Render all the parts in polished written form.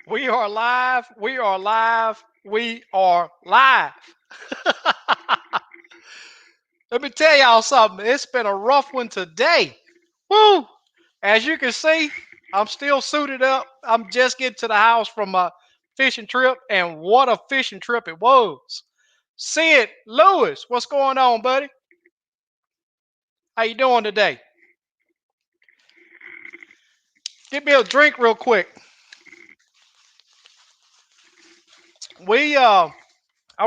We are live. We are live. We are live. Let me tell y'all something. It's been a rough one today. Woo! As you can see, I'm still suited up. I'm just getting to the house from a fishing trip, and what a fishing trip it was. Sid Lewis, what's going on, buddy? How you doing today? Get me a drink real quick. We I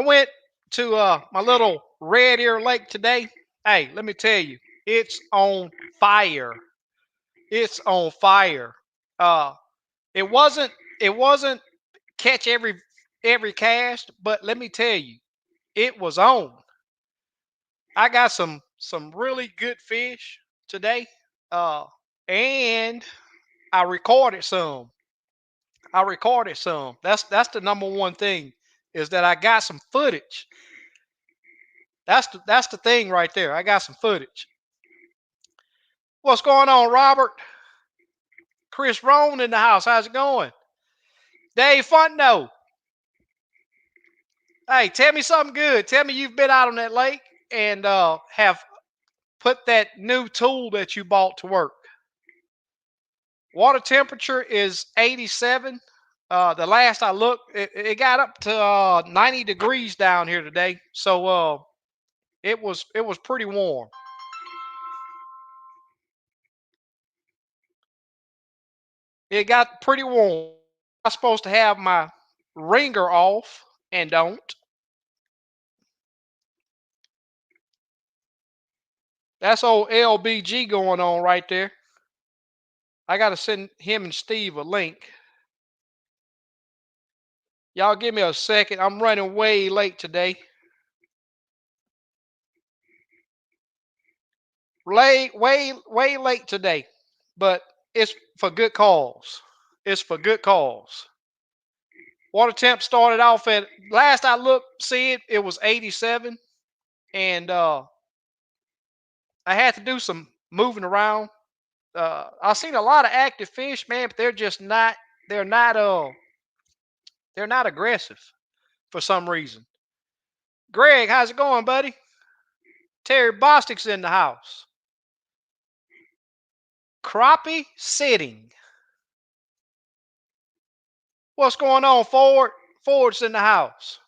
went to my little Red Ear Lake today. Hey, let me tell you, it's on fire. It's on fire. Uh, it wasn't it wasn't catch every cast, but let me tell you, it was on. I got some really good fish today. Uh, and I recorded some. I recorded some. That's the number one thing is that I got some footage. That's the thing right there. I got some footage. What's going on, Robert? Chris Roan in the house. How's it going? Dave Funno. Hey, tell me something good. Tell me you've been out on that lake and have put that new tool that you bought to work. Water temperature is 87. The last I looked, it got up to 90 degrees down here today. So it was pretty warm. It got pretty warm. I'm supposed to have my ringer off and don't. That's old LBG going on right there. I got to send him and Steve a link. Y'all give me a second. I'm running way late today. Way late today. But it's for good cause. It's for good cause. Water temp started off at last I looked, see it was 87. And I had to do some moving around. I've seen a lot of active fish, man, but they're just not they're not they're not aggressive for some reason. Greg, how's it going, buddy? Terry Bostic's in the house. Crappie sitting. What's going on, Ford? Ford's in the house.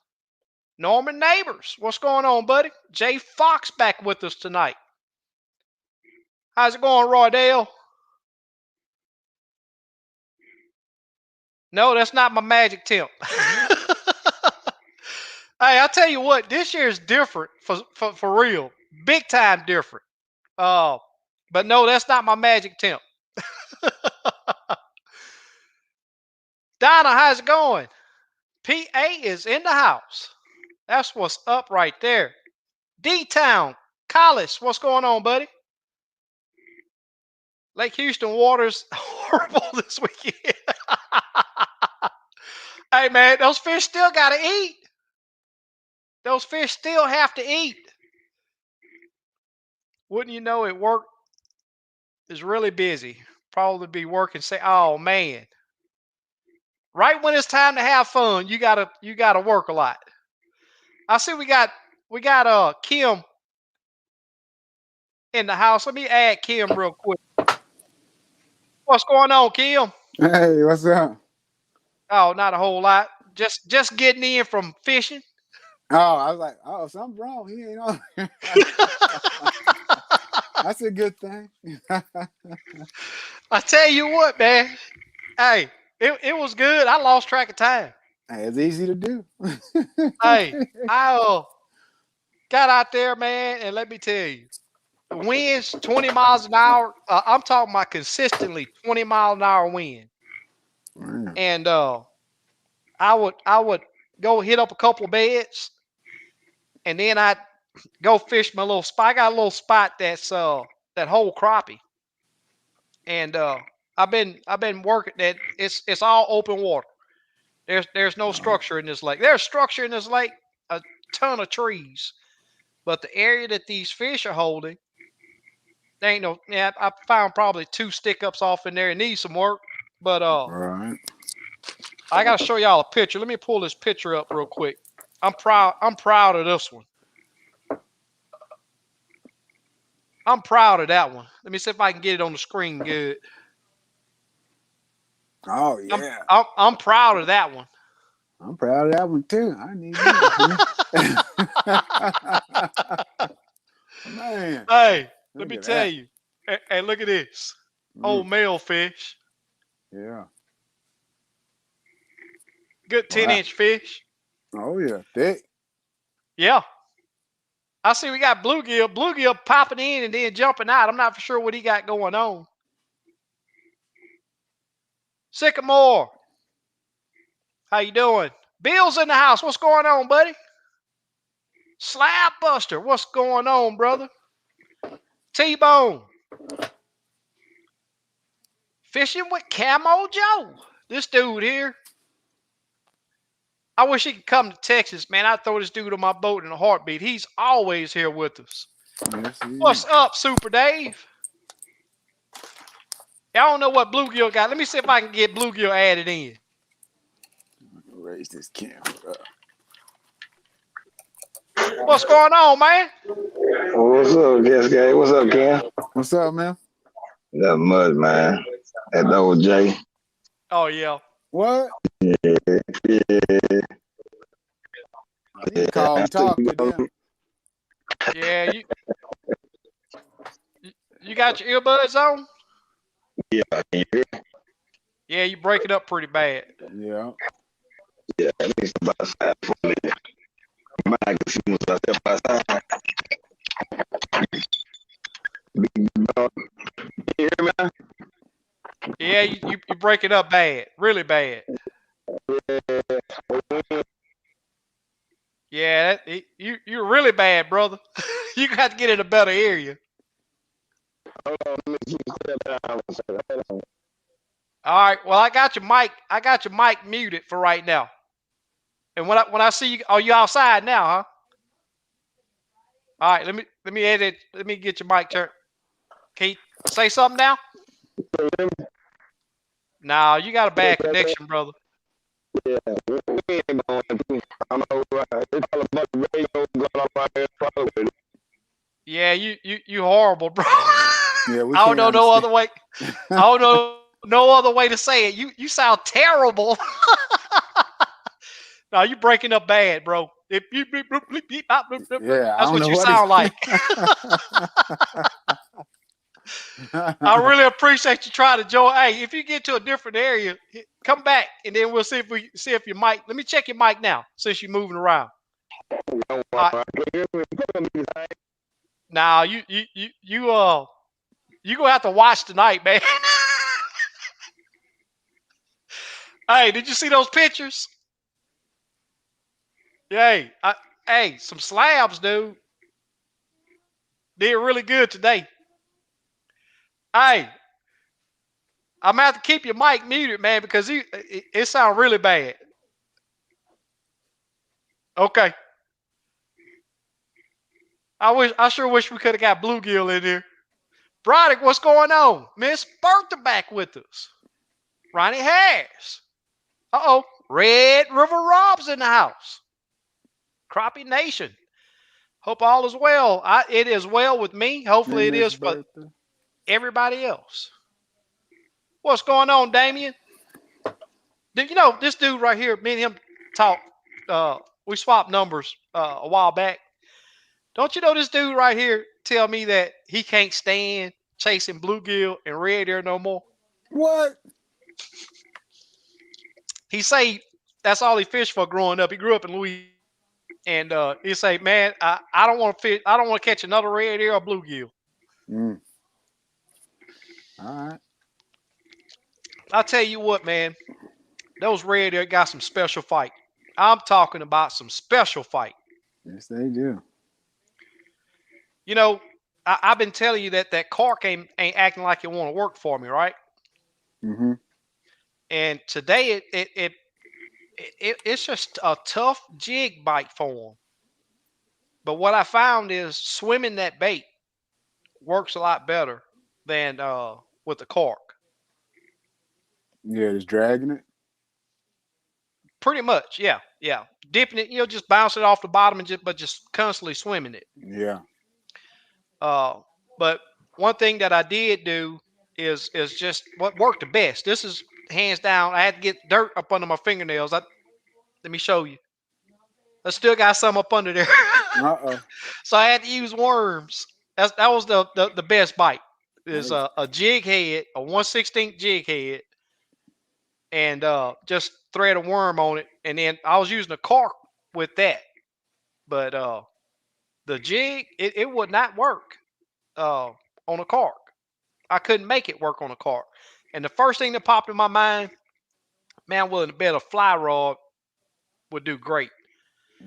Norman Neighbors, what's going on, buddy? Jay Fox back with us tonight. How's it going, Roy Dale? No, that's not my magic tip. Hey, I tell you what, this year is different for real, big time different. Uh, but no, that's not my magic temp. Donna, how's it going? PA is in the house. That's what's up right there. D Town, Collis, what's going on, buddy? Lake Houston water's horrible this weekend. Hey man, those fish still gotta eat. Those fish still have to eat. Wouldn't you know it, work is really busy. Probably be working. Say, oh man, right when it's time to have fun, you gotta work a lot. I see we got Kim in the house. Let me add Kim real quick. What's going on, Kim? Hey, what's up? Oh, not a whole lot. Just getting in from fishing. Oh, I was like, oh, something's wrong. He ain't on. That's a good thing. I tell you what, man. Hey, it was good. I lost track of time. Hey, it's easy to do. Hey, I got out there, man, and let me tell you, the winds 20 miles an hour. I'm talking about consistently 20-mile-an-hour wind, Man. and I would go hit up a couple of beds, and then I'd go fish my little spot. I got a little spot that's that whole crappie, and I've been working that. It's all open water. There's no Oh, structure in this lake. There's structure in this lake, a ton of trees, but the area that these fish are holding, there ain't no. Yeah, I found probably two stick ups off in there. It needs some work, but all right. I gotta show y'all a picture. Let me pull this picture up real quick. I'm proud of this one. I'm proud of that one. Let me see if I can get it on the screen good. Oh I'm yeah. I'm proud of that one. I'm proud of that one too. I need you. Man, Hey, let look me at tell that. you. Hey, look at this. Mm, Old male fish. yeah. Good Wow. 10-inch fish. Oh yeah. Thick. Yeah. I see we got bluegill. Bluegill popping in and then jumping out. I'm not for sure what he got going on. Sycamore. How you doing? Bill's in the house. What's going on, buddy? Slab Buster. What's going on, brother? T-Bone. Fishing with Camo Joe. This dude here. I wish he could come to Texas, man. I'd throw this dude on my boat in a heartbeat. He's always here with us. Yes, he What's is. up, Super Dave? Y'all don't know what bluegill got. Let me see if I can get bluegill added in. Raise this camera up. What's going on, man? What's up, guest guy? What's up, Ken? What's up, man? That mud, man. That old J. Oh, yeah. What? Yeah. I need to call and talk to them. Yeah, you got your earbuds on? Yeah, can you hear? Yeah, you break it up pretty bad. Yeah. Yeah, at least about outside for me. My magazine was out there outside. Big dog. Can you hear me now? Yeah, you break it up bad. Really bad. Yeah, you're really bad, brother. You got to get in a better area. Hold on, let me keep it down. Hold on. All right. Well, I got your mic muted for right now. And when I see you, oh, you outside now, huh? All right. Let me edit. Let me get your mic turned. Can you say something now? No, you got a bad connection, brother. Yeah, we ain't going to. I don't know why. It's all about the radio going on right here. Probably. Yeah, you horrible, bro. Yeah, we I don't can't know no understand. other way. I don't know no other way to say it. You sound terrible. No, you breaking up bad, bro. If you Yeah, I that's don't what know you what sound like. I really appreciate you trying to join. Hey, if you get to a different area, come back and then we'll see if your mic. Let me check your mic now since you're moving around. Now you gonna have to watch tonight, man. Hey, did you see those pictures? Hey, hey, some slabs, dude. Did really good today. Hey, I'm gonna have to keep your mic muted, man, because it sounds really bad. Okay. I sure wish we could have got bluegill in here. Broderick, what's going on? Miss Bertha back with us. Ronnie Harris. Uh-oh. Red River Rob's in the house. Crappie Nation. Hope all is well. It is well with me. Hey, Hopefully it Miss is for Bertha. everybody else. What's going on, Damien? You know, this dude right here, me and him talked. We swapped numbers a while back. Don't you know this dude right here tell me that he can't stand chasing bluegill and red ear no more? What? He say that's all he fished for growing up. He grew up in Louisiana. And he say, man, I don't want to fish. I don't want to catch another red ear or bluegill. Mm. All right. I tell you what, man, those red ear got some special fight. I'm talking about some special fight. Yes, they do. You know, I've been telling you that Cork ain't acting like it want to work for me, right? Mm-hmm. And today it's just a tough jig bite for him. But what I found is swimming that bait works a lot better than with the cork. Yeah, it's dragging it. Pretty much, yeah, yeah. Dipping it, just bounce it off the bottom and just constantly swimming it. Yeah. Uh, but one thing that I did do is just what worked the best. This is hands down. I had to get dirt up under my fingernails. Let me show you. I still got some up under there. Uh-oh. So I had to use worms. That was the best bite. Is Hey. a jig head, a 1/16 jig head, and just thread a worm on it. And then I was using a cork with that, but the jig it would not work on a cork. I couldn't make it work on a cork. And the first thing that popped in my mind, man, willing to bet a fly rod would do great.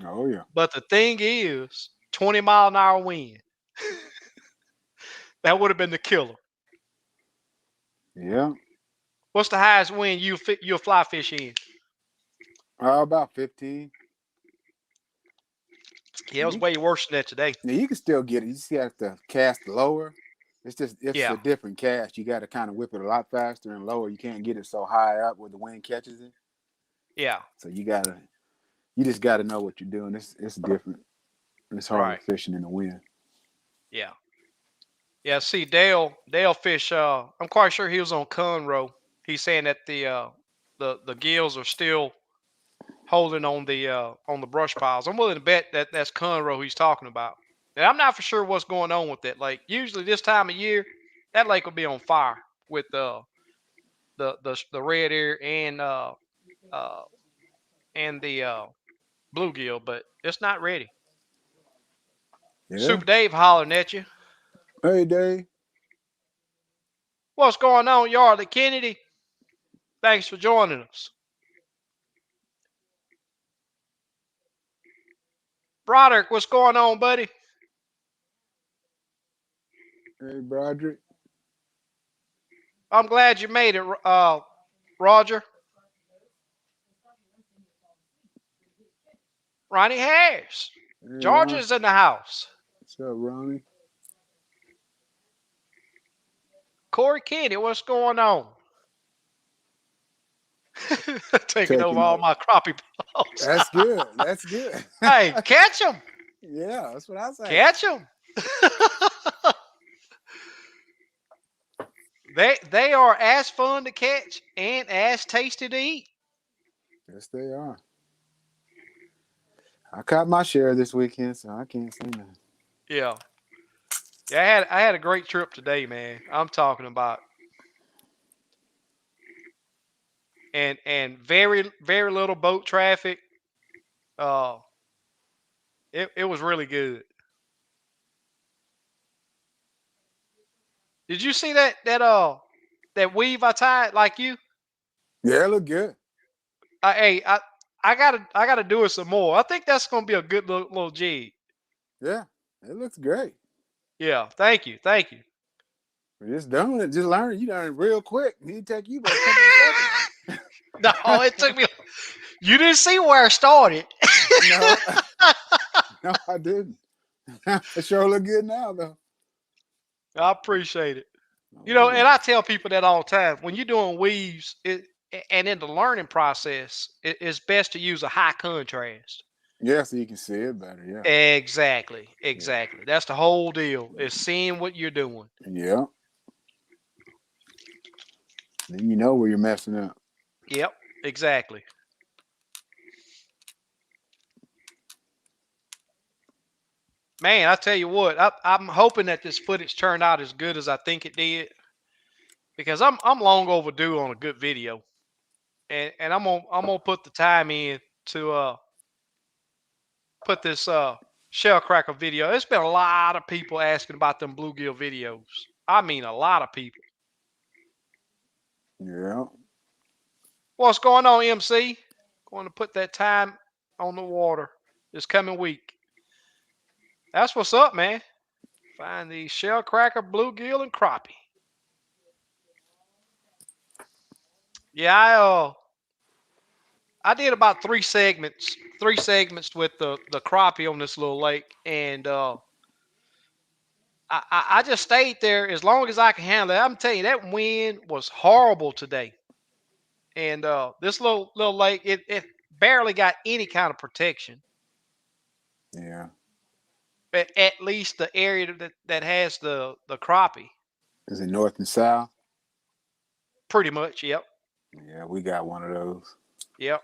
Oh yeah. But the thing is, 20-mile-an-hour wind. That would have been the killer. Yeah. What's the highest wind you'll fly fish in? About 15. Yeah, it was way worse than that today. Now you can still get it. You just have to cast lower. It's Yeah. a different cast. You got to kind of whip it a lot faster and lower. You can't get it so high up where the wind catches it. Yeah. So you just gotta know what you're doing. It's different. It's harder Right. fishing in the wind. Yeah. Yeah. See, Dale fish. I'm quite sure he was on Conroe. He's saying that the gills are still holding on the brush piles. I'm willing to bet that that's Conroe he's talking about. And I'm not for sure what's going on with it. Like usually this time of year, that lake will be on fire with the red ear and the bluegill, but it's not ready. Yeah. Super Dave hollering at you. Hey, Dave. What's going on, Yardley Kennedy? Thanks for joining us. Broderick, what's going on, buddy? Hey, Broderick. I'm glad you made it, Roger. Ronnie Harris. Hey, Georgia's in the house. What's up, Ronnie? Corey Kenny, what's going on? Taking over all my crappie balls. That's good. That's good. Hey, catch them. Yeah, that's what I say. Catch them. They are as fun to catch and as tasty to eat. Yes, they are. I caught my share this weekend, so I can't say nothing. Yeah. Yeah, I had a great trip today, man. I'm talking about. And very, very little boat traffic. It was really good. Did you see that weave I tied like you? Yeah, it looked good. Hey, I gotta do it some more. I think that's gonna be a good little jig. Yeah, it looks great. Yeah, thank you. We're just doing it. Just learn. You learn real quick. It didn't take you but a couple of seconds. No, it took me. You didn't see where I started. No, no, I didn't. It sure look good now, though. I appreciate it. And I tell people that all the time. When you're doing weaves, and in the learning process, it's best to use a high contrast. Yeah, so you can see it better. Yeah. Exactly. That's the whole deal. Is seeing what you're doing. Yeah. Then you know where you're messing up. Yep. Exactly. Man, I tell you what, I'm hoping that this footage turned out as good as I think it did, because I'm long overdue on a good video, and I'm gonna put the time in to put this Shellcracker video. There's been a lot of people asking about them bluegill videos. I mean, a lot of people. Yeah. What's going on, MC? Going to put that time on the water this coming week. That's what's up, man. Find the Shellcracker, bluegill, and crappie. Yeah, I did about three segments with the crappie on this little lake, and I just stayed there as long as I can handle it. I'm telling you, that wind was horrible today, and this little lake, it barely got any kind of protection. Yeah. At least the area that has the crappie. Is it north and south? Pretty much, yep. Yeah, we got one of those. Yep.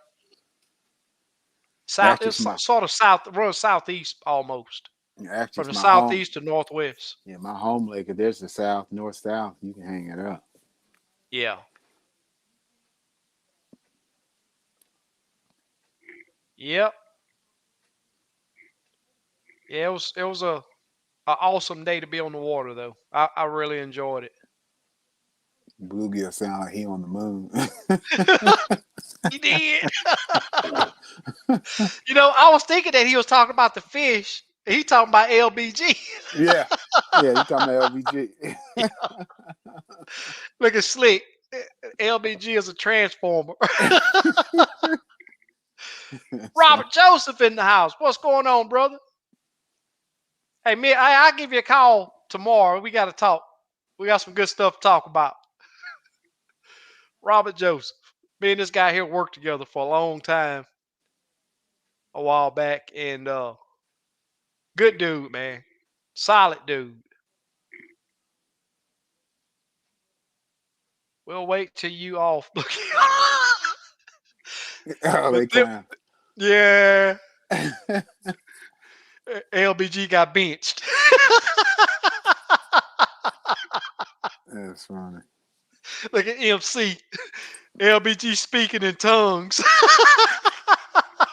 South, Actually, it's sort of south, run southeast almost. From it's the my home. southeast to northwest. Yeah, my home lake. If there's the south, north, south, you can hang it up. Yeah. Yep. Yeah, it was a awesome day to be on the water though. I really enjoyed it. Bluegill sound like he on the moon. He did. I was thinking that he was talking about the fish. He talking about LBG. Yeah. Yeah, you talking about LBG. Look at Slick. LBG is a transformer. Robert Joseph in the house. What's going on, brother? Hey, man, I'll give you a call tomorrow. We got to talk. We got some good stuff to talk about. Robert Joseph. Me and this guy here worked together for a long time, a while back, and good dude, man. Solid dude. We'll wait till you off. Oh, But they clown. yeah, LBG got benched. That's funny. Look at MC. LBG speaking in tongues.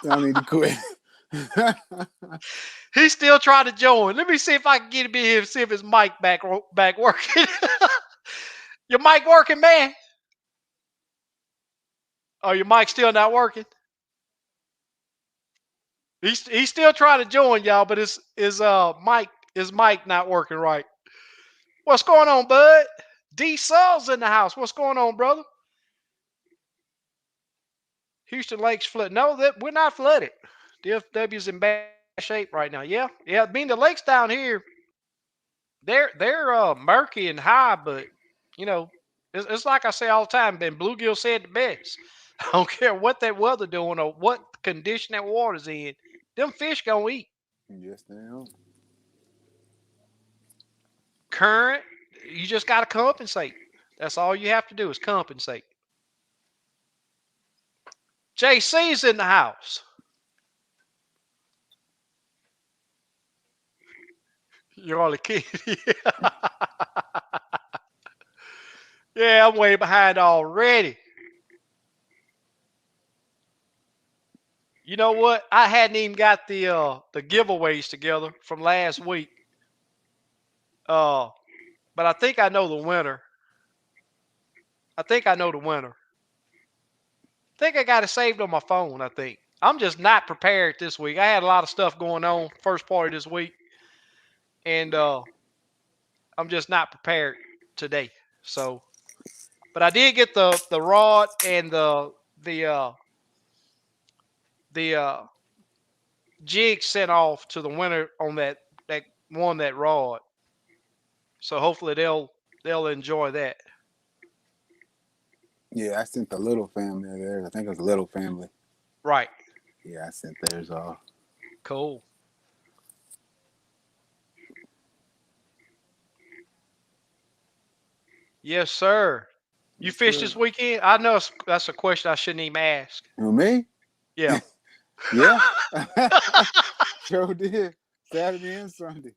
Y'all need to quit. He's still trying to join. Let me see if I can get him in here and see if his mic back working. Your mic working, man? Oh, your mic still not working? He's still trying to join y'all, but his mic not working right. What's going on, bud? D Sul's in the house. What's going on, brother? Houston Lake's flooded. No, that we're not flooded. DFW's in bad shape right now. Yeah. I mean the lakes down here, they're murky and high, but you know, it's like I say all the time. Ben Bluegill said the best. I don't care what that weather doing or what condition that water's in. Them fish gonna eat. Yes, they are. Current, you just gotta compensate. That's all you have to do is compensate. JC's in the house. You're only kidding. Yeah, I'm way behind already. You know what? I hadn't even got the giveaways together from last week. But I think I know the winner. I think I know the winner. I think I got it saved on my phone, I think. I'm just not prepared this week. I had a lot of stuff going on first part of this week. And I'm just not prepared today. So, but I did get the rod and the jig sent off to the winner on that won that rod. So hopefully they'll enjoy that. Yeah, I sent the little family there. I think it was a little family. Right. Yeah, I sent theirs off. Cool. Yes, sir. You Yes, fished sir. this weekend? I know that's a question I shouldn't even ask. Who, me? Yeah. Yeah. Sure did. Saturday and Sunday.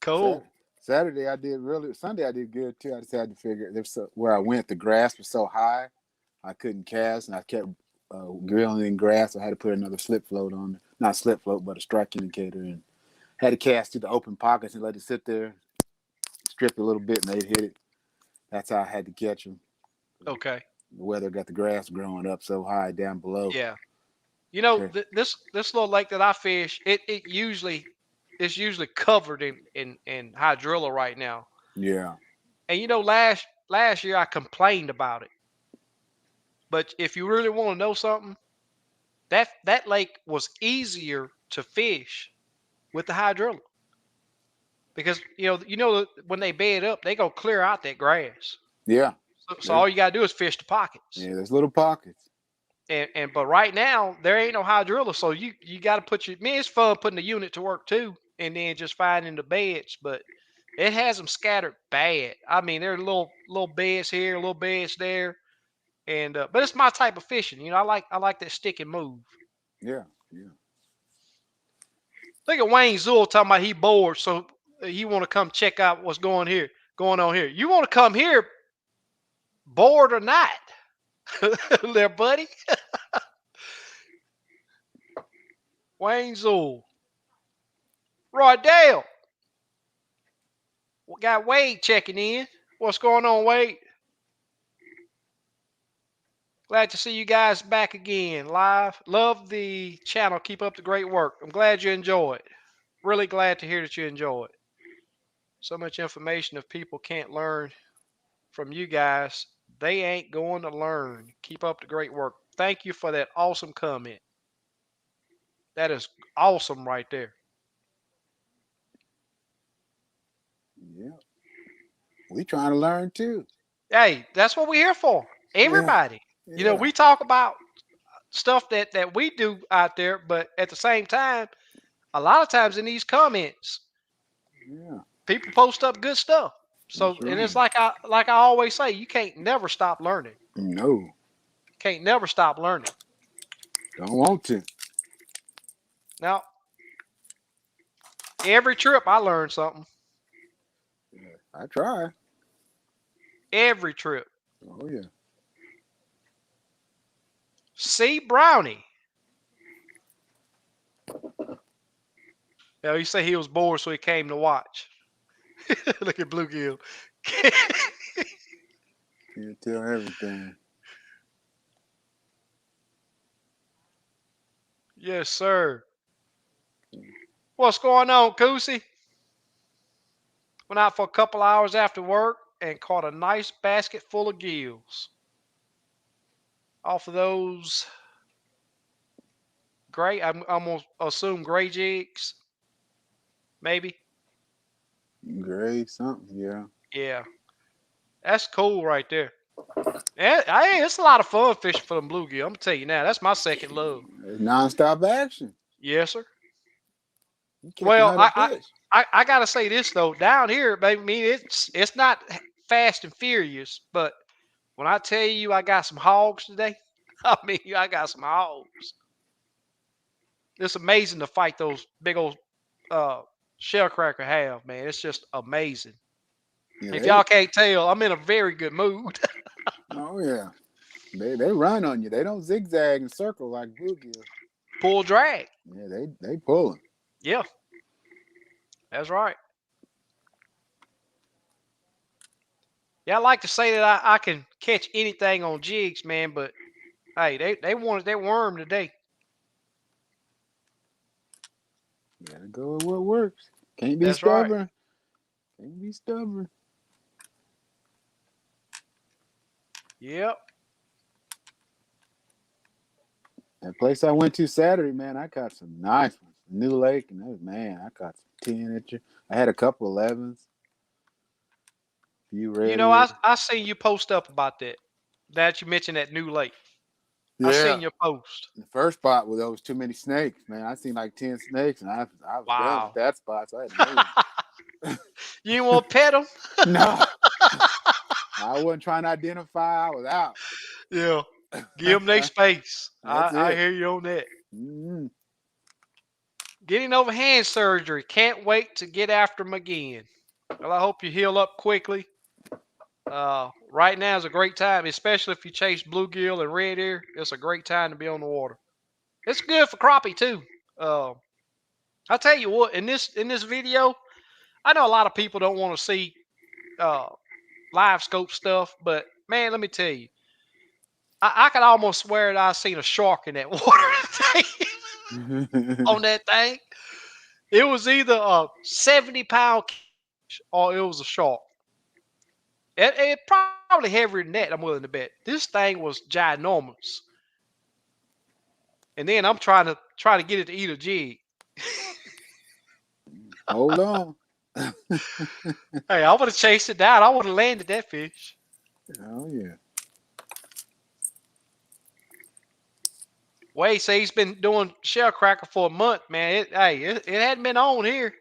Cool. Saturday I did really. Sunday I did good too. I just had to figure where I went. The grass was so high, I couldn't cast, and I kept grilling in grass. So I had to put another slip float on there. Not slip float, but a strike indicator, and had to cast through the open pockets and let it sit there, strip a little bit, and they'd hit it. That's how I had to catch them. Okay. The weather got the grass growing up so high down below. Yeah. You know, Okay. this little lake that I fish, it's usually covered in hydrilla right now. Yeah. And last year I complained about it. But if you really want to know something, that lake was easier to fish with the hydrilla. Because when they bed up, they go clear out that grass. Yeah. So all you gotta do is fish the pockets. Yeah, there's little pockets. And but right now there ain't no hydrilla, so you got to put your man. It's fun putting the unit to work too, and then just finding the beds. But it has them scattered bad. I mean, there are little beds here, little beds there, and but it's my type of fishing. You know, I like that stick and move. Yeah, yeah. Look at Wayne Zool talking about he bored, so he want to come check out what's going on here. You want to come here, bored or not, there, buddy? Wayne Zool, Roy Dale. We got Wade checking in. What's going on, Wade? Glad to see you guys back again live. Love the channel. Keep up the great work. I'm glad you enjoy it. Really glad to hear that you enjoy it. So much information. If people can't learn from you guys, they ain't going to learn. Keep up the great work. Thank you for that awesome comment. That is awesome right there. Yeah. We trying to learn too. Hey, that's what we're here for. Yeah. Everybody. You know, Yeah. we talk about stuff that we do out there, but at the same time, a lot of times in these comments, Yeah. people post up good stuff. So, That's and it's right. like I always say, you can't never stop learning. No. Can't never stop learning. Don't want to. Now, every trip I learn something. Yeah. I try. Every trip. Oh yeah. See Brownie. Yeah, he said he was bored, so he came to watch. Look at Bluegill. Can't tell everything. Yes, sir. What's going on, Coosy? Went out for a couple hours after work and caught a nice basket full of gills. Off of those gray, I'm gonna assume gray jigs, maybe. Gray something. Yeah. Yeah, that's cool right there. Yeah, it's a lot of fun fishing for them bluegill. I'm gonna tell you now, that's my second love. It's nonstop action. Yes, sir. You catch Well, 100 fish. I gotta say this though. Down here, baby, I mean it's not fast and furious, but when I tell you I got some hogs today, I mean I got some hogs. It's amazing to fight those big old Shellcracker have, man. It's just amazing. Yeah, If y'all can't tell, I'm in a very good mood. oh yeah. They run on you. They don't zigzag and circle like bluegill. Pull drag. Yeah, they pulling. Yeah, that's right. Yeah, I like to say that I can catch anything on jigs, man, but hey, they wanted that worm today. Gotta go with what works. Can't be That's right. stubborn. Can't be stubborn. Yep. That place I went to Saturday, man, I caught some nice ones. New Lake, and man, I caught some 10-incher. I had a couple 11s, few You red know, ears. I seen you post up about that. That you mentioned that new lake. I Yeah. seen your post. The first spot was there was too many snakes, man. I seen like 10 snakes, and I was done with Wow. that spot, so I had to move. You didn't want to pet them? No. I wasn't trying to identify. I was out. Yeah. Give them their space. That's I it. hear you on that. Mm-hmm. Getting over hand surgery. Can't wait to get after them again. Well, I hope you heal up quickly. Right now is a great time, especially if you chase bluegill and red ear. It's a great time to be on the water. It's good for crappie too. I'll tell you what. In this video, I know a lot of people don't want to see LiveScope stuff, but man, let me tell you, I could almost swear that I seen a shark in that water today on that thing. It was either a 70-pound or it was a shark. It probably heavier than that, I'm willing to bet. This thing was ginormous. And then I'm trying to get it to eat a jig. Hold on. Hey, I would have chased it down. I would have landed that fish. Oh yeah. Wade say he's been doing Shellcracker for a month, man. It hadn't been on here,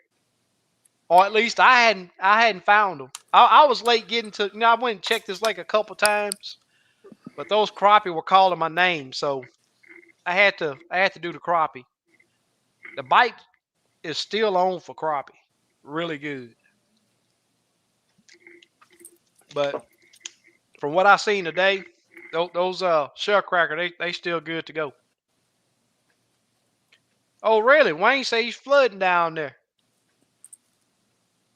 or at least I hadn't found them. I was late getting to. I went and checked this lake a couple times, but those crappie were calling my name, so I had to do the crappie. The bite is still on for crappie, really good. But from what I seen today, those Shellcracker they still good to go. Oh really? Wayne say he's flooding down there,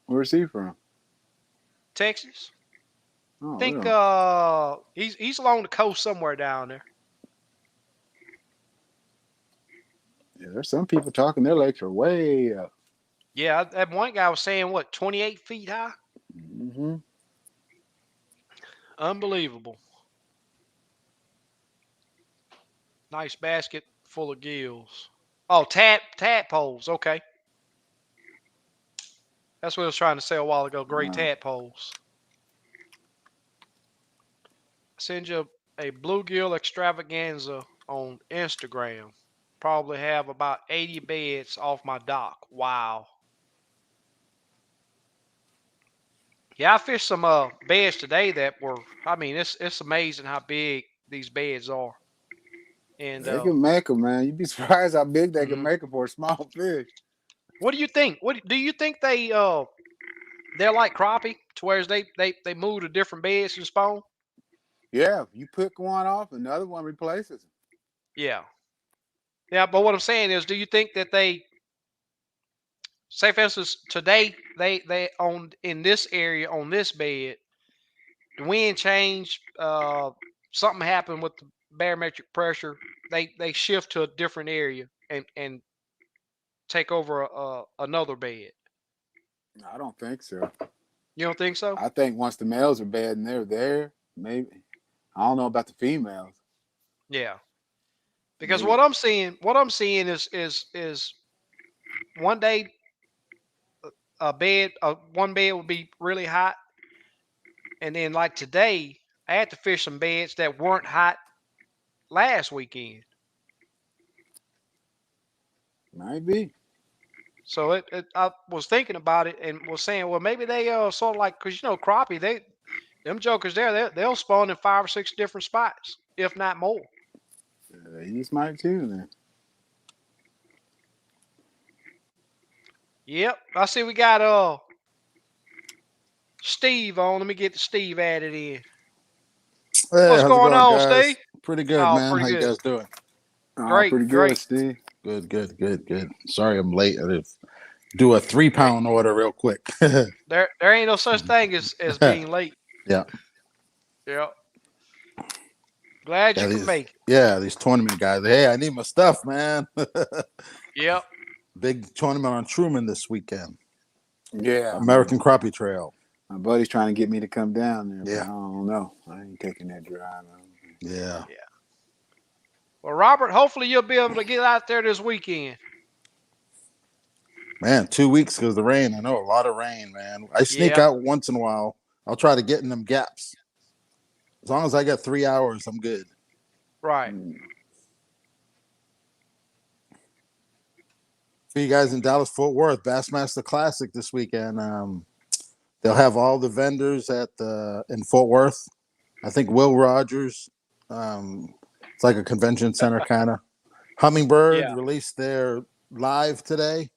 Where's he from? Texas. Oh, Think really? he's along the coast somewhere down there. Yeah, there's some people talking their lakes are way up. Yeah, that one guy was saying what 28 feet high. Mm-hmm. Unbelievable. Nice basket full of gills. Oh, tadpoles. Okay, that's what I was trying to say a while ago. Great tadpoles. Send you a bluegill extravaganza on Instagram. Probably have about 80 beds off my dock. Wow. Yeah, I fished some beds today that were. I mean, it's amazing how big these beds are. And They can make them, man. You'd be surprised how big they can mhm. make them for a small fish. What do you think? What do you think they're like crappie to where they move to different beds and spawn? Yeah, if you pick one off, another one replaces them. Yeah. Yeah, but what I'm saying is, do you think that they say for instance today they on in this area on this bed, the wind changed, something happened with the barometric pressure, they shift to a different area and take over another bed. I don't think so. You don't think so? I think once the males are bad and they're there, maybe. I don't know about the females. Yeah. Because Maybe. what I'm seeing is one day one bed would be really hot, and then like today I had to fish some beds that weren't hot last weekend. Might be. So I was thinking about it and was saying, well, maybe they sort of like, because crappie, them jokers there, they'll spawn in 5 or 6 different spots, if not more. They just might too then. Yep, I see we got Steve on. Let me get Steve added in. Hey, What's how's it going going, on, Steve? guys? Pretty good, Oh, man. pretty How you good. guys doing? Oh, Great, pretty good, great. Steve. Good, good, good, good. Sorry I'm late. I did do a Hey, 3-pound order real quick. there ain't no such thing as being late. Yeah, Yep. Glad yeah, you can make it. these tournament guys. Hey, I need my stuff, man. Yep. Big tournament on Truman this weekend. Yeah. American Crappie Trail. My buddy's trying to get me to come down there, but Yeah, I don't know. I ain't taking that drive. yeah, Yeah. Well, Robert, hopefully you'll be able to get out there this weekend. man. 2 weeks because of the rain. I know a lot of rain, man. I sneak Yeah. out once in a while. I'll try to get in them gaps. As long as I got 3 hours, I'm good. Right. For you guys in Dallas Fort Worth, Bassmaster Classic this weekend. They'll have all the vendors at the in Fort Worth. I think Will Rogers. It's like a convention center kind of. Hummingbird Yeah. released their live today,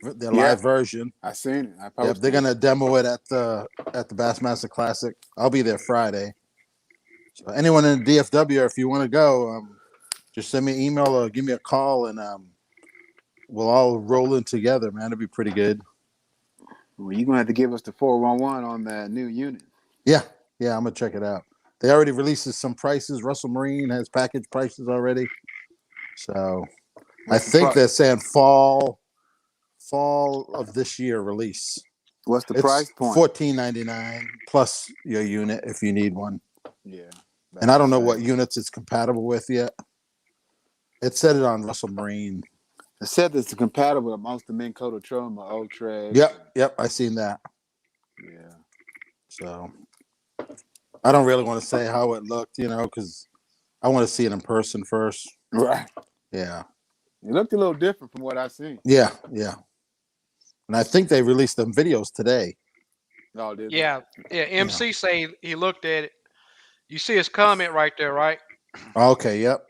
their Yeah, live version. I seen it. I Yep, they're posted it. gonna demo it at the Bassmaster Classic. I'll be there Friday. So anyone in DFW, if you want to go, just send me an email or give me a call, and we'll all roll in together, man. It'll be pretty good. Well, you're going to have to give us the 411 on that new unit. Yeah, yeah, I'm gonna check it out. They already released some prices. Russell Marine has package prices already. So I What's the think price? they're saying fall of this year release. What's the It's price point? $14.99 plus your unit if you need one. Yeah. And I don't know what units it's compatible with yet. It said it on Russell Marine. It said that it's compatible with most of the Minn Kota Troma, Ultrex. Yep, I seen that. Yeah. So I don't really want to say how it looked, because I want to see it in person first. Right. Yeah. It looked a little different from what I seen. Yeah. Yeah. And I think they released them videos today. Oh, did Yeah, yeah. Yeah. MC say he looked at it. You see his comment right there, right? Okay. Yep.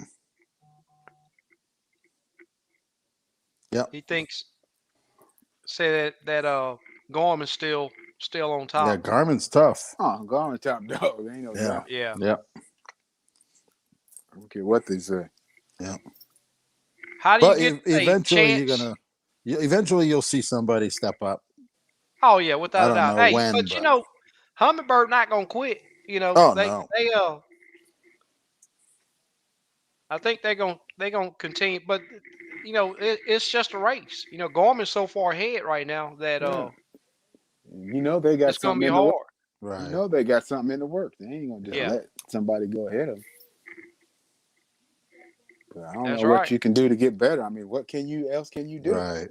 Yep. He thinks say that Gorman's still on Yeah. top. Garmin's tough. Oh, Garmin top dog. Ain't no Yeah. doubt. Yeah. Yep. I don't care what they say. Yep. How do you But get a eventually chance? eventually you'll see somebody step up. Oh yeah, I without a don't doubt. know Hey, when, but you but know, Hummingbird not gonna quit. You know, oh they no. they I think they're gonna continue, but you know, it's just a race. You know, Gorman's so far ahead right now that Yeah. You know they got it's gonna something be in the work. hard. You Right. know they got something in the work. They ain't gonna just Yeah, let somebody go ahead of them. But I don't that's know what right. you can do to get better. I mean, what can you do? Right.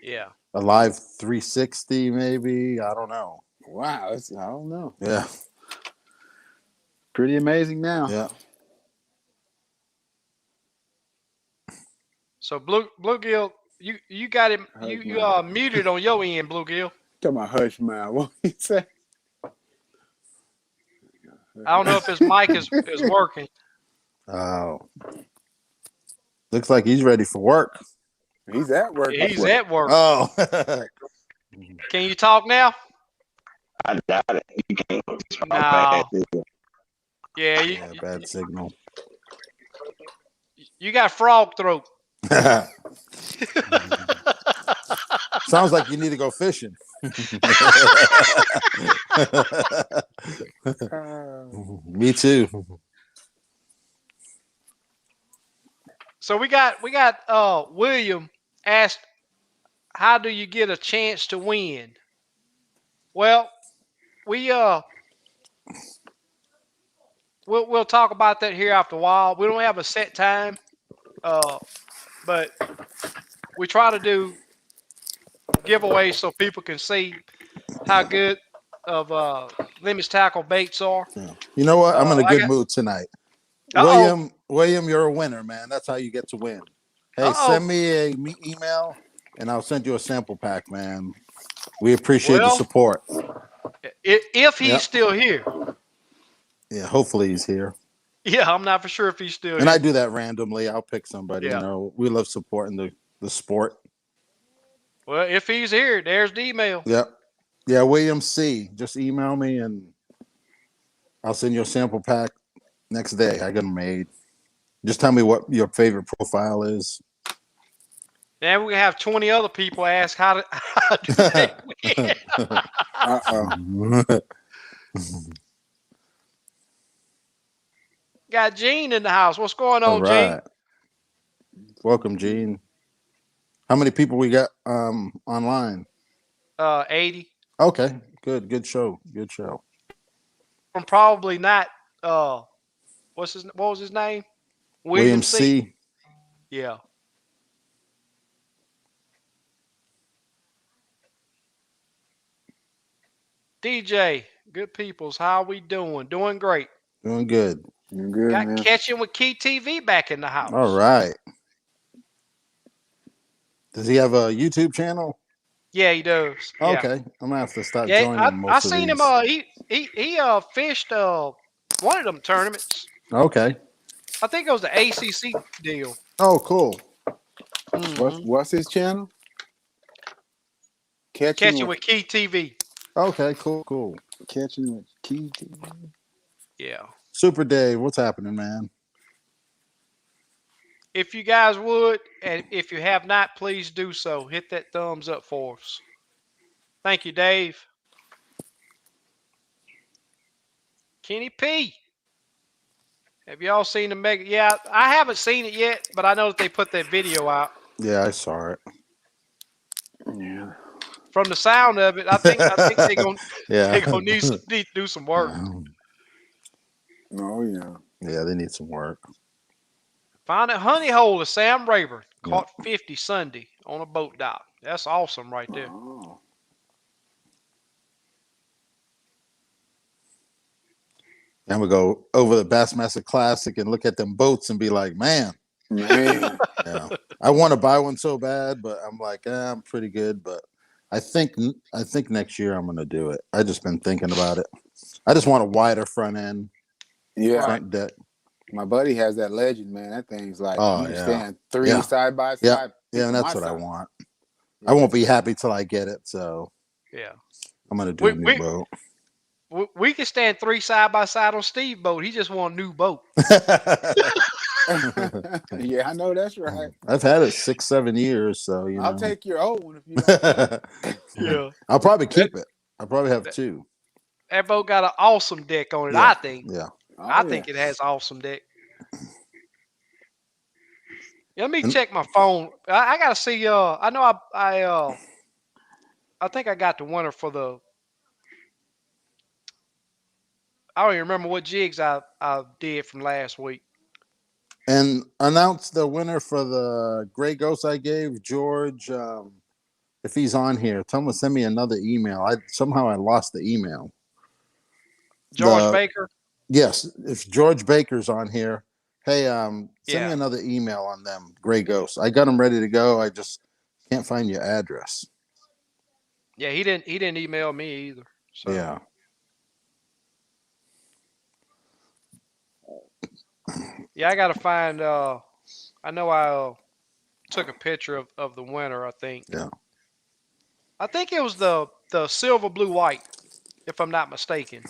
Yeah. A live 360 maybe. I don't know. Wow, I don't know. Yeah. Pretty amazing now. Yeah. So Bluegill, you got him. Hush You mouth. muted on your end, Bluegill. Talking about hush mouth. What he say? I don't know if his mic is working. Oh. Looks like he's ready for work. He's at work. He's at work. Oh. Can you talk now? I doubt it. You can't. No. Yeah, Yeah, bad signal. you got frog throat. Sounds like you need to go fishing. Me too. So we got William asked, how do you get a chance to win? Well, we'll talk about that here after a while. We don't have a set time, but we try to do giveaways so people can see how good of limits tackle baits are. Yeah. You know what? I'm in a I good got. mood tonight. Uh-oh. William, you're a winner, man. That's how you get to win. Hey, Uh-oh. send me a email and I'll send you a sample pack, man. We appreciate the Well, support. if he's Yep. still here. Yeah, hopefully he's here. Yeah, I'm not for sure if he's still And here. I do that randomly. I'll pick somebody. Yeah. You know, we love supporting the sport. Well, if he's here, there's the email. Yep. Yeah, William C. Just email me and I'll send you a sample pack next day. I get them made. Just tell me what your favorite profile is. Now we have 20 other people ask how do they win? Got Gene in the house. What's going on, All right. Welcome, Gene. How many people we got online? Gene? 80. Okay, good show. Good show. From probably not what was his name? William C. Yeah. DJ, good peoples, how we doing? Doing great. Doing good. You're good, Got man. Catching with Key TV back in the house. All right. Does he have a YouTube channel? Yeah, he does. Yeah. Okay, I'm gonna have to start Yeah, joining most I of seen these. him. He fished one of them tournaments. Okay. I think it was the ACC deal. Oh, cool. What's his channel? Catching with Key TV. Okay, cool. Catching with Key. Yeah. Super Dave, what's happening, man? If you guys would, and if you have not, please do so. Hit that thumbs up for us. Thank you, Dave. Kenny P. Have y'all seen the mega? Yeah, I haven't seen it yet, but I know that they put that video out. Yeah, I saw it. Yeah. From the sound of it, I think they're gonna need to do some work. Oh yeah. Yeah, they need some work. Found a honey hole of Sam Rayburn. Caught 50 Sunday on a boat dock. That's awesome right there. Oh. And we go over the Bassmaster Classic and look at them boats and be like, man, Man, Yeah, I want to buy one so bad, but I'm like, I'm pretty good. But I think next year I'm gonna do it. I just been thinking about it. I just want a wider front end, yeah. Right. front deck. My buddy has that Legend, man. That thing's like Oh you can yeah, stand three yeah, side by yeah, side, yeah. And people my that's what I size. want. I Yeah, won't be happy till I get it. So Yeah. I'm gonna do We a new we boat. we can stand 3 side by side on Steve boat. He just want a new boat. yeah, I know that's right. I've had it 6, 7 years, so you I'll know. take your old one if you don't mind. Yeah. I'll probably That, keep it. I'll probably have that, two. that boat got an awesome deck on it. Yeah, I think. yeah. Oh I yeah. think it has awesome deck. Let me And check my phone. I gotta see. I know I think I got the winner for the. I don't even remember what jigs I did from last week. and announce the winner for the Gray Ghost I gave George. If he's on here, tell him to send me another email. I lost the email. George The Baker. Yes, if George Baker's on here, hey, send me Yeah. another email on them Gray Ghosts. I got them ready to go. I just can't find your address. Yeah. He didn't email me either. So Yeah. yeah, I gotta find. I know I took a picture of the winner. I think. Yeah. I think it was the silver blue white, if I'm not mistaken.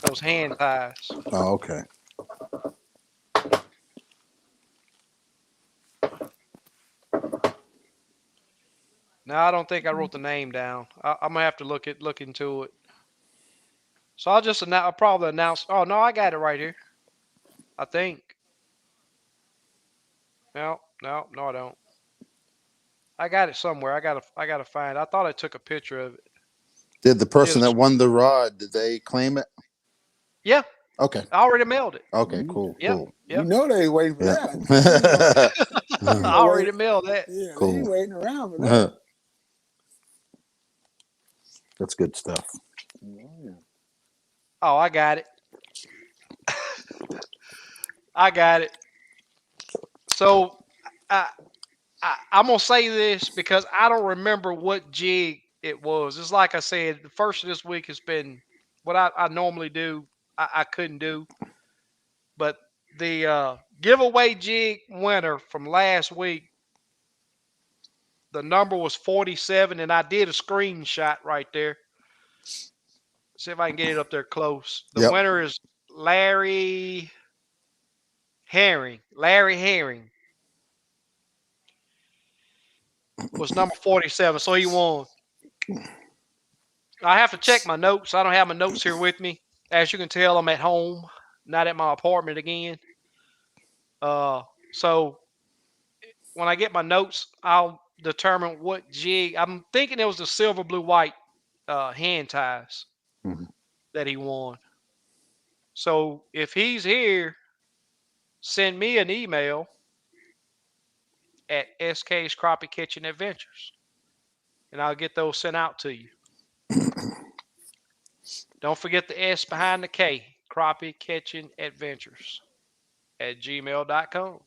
Those hand ties. Oh, okay. No, I don't think I wrote the name down. I'm gonna have to look into it. So I'll probably announce. Oh no, I got it right here. I think. No, no, no, I don't. I got it somewhere. I gotta find. I thought I took a picture of it. Did the Did person a that won the rod, did they claim it? Yeah, Okay. I already mailed it. Okay, You, cool, Yep, cool. you yep. know they ain't waiting for Yeah. that. They ain't gonna, I gonna wait. already mailed that. Yeah, they ain't Cool. waiting around for that. That's good stuff. Oh, yeah. Oh, I got it. I got it. So I, I'm gonna say this because I don't remember what jig it was. It's like I said, the first of this week has been what I normally do. I couldn't do, but the giveaway jig winner from last week, the number was 47, and I did a screenshot right there. See if I can get it up there close. The Yep. winner is Larry Herring. Larry Herring was number 47, so he won. I have to check my notes. I don't have my notes here with me. As you can tell, I'm at home, not at my apartment again. So when I get my notes, I'll determine what jig. I'm thinking it was the silver, blue, white hand ties Mhm. that he won. So if he's here, send me an email at SK's Crappie Kitchen Adventures, and I'll get those sent out to you. Don't forget the S behind the K, Crappie Kitchen Adventures at gmail.com.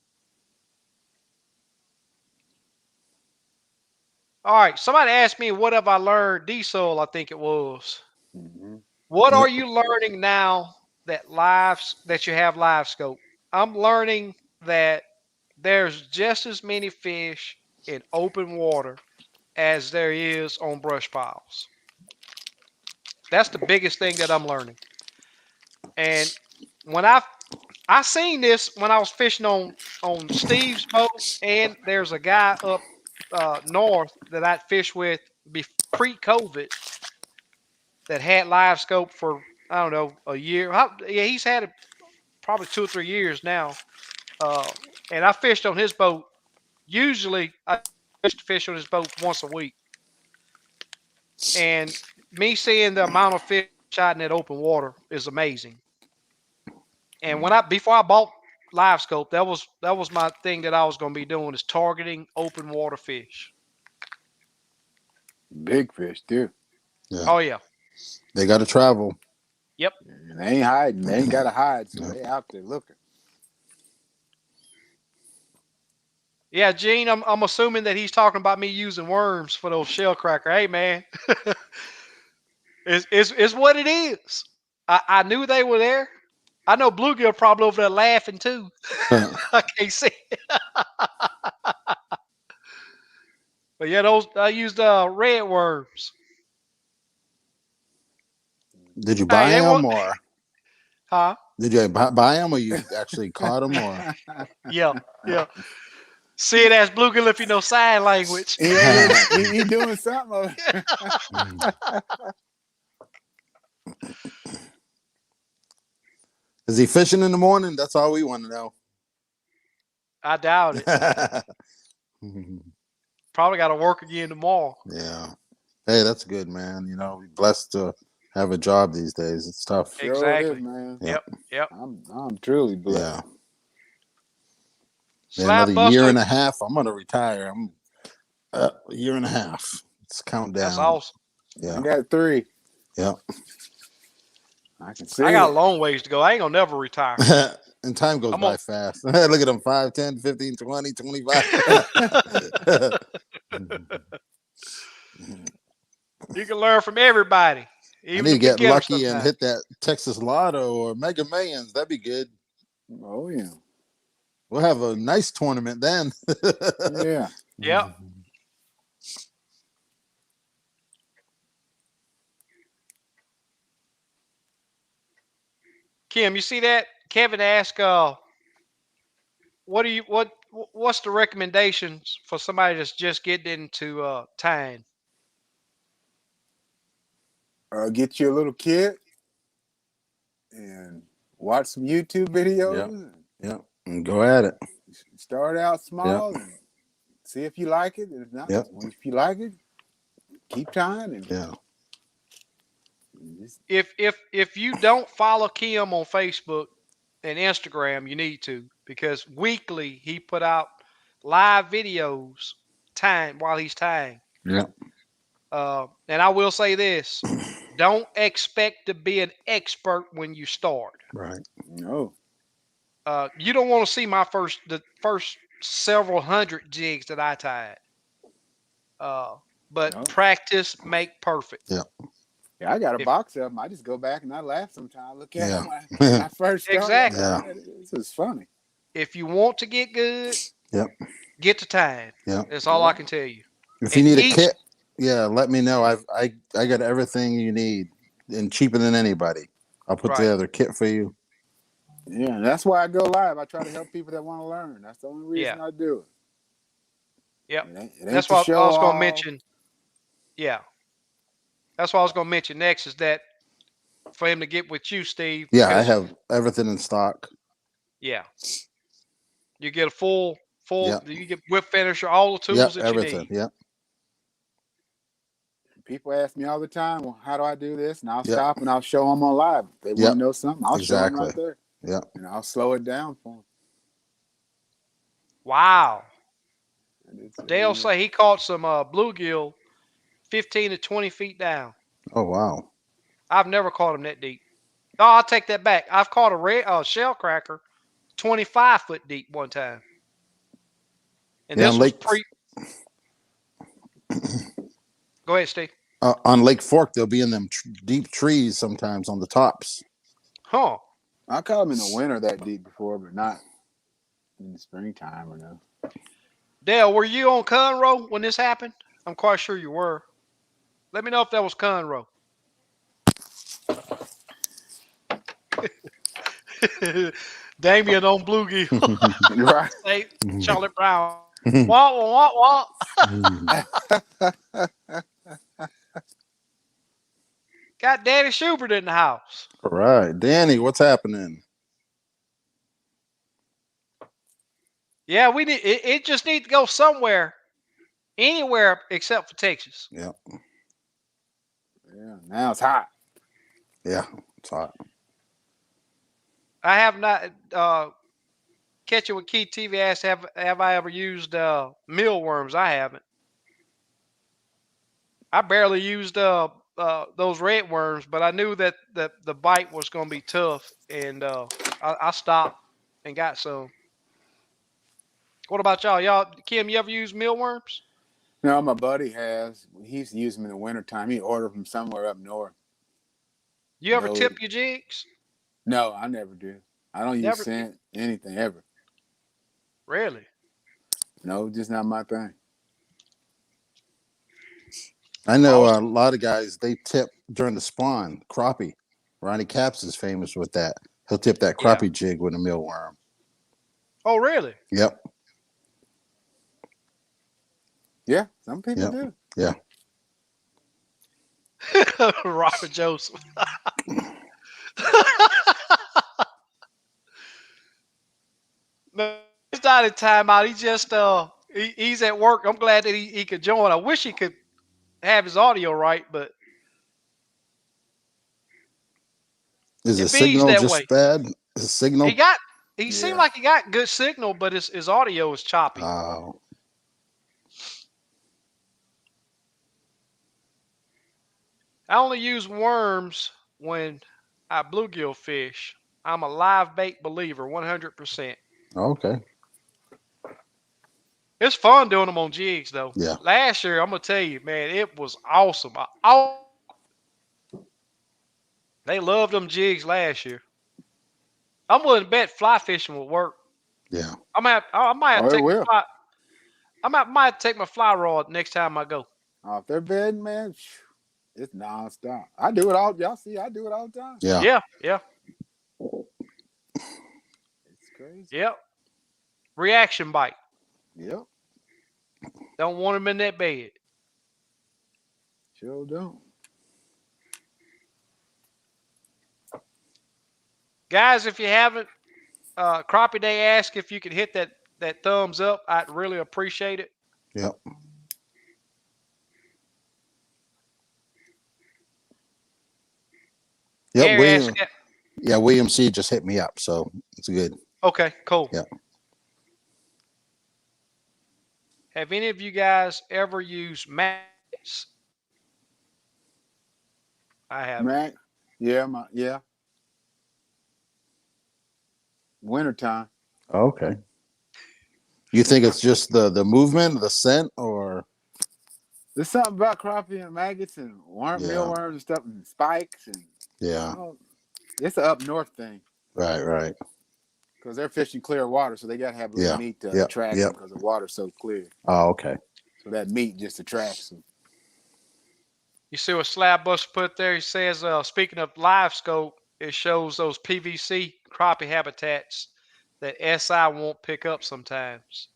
All right. Somebody asked me, what have I learned? Diesel, I think it was. Mhm. What Yep. are you learning now that you have LiveScope? I'm learning that there's just as many fish in open water as there is on brush piles. That's the biggest thing that I'm learning. And when I seen this when I was fishing on Steve's boat, and there's a guy up north that I'd fished with pre-COVID that had LiveScope for I don't know a year. Yeah, he's had it probably 2 or 3 years now. And I fished on his boat. Usually, I used to fish on his boat once a week. And me seeing the amount of fish shot in that open water is amazing. And before I bought LiveScope, that was my thing that I was going to be doing is targeting open water fish. Big fish too. Yeah. Oh yeah, They got to travel. yep. And they ain't hiding. They ain't gotta hide, so Yeah. they out there looking. Yeah, Gene, I'm assuming that he's talking about me using worms for those Shellcracker. Hey, man, it's what it is. I knew they were there. I know Bluegill probably over there laughing too. I can't see it. But yeah, those I used red worms. Did you Hey, buy they them want, or huh? did you buy them or you actually caught them or? Yeah, yeah. See it as Bluegill if you know sign language. Yeah, he doing something over there. Is he fishing in the morning? That's all we want to know. I doubt it. Probably got to work again tomorrow. Yeah. Hey, that's good, man. You know, blessed to have a job these days. It's tough. Sure is, Exactly. man. Yeah. Yep. I'm truly blessed. Yeah. Yeah, Slap another year Buster. and a half. I'm gonna retire. I'm a year and a half. Let's count That's down. awesome. I Yeah. got 3. Yeah. I can see I got a it. long ways to go. I ain't gonna never retire. And time goes I'm by gonna. fast. Look at them 5, 10, 15, 20, 25. You can learn from everybody, I even need the to get beginners lucky and sometimes. hit that Texas Lotto or Mega Millions. That'd be good. Oh yeah. We'll have a nice tournament then. Yeah. Yep. Kim, you see that? Kevin asked, what do you what's the recommendations for somebody that's just getting into tying? Get you a little kit and watch some YouTube Yeah. videos. Yeah. And go at it. Start out Yeah. small and see if you like it. If not, Yep. if you like it, keep trying and Yeah. just, If you don't follow Kim on Facebook and Instagram, you need to, because weekly he put out live videos tying while he's tying. Yeah. And I will say this: don't expect to be an expert when you start. Right. no. You don't want to see the first several hundred jigs that I tied. But No. practice make perfect. Yeah. Yeah, I got a If box of them. I just go back and I laugh sometimes. I look at Yeah. them when I first started. I exactly, thought, Yeah. man, this is funny. if you want to get good, Yep. get to tying. Yeah. That's all I Yeah. can tell you. If you And need a each kit, yeah, let me know. I got everything you need and cheaper than anybody. I'll put right, together a kit for you. Yeah, that's why I go live. I try to help people that want to learn. That's the only yeah, reason I do yep. it. It ain't That's to what I show was gonna off. mention. Yeah, that's what I was gonna mention next is that for him to get with you, Steve, Yeah, I because have everything in stock. yeah, you get a Yeah. you get whip finisher, all the Yeah, tools that you everything. need. Yeah. People ask me all the time, well, how do I do this? And I'll Yeah. stop and I'll show them on live. If they Yeah. want to know something, I'll show them Exactly. right there. Yeah. And I'll slow it down for Wow. them. Dale say he caught some bluegill 15 to 20 feet down. Oh wow. I've never caught him that deep. Oh, I'll take that back. I've caught a shellcracker 25-foot deep one time. And Yeah, this was pre. Go ahead, Steve. On Lake Fork, they'll be in them deep trees sometimes on the tops. Huh. I caught them in the winter that deep before, but not in the springtime or no. Dale, were you on Conroe when this happened? I'm quite sure you were. Let me know if that was Conroe. Damien on bluegill. Right. Hey, Charlie Brown. Wah, wah, wah, wah. Got Danny Schubert in the house. All right, Danny, what's happening? Yeah, we need it just needs to go somewhere, anywhere except for Texas. Yeah. Yeah, now it's hot. Yeah, it's hot. I have not Catching with Keith TV asked have I ever used mealworms? I haven't. I barely used those red worms, but I knew that the bite was going to be tough, and I stopped and got some. What about y'all? Y'all, Kim, you ever use mealworms? No, my buddy has. He used to use them in the wintertime. He ordered from somewhere up north. You ever No, tip your jigs? no, I never do. I don't use Never. scent, anything ever. Really? No, just not my thing. I know a Awesome. lot of guys they tip during the spawn crappie. Ronnie Caps is famous with that. He'll tip that Yeah. crappie jig with a mealworm. Oh, really? Yep, Yeah, some people yep, do. yeah. Robert Joseph. No, he's not in timeout. He just he's at work. I'm glad that he could join. I wish he could have his audio right, but Is the it bees signal that way. just bad? Is the He signal? got he seemed Yeah. like he got good signal, but his audio is choppy. Oh, I only use worms when I bluegill fish. I'm a live bait believer, 100%. okay. It's fun doing them on jigs though. Yeah, Last year, I'm gonna tell you, man, it was awesome. They loved them jigs last year. I'm willing to bet fly fishing will work. yeah. I might have Oh, to it take my will. fly. Might have to take my fly rod next time I go. If they're bedding, man, it's nonstop. I do it all. Y'all see, I do it all the time. Yeah. Yeah, yeah, It's crazy. yeah. Reaction bite. Yep, Don't want them in that bed. sure don't. Guys, if you haven't, Crappie Day asked if you could hit that thumbs up. I'd really appreciate it. Yep. Yep. Gary William. asked. Yeah, William C just hit me up, so it's good. Okay, cool. Yeah. Have any of you guys ever used magnets? I haven't. Mac, yeah. Wintertime. Okay. You think it's just the movement, the scent, or There's something about crappie and maggots and yeah, mealworms and stuff and spikes and yeah. it's an up north thing Right, right. because they're fishing clear water, so they got to have a little Yeah, meat to yep, attract yep. them because the water's so clear. Oh, okay. So that meat just attracts them. You see what Slab Buster put there? He says, speaking of LiveScope, it shows those PVC crappie habitats that SI won't pick up sometimes.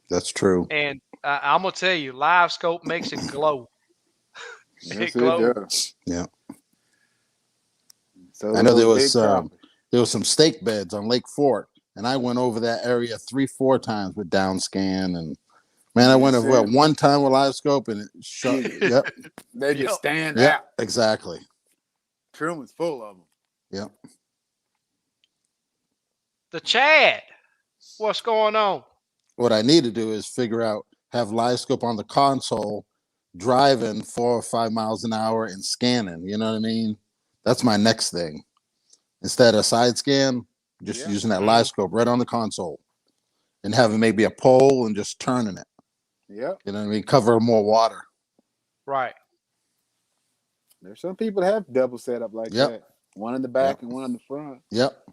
That's true. And I'm gonna tell you, LiveScope makes it glow. Yes, It it glows. does. Yeah. So I know those big crappie. there was some stake beds on Lake Fork, and I went over that area 3-4 times with downscan, and man, I went Yes, over sir. one time with LiveScope, and it shut. Yep, They just Yep. stand yep, out. exactly. Truman's full of them. Yep. The Chad, what's going on? What I need to do is figure out have LiveScope on the console, driving 4 or 5 miles an hour and scanning. You know what I mean? That's my next thing. Instead of side scan, just Yeah. using that LiveScope right on the console, and having maybe a pole and just turning it. Yep. You know what I mean? Cover more water. Right. There's some people that have double setup like Yep. that. One in the back Yep. and one in the front. Yep.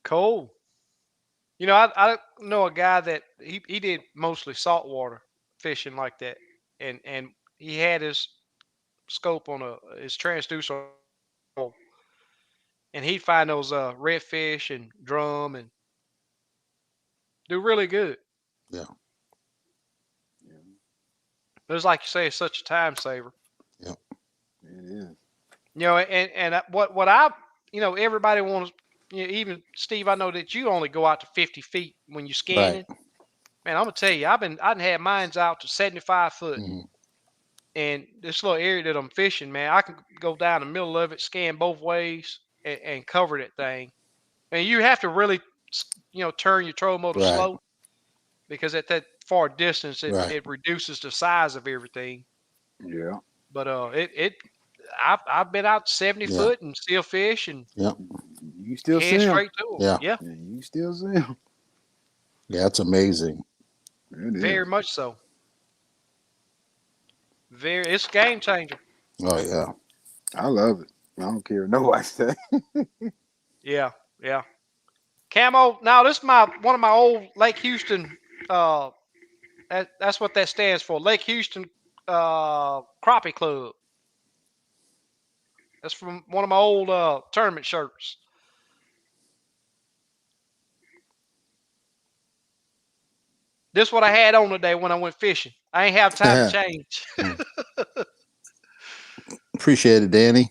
Cool. You know, I know a guy that he did mostly saltwater fishing like that, and he had his scope on his transducer, and he'd find those redfish and drum and do really good. Yeah. Yeah, It was like you say, it's such a time saver. Yep. it is. You know, and what I, you know, everybody wants. You know, even Steve, I know that you only go out to 50 feet when you're scanning. Right. Man, I'm gonna tell you, I've had mines out to 75 foot, Mhm. and this little area that I'm fishing, man, I can go down the middle of it, scan both ways, and cover that thing. And you have to really, you know, turn your trolling motor Right. slow because at that far distance, Right. it reduces the size of everything. Yeah. But I've been out 70 Yeah. foot and still fish, and Yep. You still see head them. straight to them. Yeah. Yeah, Yeah, you still see them. Yeah, it's amazing. It very is. much so. It's a game changer. Oh yeah. I love it. I don't care what nobody say. Yeah, yeah. Camo. Now this is one of my old Lake Houston. That's what that stands for. Lake Houston Crappie Club. That's from one of my old tournament shirts. This is what I had on today when I went fishing. I ain't have time to change. Appreciate it, Danny.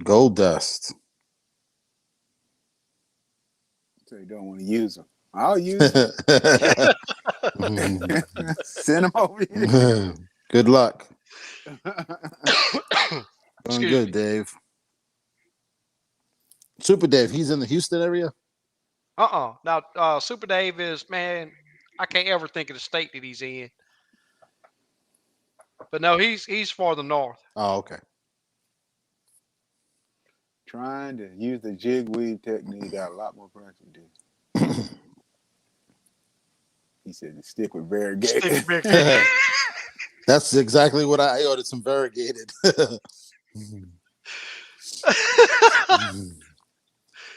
Gold dust. So you don't want to use them. I'll use them. Send them over here. Good luck. Doing Excuse good, me. Dave. Super Dave, he's in the Houston area? Now, Super Dave is, man, I can't ever think of the state that he's in. But no, he's farther north. Oh, okay. Trying to use the jig weave technique got a lot more practice to do. He said to stick with variegated. That's exactly what I ordered, some variegated.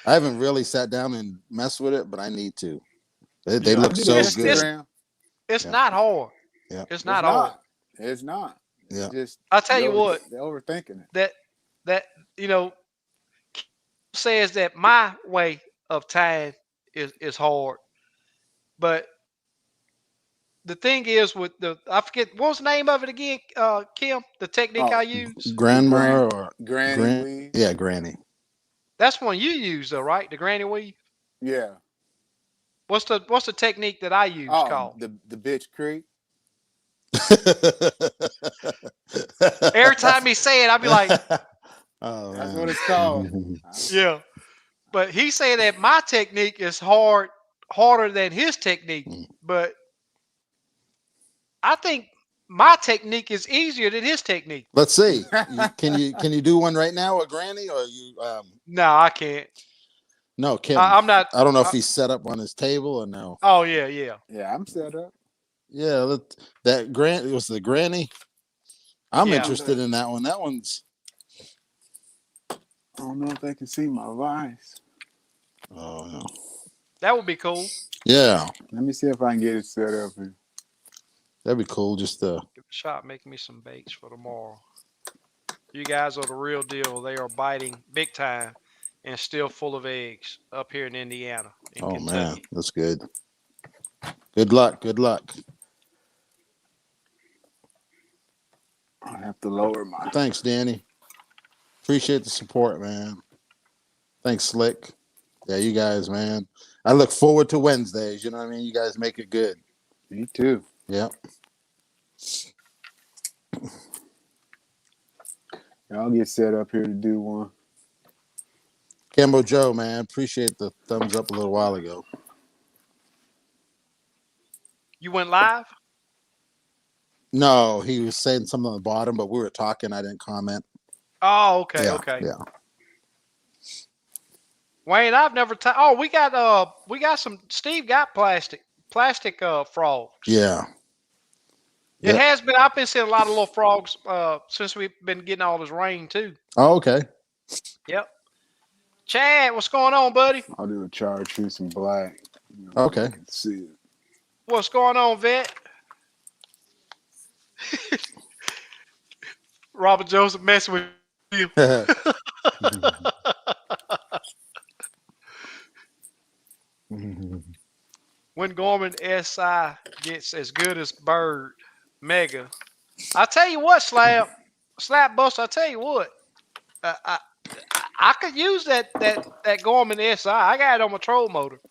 I haven't really sat down and messed with it, but I need to. They look so good. It's not hard. Yeah. It's not hard. It's not. It's Yeah. just I'll tell you what. they're overthinking it. That says that my way of tying is hard, but the thing is with I forget what was the name of it again, Kim. The technique I use. Grandma or Granny weave. Yeah, Granny. That's one you use though, right? The granny weave. Yeah. What's the technique that I use called? The bitch creek. Every time he say it, I'll be like, oh, that's what it's called. Yeah. But he said that my technique is harder than his technique. But I think my technique is easier than his technique. Let's see. Can you do one right now with Granny, or you? No, I can't. No, Kim. I'm not. I don't know if he's set up on his table or no. Oh yeah. Yeah, I'm set up. Yeah, that Granny was the Granny. I'm interested in that one. That one's. I don't know if they can see my vice. Oh no. That would be cool. Yeah. Let me see if I can get it set up here. That'd be cool. Just give it a shot. Making me some baits for tomorrow. You guys are the real deal. They are biting big time and still full of eggs up here in Indiana. In Kentucky. Man, that's good. Good luck. Good luck. I have to lower my. Thanks, Danny. Appreciate the support, man. Thanks, Slick. Yeah, you guys, man. I look forward to Wednesdays. You know what I mean? You guys make it good. Me too. Yep. I'll get set up here to do one. Cambo Joe, man. Appreciate the thumbs up a little while ago. You went live? No, he was saying something on the bottom, but we were talking. I didn't comment. Oh, okay, okay. Yeah. Wayne, I've never. We got some. Steve got plastic frogs. Yeah. It has been. I've been seeing a lot of little frogs since we've been getting all this rain too. Oh, okay. Yep. Chad, what's going on, buddy? I'll do a chartreuse and black. Okay. Let's see it. What's going on, vet? Robert Joseph messing with you. When Gorman SI gets as good as Bird Mega, I tell you what, Slap Buster. I tell you what, I could use that Gorman SI. I got it on my troll motor.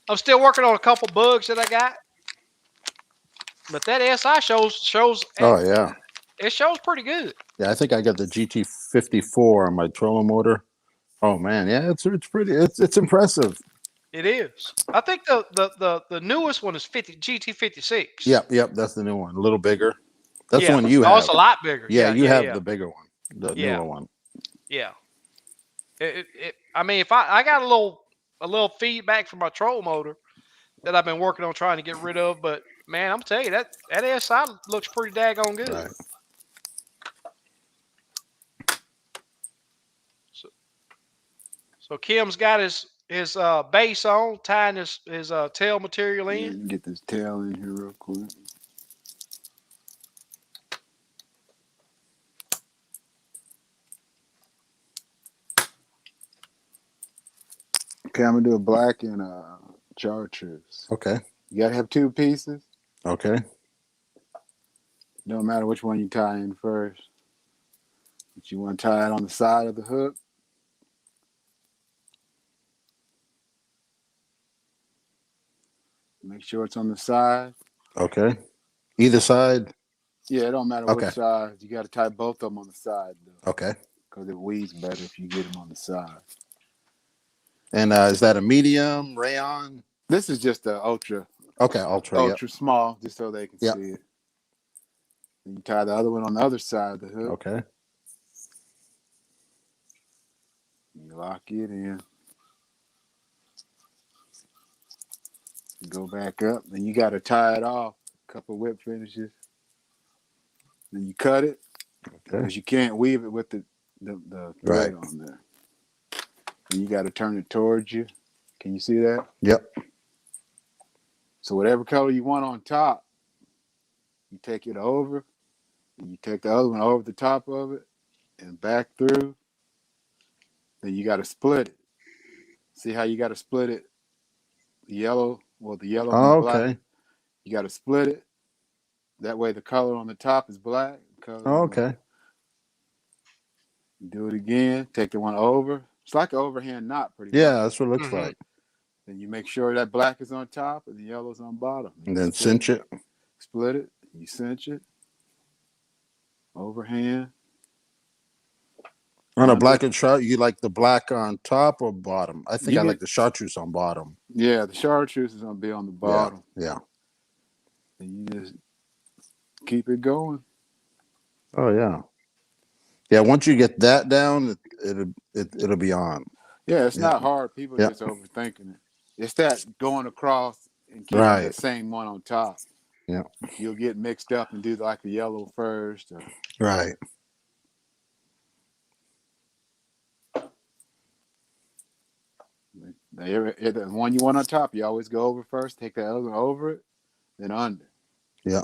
I'm still working on a couple bugs that I got, but that SI shows. Oh yeah. It shows pretty good. Yeah, I think I got the GT54 on my trolling motor. Oh man, yeah, it's pretty. It's impressive. It is. I think the newest one is GT56. Yep, that's the new one. A little bigger. That's the one you have. Oh, it's a lot bigger. Yeah, you have the bigger one, the newer one. Yeah. I mean, if I got a little feedback from my troll motor that I've been working on trying to get rid of, but man, I'm telling you that SI looks pretty daggone good. Right. So, so Kim's got his base on, tying his tail material Yeah, in. get this tail in here real quick. Okay, I'm gonna do a black and a chartreuse. Okay. You gotta have 2 pieces. Okay. Don't matter which one you tie in first. But you want to tie it on the side of the hook. Make sure it's on the side. Okay. Either side. Yeah, it don't matter Okay. which side. You got to tie both of them on the side though, Okay. because it weaves better if you get them on the side. And is that a medium rayon? This is just a ultra Okay, ultra. Yep. small, just so they can Yep. see it. Then you tie the other one on the other side of the hook. Okay. You lock it in. You go back up. Then you got to tie it off. A couple whip finishes. Then you cut it Okay. because you can't weave it with the thread on there. And you got to turn it towards you. Can you see that? Yep. So whatever color you want on top, you take it over. And you take the other one over the top of it and back through. Then you got to split it. See how you got to split it? The yellow and the black. Okay. You got to split it. That way the color on the top is black. Okay. Do it again. Take the one over. It's like an overhand knot pretty Yeah, much. that's what it looks Mhm. like. Then you make sure that black is on top and the yellow's on bottom. And then cinch it. Split it. You cinch it. Overhand. On a black and chart, you like the black on top or bottom? I think You I can- like the chartreuse on bottom. Yeah, the chartreuse is going to be on the bottom. Yeah. And you just keep it going. Oh yeah. Yeah. Once you get that down, it'll be on. Yeah, it's Yeah. not hard. People Yeah. just overthinking it. It's that going across and keeping Right. the same one on top. Yeah. You'll get mixed up and do like the yellow first. Or, Right. the one you want on top, you always go over first. Take the other one over it, then under. Yeah.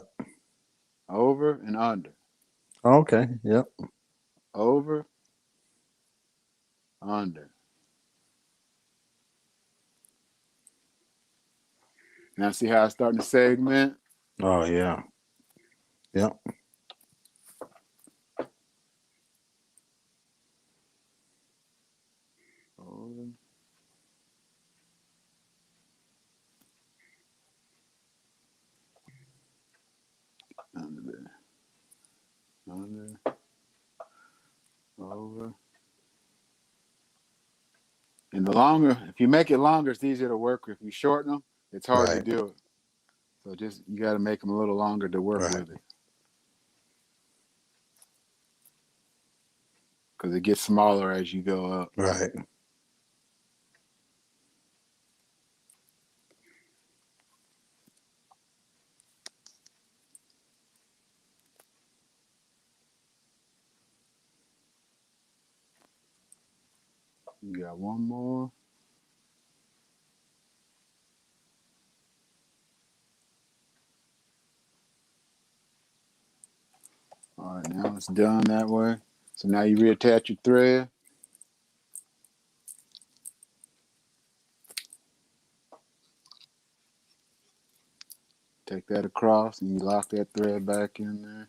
Over and under. Okay. Yep. Over, under. Now see how it's starting to segment? Oh yeah. Yep. Over. Under there. Under. Over. And the longer, if you make it longer, it's easier to work with. If you shorten them, it's hard to Right. do it. So just, you got to make them a little longer to work Right. with it. Because it gets smaller as you go up. Right. You got one more. All right, now it's done that way. So now you reattach your thread. Take that across and you lock that thread back in there.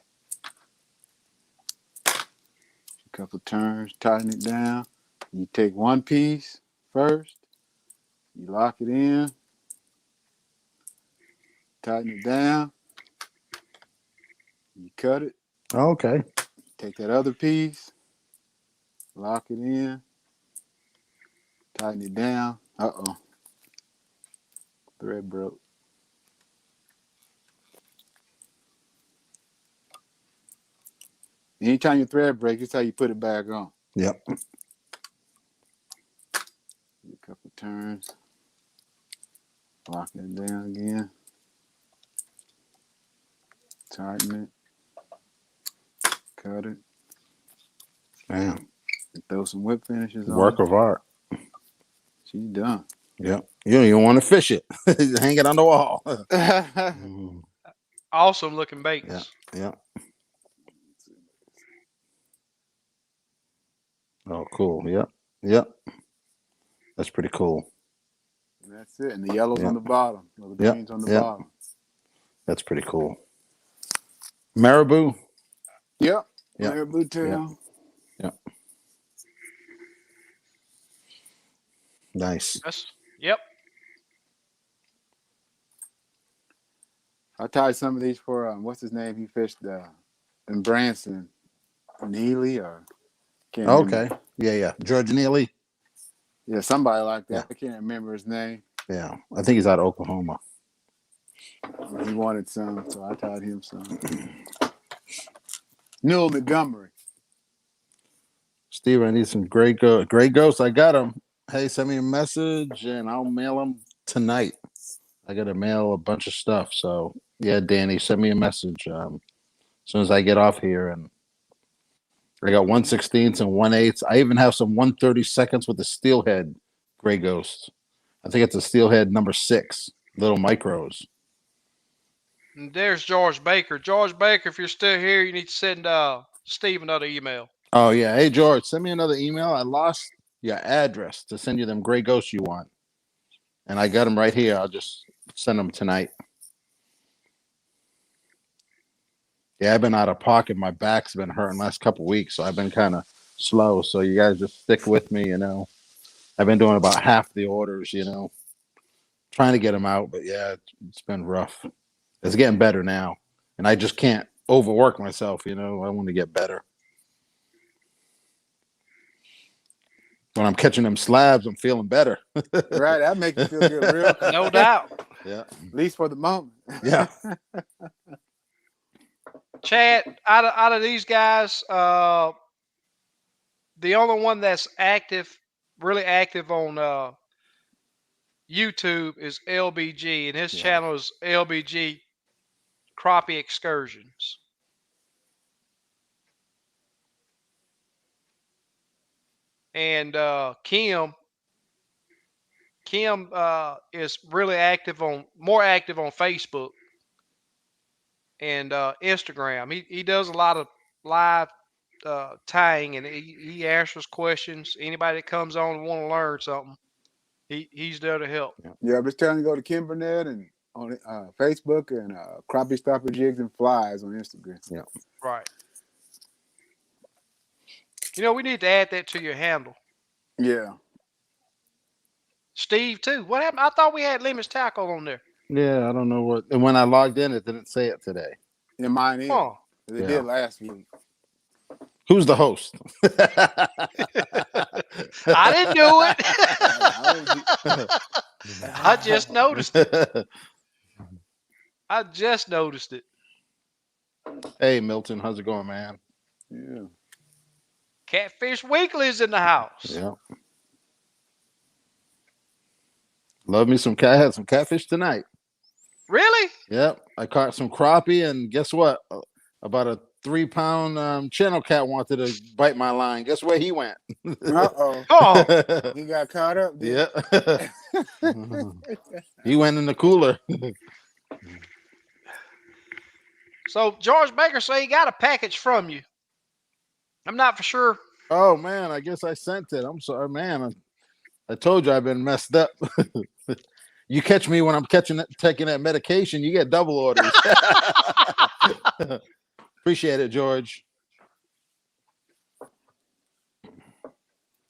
A couple turns, tighten it down. You take one piece first, you lock it in, tighten it down, you cut it, Okay. take that other piece, lock it in, tighten it down. Uh-oh. Thread broke. Anytime your thread breaks, that's how you put it back on. Yep. turns. Locking it down again. Tighten it. Cut it. Man, Throw some whip finishes on. work of art. She's done. Yep. You don't even want to fish it. Hang it on the wall. Mm, Awesome looking baits. yeah. Oh, cool. Yep. That's pretty cool. That's it. And the yellow's Yep. on the bottom. The Yep. green's on the Yep. bottom. That's pretty cool. Marabou. Yep. Yep. Marabou tail. Yep. Nice. Yep. I tied some of these for what's his name? He fished in Branson, Neely or can't remember. Okay. Yeah. George Neely. Yeah, somebody like that. Yeah. I can't remember his name. Yeah. I think he's out of Oklahoma. He wanted some, so I tied him some. Newell Montgomery. Steve, I need some gray ghosts. I got them. Hey, send me a message and I'll mail them tonight. I got to mail a bunch of stuff. So, yeah, Danny, send me a message as soon as I get off here. And I got 1/16 and 1/8. I even have some 1/32 with the steelhead gray ghosts. I think it's a steelhead number 6, little micros. And there's George Baker. George Baker, if you're still here, you need to send Steve another email. Oh, yeah. Hey, George, send me another email. I lost your address to send you them gray ghosts you want. And I got them right here. I'll just send them tonight. Yeah, I've been out of pocket. My back's been hurting last couple weeks, so I've been kind of slow. So you guys just stick with me, I've been doing about half the orders, trying to get them out. But yeah, it's been rough. It's getting better now. And I just can't overwork myself, I want to get better. When I'm catching them slabs, I'm feeling better. Right, that makes you feel good, real. No doubt. Yeah. At least for the moment. Yeah. Chad, out of these guys, the only one that's active, really active on YouTube is LBG, and his channel is LBG Crappie Excursions. And Kim is really more active on Facebook and Instagram. He does a lot of live tying, and he answers questions. Anybody that comes on and want to learn something, he's there to help. Yeah, I'm just telling you, go to Kim Burnett and on Facebook and Crappie Stopper Jigs and Flies on Instagram. Yeah. Right. We need to add that to your handle. Yeah. Steve, too. What happened? I thought we had Limits Tackle on there. Yeah, I don't know what. And when I logged in, it didn't say it today. Yeah, mine is. Huh. They did last week. Who's the host? I didn't do it. I just noticed it. Hey, Milton, how's it going, man? Yeah. Catfish Weekly's in the house. Yeah. Love me some cat. I had some catfish tonight. Really? Yep. I caught some crappie, and guess what? About a 3-pound channel cat wanted to bite my line. Guess where he went? Uh-oh. Oh, He got caught up. Yeah. He went in the cooler. so George Baker say he got a package from you. I'm not for sure. Oh man, I guess I sent it. I'm sorry, man. I told you I've been messed up. You catch me when I'm taking that medication, you get double orders. Appreciate it, George.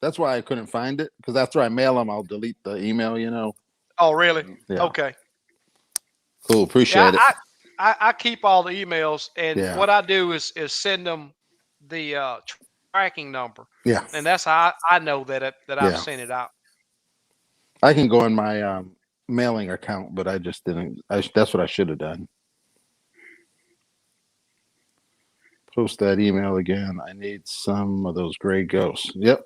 That's why I couldn't find it, because after I mail them, I'll delete the email, Oh, really? Yeah. Okay. Cool. Appreciate it. I keep all the emails, and what I do is send them the tracking number. Yeah. And that's how I know that I've sent it out. I can go in my mailing account, but I just didn't. That's what I should have done. Post that email again. I need some of those gray ghosts. Yep.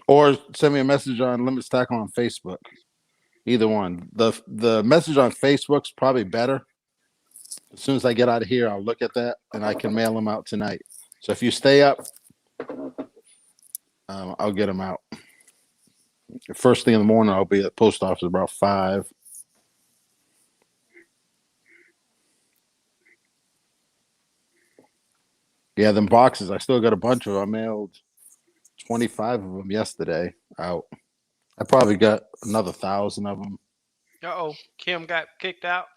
Or send me a message on Limits Tackle on Facebook. Either one. The message on Facebook's probably better. As soon as I get out of here, I'll look at that and I can mail them out tonight. So if you stay up, I'll get them out. First thing in the morning, I'll be at the post office about 5. Yeah, them boxes. I still got a bunch of them. I mailed 25 of them yesterday out. I probably got another 1,000 of them. Uh-oh. Kim got kicked out.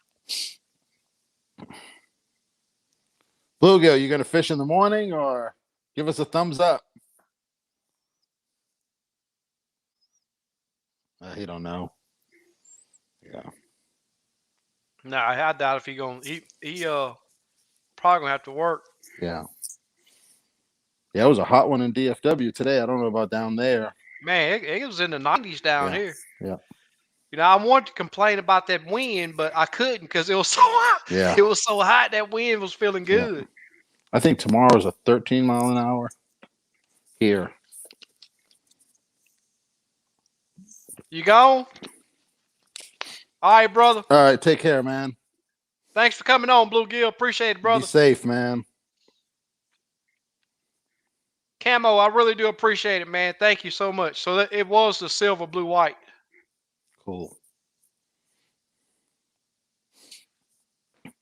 Bluegill, you going to fish in the morning or give us a thumbs up? He don't know. Yeah. No, I doubt if he probably gonna have to work. Yeah. Yeah, it was a hot one in DFW today. I don't know about down there. Man, it was in the 90s down Yeah. here. Yeah. You know, I wanted to complain about that wind, but I couldn't because it was so hot. Yeah. It was so hot that wind was feeling good. Yeah. I think tomorrow's a 13 mile an hour here. You gone? All right, brother. All right, take care, man. Thanks for coming on, Bluegill. Appreciate it, brother. Be safe, man. Camo, I really do appreciate it, man. Thank you so much. So it was the silver, blue, white. Cool.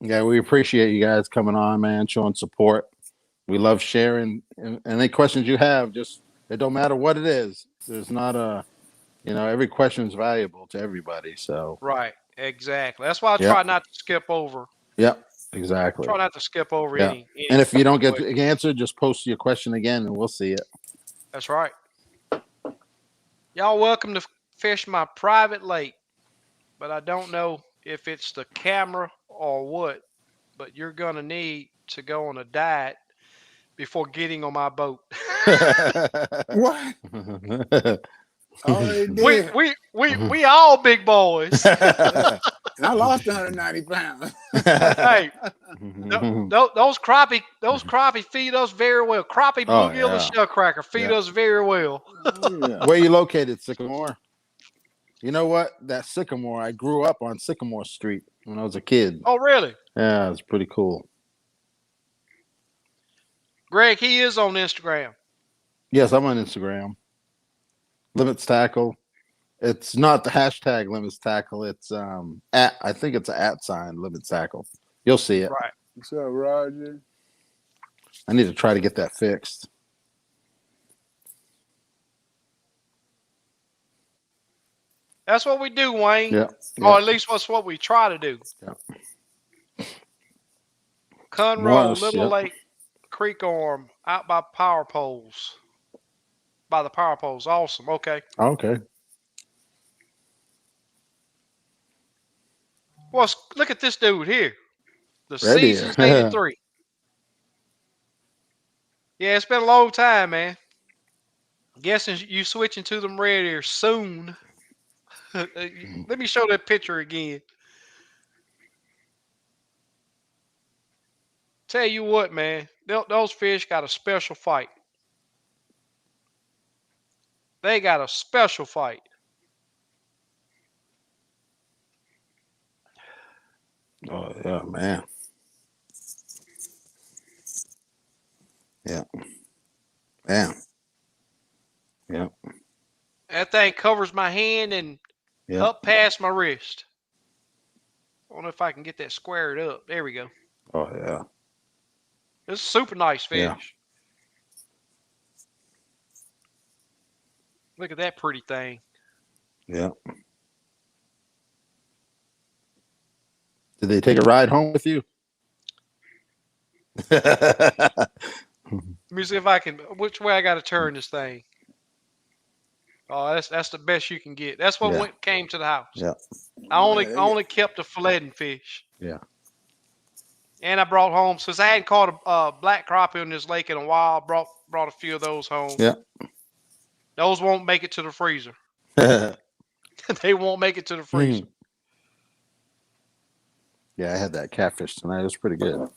Yeah, we appreciate you guys coming on, man, showing support. We love sharing. And any questions you have, just it don't matter what it is. There's not a, every question is valuable to everybody. So Right, exactly. That's why I try not to skip over. Yep, exactly. Try not to skip over any. And if you don't get the answer, just post your question again, and we'll see it. That's right. Y'all welcome to fish my private lake, but I don't know if it's the camera or what, but you're going to need to go on a diet before getting on my boat. What? Already did. We all big boys. And I lost 190 pounds. Hey, those crappie feed us very well. Crappie, bluegill, and shellcracker feed us very well. Where you located, Sycamore? You know what? That Sycamore, I grew up on Sycamore Street when I was a kid. Oh, really? Yeah, it's pretty cool. Greg, he is on Instagram. Yes, I'm on Instagram. Limits Tackle. It's not the hashtag Limits Tackle. It's I think it's an @ Limits Tackle. You'll see it. Right. What's up, Roger? I need to try to get that fixed. That's what we do, Wayne. Yeah. Or at least that's what we try to do. Yeah. Conroe, Little Lake, Creek Arm, out by power poles. By the power poles. Awesome. Okay. Okay. Well, look at this dude here. The Seasons 83. Yeah, it's been a long time, man. Guessing you switching to them red ears soon. Let me show that picture again. Tell you what, man. Those fish got a special fight. They got a special fight. Oh, yeah, man. Yeah. Man. Yeah. That thing covers my hand and up past my wrist. I don't know if I can get that squared up. There we go. Oh, yeah. It's a super nice fish. Yeah. Look at that pretty thing. Yeah. Did they take a ride home with you? Let me see if I can. Which way I got to turn this thing? Oh, that's the best you can get. That's what came to the house. Yeah. I only kept the filleting fish. Yeah. And I brought home, since I hadn't caught a black crappie on this lake in a while, brought a few of those home. Yeah. Those won't make it to the freezer. They won't make it to the freezer. Yeah, I had that catfish tonight. It was pretty good.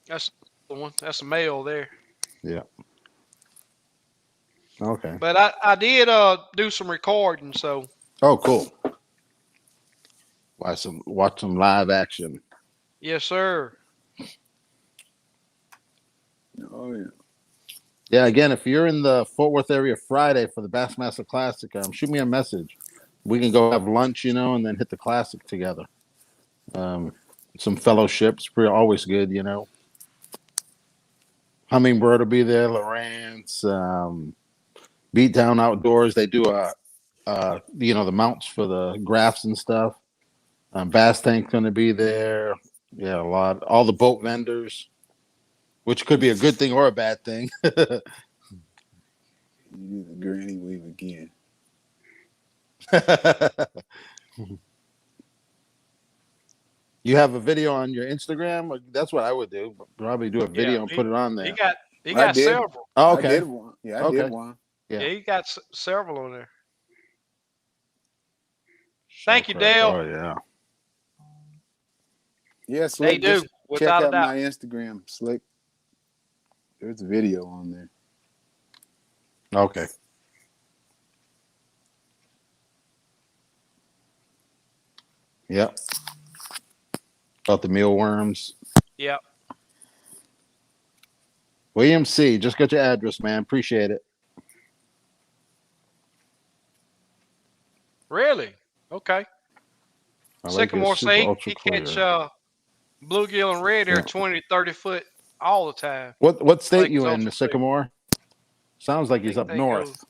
That's the one. That's a male there. Yeah. Okay. But I did do some recording, so Oh, cool. Watch some live action. yes, sir. Oh yeah. Yeah. Again, if you're in the Fort Worth area Friday for the Bassmaster Classic, shoot me a message. We can go have lunch, and then hit the classic together. Um, some fellowships, pretty always good, Hummingbird will be there. Lawrence, Beat Down Outdoors. They do the mounts for the graphs and stuff. Bass Tank's going to be there. Yeah, a lot. All the boat vendors, which could be a good thing or a bad thing. You do the granny weave again. You have a video on your Instagram? That's what I would do. Probably do a Yeah, video and put it on he there. got he I got did. several. Oh, I okay. did one. Yeah, I did Okay. one. Yeah. Yeah, he got several on there. Thank you, Shellcracker. Dale. Oh, yeah. Yeah, They Slick. do, Just check without a out doubt. my Instagram, Slick. There's a video on there. Okay. Yep. About the mealworms. Yep. William C. Just got your address, man. Appreciate it. Really? Okay. I like your Sycamore super say ultra he catch clear. bluegill and red air Yeah. 20 to 30 foot all the time. What I state think it's you in, ultra Miss clear. Sycamore? Sounds like I he's think up they go north.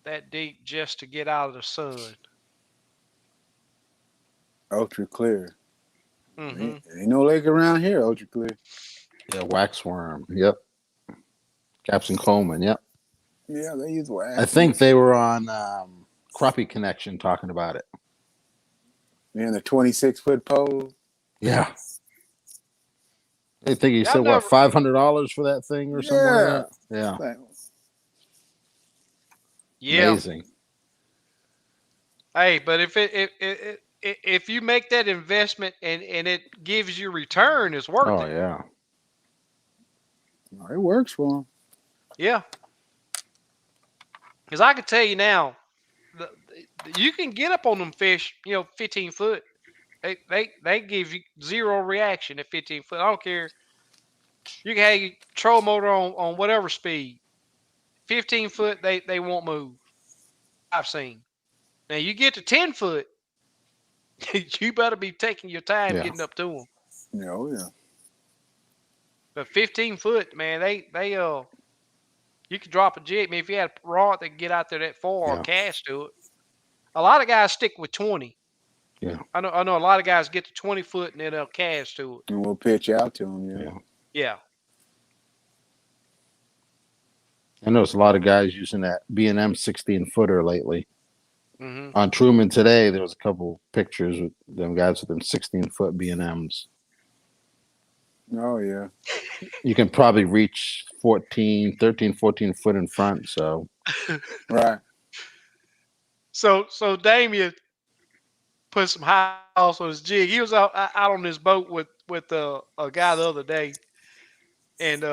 that deep just to get out of the sun. Ultra clear. Mm-hmm. Ain't no lake around here, ultra clear. Yeah, waxworm. Yep. Captain Coleman. Yep. Yeah, they use wax. I think they were on Crappie Connection talking about it. Man, the 26-foot pole. Yeah. I think he Yeah, said what, $500 for that thing or something like that. Yeah. Like, Yeah. Amazing. Hey, but if you make that investment and it gives you return, it's worth Oh it. yeah. it works for them. Yeah. Because I can tell you now, you can get up on them fish, 15 foot. They give you zero reaction at 15 foot. I don't care. You can have your troll motor on whatever speed. 15 foot, they won't move. I've seen. Now you get to 10 foot, you better be taking your time Yeah. getting up to them. Yeah, oh yeah. But 15 foot, man, they you could drop a jig. I mean, if you had a rod that could get out there that far or Yeah. cast to it. A lot of guys stick with 20. Yeah. I know a lot of guys get to 20 foot and then they'll cast to it. And we'll pitch out to them. Yeah. Yeah. Yeah. I noticed a lot of guys using that B&M 16-footer lately. Mm-hmm. On Truman today, there was a couple pictures with them guys with them 16-foot B&Ms. Oh yeah. You can probably reach 14 foot in front. So Right. So Damien put some high sauce on his jig. He was out on this boat with a guy the other day, and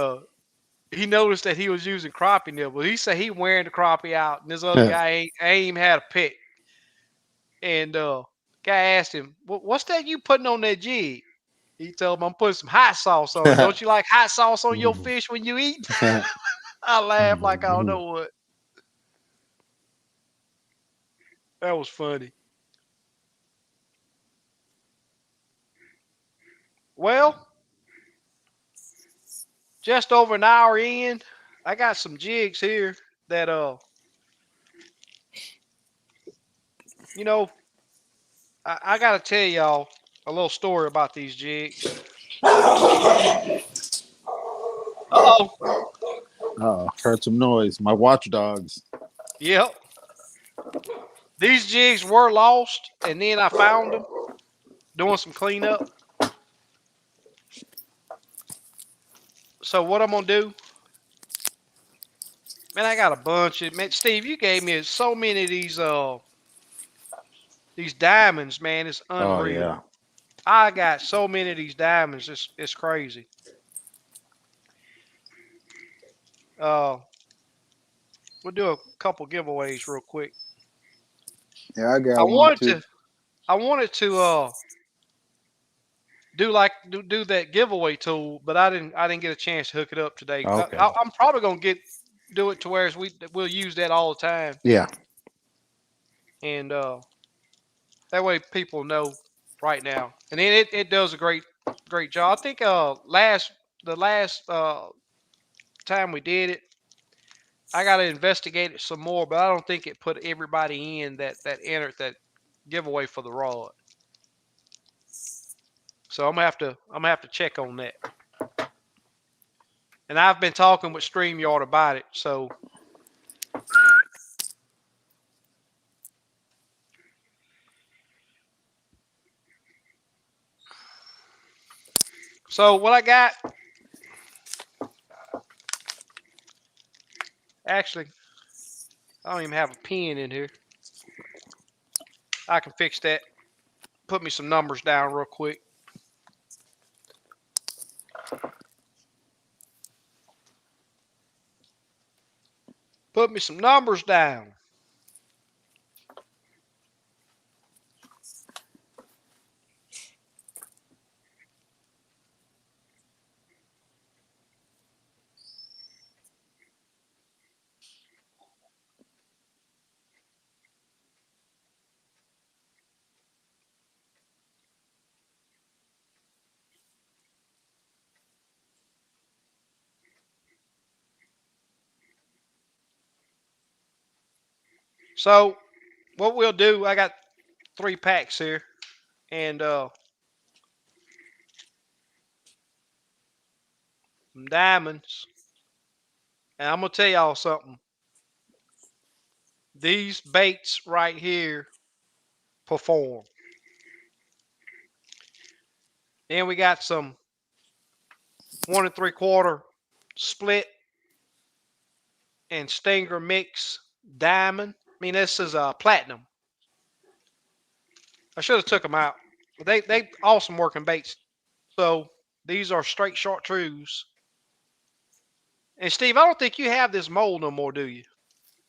he noticed that he was using crappie nibble. He said he wearing the crappie out, and this other guy ain't even had a pick. And guy asked him, "What's that you putting on that jig?" He told him, "I'm putting some hot sauce on it. Don't you like hot sauce on your fish when you eat?" I laughed like I don't know what. That was funny. Well, just over an hour in, I got some jigs here that I gotta tell y'all a little story about these jigs. Uh-oh. heard some noise. My watchdogs. Yep. These jigs were lost, and then I found them doing some cleanup. So what I'm gonna do, man, I got a bunch of, man, Steve, you gave me so many of these diamonds, man. It's Oh unreal. yeah. I got so many of these diamonds. It's crazy. we'll do a couple giveaways real quick. Yeah, I I got one wanted too. to I wanted to do that giveaway tool, but I didn't get a chance to hook it up today. Okay. I'm probably gonna do it to where we'll use that all the time, Yeah. and that way people know right now. And then it does a great job. I think the last time we did it, I got to investigate it some more, but I don't think it put everybody in that entered that giveaway for the rod. So I'm gonna have to check on that. And I've been talking with StreamYard about it. So what I got, actually, I don't even have a pen in here. I can fix that. Put me some numbers down real quick. Put me some numbers down. So what we'll do, I got 3 packs here, and some diamonds. And I'm gonna tell y'all something. These baits right here perform. Then we got some 1 3/4 split and Stinger mix diamond. I mean, this is platinum. I should have took them out. But they awesome working baits. So these are straight chartreuse. And Steve, I don't think you have this mold no more, do you?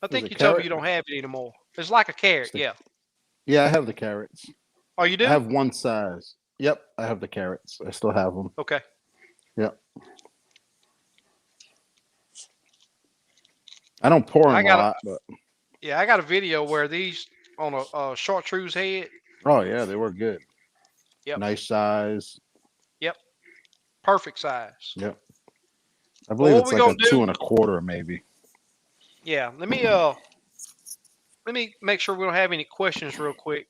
I Is think it you told me carrot? you don't have it anymore. It's like a carrot, yeah. Yeah, I have the carrots. Oh, you I do? have one size. Yep, I have the carrots. I still have them. Okay. Yep. I don't pour I them a got lot, but I got a video where these on a chartreuse head. oh yeah, they were good. Yep. Nice size. Yep. Perfect size. Yep. I Well, believe what it's we like gonna a two do? and a quarter, maybe. Yeah. Let me make sure we don't have any questions real quick.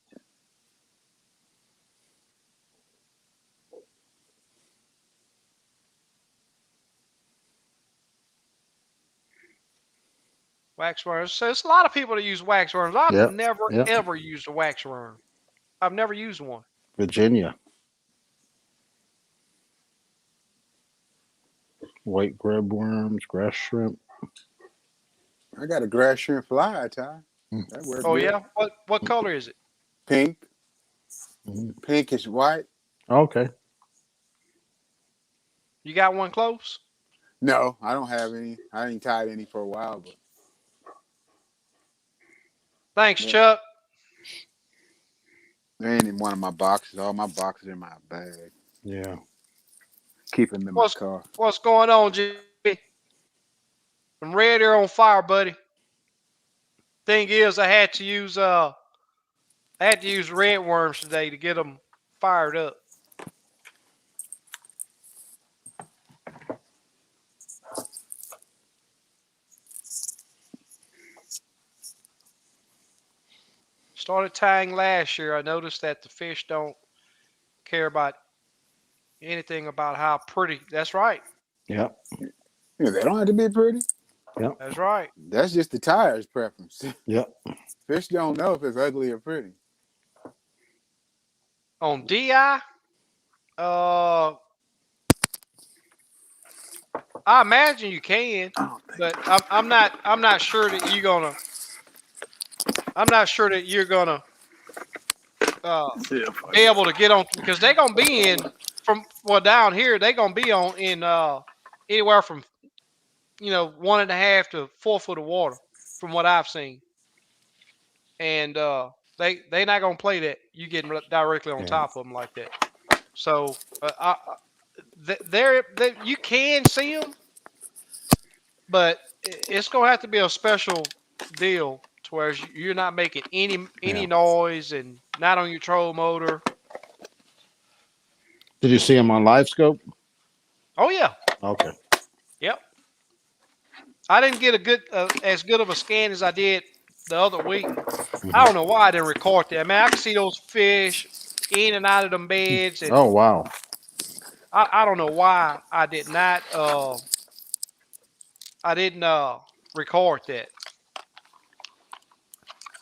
Wax worms. So there's a lot of people that use wax worms. I've Yep. never Yep. ever used a wax worm. I've never used one. Virginia. White grub worms, grass shrimp. I got a grass shrimp fly, Ty. Mm. That worked Oh good. yeah. What color is it? Pink, Mhm. pinkish white. Okay. You got one close? No, I don't have any. I ain't tied any for a while, but Thanks, yeah, Chuck. they ain't in one of my boxes. All my boxes are in my bag. Yeah. Keep them in my What's car. what's going on, Jimmy? I'm red here on fire, buddy. Thing is, I had to use red worms today to get them fired up. Started tying last year. I noticed that the fish don't care about anything about how pretty. That's right. Yep. Yeah, they don't have to be pretty. Yep. That's right. That's just the tires preference. Yep. Fish don't know if it's ugly or pretty. On DI, I imagine you can, I don't think. but I'm not sure that you're gonna. I'm not sure that you're gonna be able to get on because they're gonna be in from down here. They're gonna be in anywhere from 1.5 to 4 foot of water. from what I've seen, and they not gonna play that you getting directly on Yeah. top of them like that. So they you can see them, but it's gonna have to be a special deal to where you're not making any Yeah. noise and not on your troll motor. Did you see him on LiveScope? Oh yeah, Okay. yep. I didn't get a good as good of a scan as I did the other week. I don't Mhm. know why I didn't record that. Man, I could see those fish in and out of them beds, and Oh wow. I don't know why I didn't record that.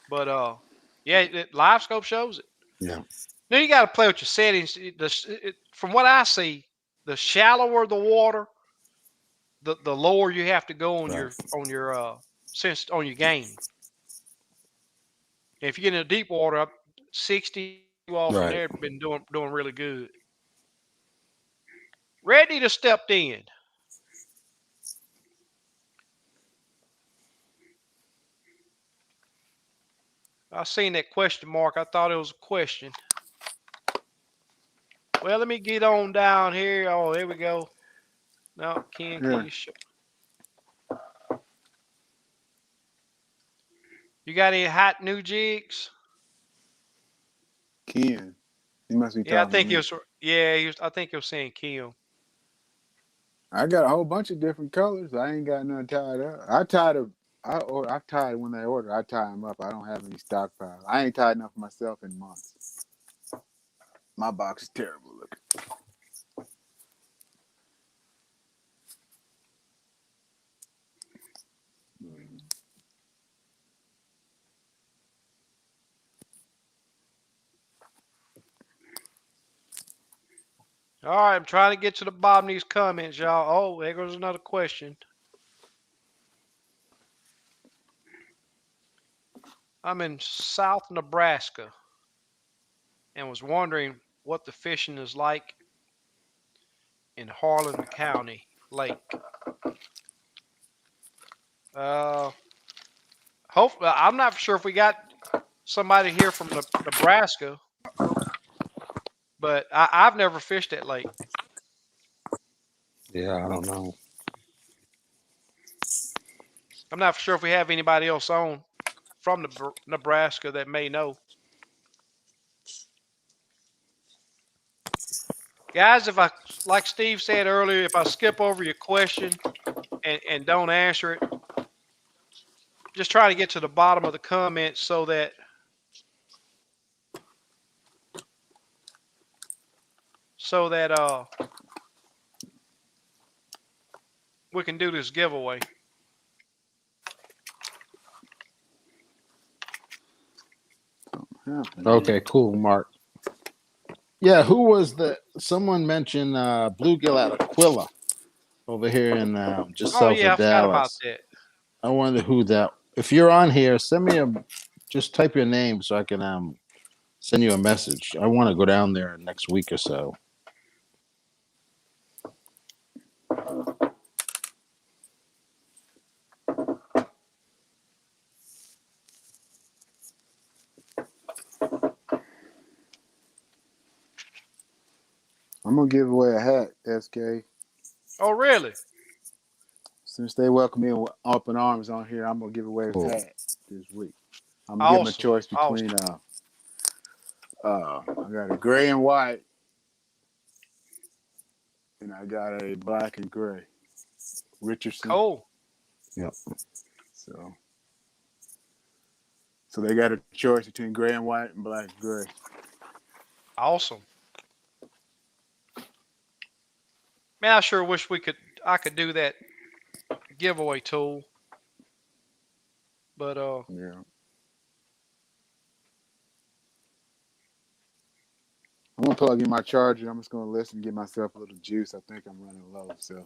But yeah, live scope shows it. Yeah. Now you got to play with your settings. From what I see, the shallower the water, the lower you have to go Right. on your sense on your gain. If you get into deep water, up 60 wells from Right. there have been doing really good. Ready to step in. I seen that question mark. I thought it was a question. Well, let me get on down here. Oh, there we go. No, Ken, can Yeah, you show? You got any hot new jigs? Ken. You must be Yeah, I talking to think he me. was. Yeah, he was. I think he was saying Kim. I got a whole bunch of different colors. I ain't got nothing tied up. I tied when they order. I tie them up. I don't have any stockpile. I ain't tied enough for myself in months. My box is terrible looking. All right, I'm trying to get to the bottom of these comments, y'all. Oh, there goes another question. I'm in South Nebraska and was wondering what the fishing is like in Harlan County Lake. Uh, hopefully, I'm not sure if we got somebody here from Nebraska, but I've never fished that lake. Yeah. I don't know. I'm not sure if we have anybody else on from Nebraska that may know. Guys, if I, like Steve said earlier, if I skip over your question and don't answer it, just try to get to the bottom of the comments so that we can do this giveaway. Yeah. Okay. Cool, Mark. Yeah. Who was the? Someone mentioned bluegill at Aquila over here in just Oh south yeah, of I forgot about Dallas. that. I wonder who that. If you're on here, send me a. Just type your name so I can send you a message. I want to go down there next week or so. I'm gonna give away a hat, SK. Oh really? Since they welcome me with open arms on here, I'm gonna give away a Cool. hat this week. I'm gonna give them a Awesome. choice Awesome. between I got a gray and white, and I got a black and gray Richardson. Cool. Yep. So they got a choice between gray and white and black and gray. Awesome. Man, I sure wish I could do that giveaway tool. But Yeah. I'm gonna plug in my charger. I'm just gonna listen and get myself a little juice. I think I'm running low. So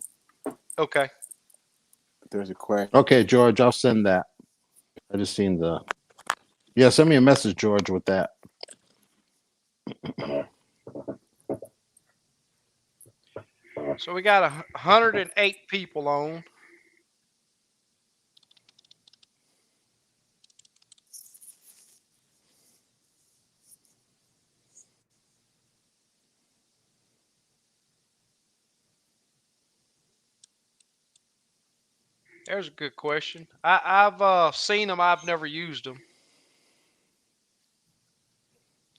okay. if there's a question. Okay, George, I'll send that. I just seen the. Yeah, send me a message, George, with that. So we got 108 people on. There's a good question. I've seen them. I've never used them.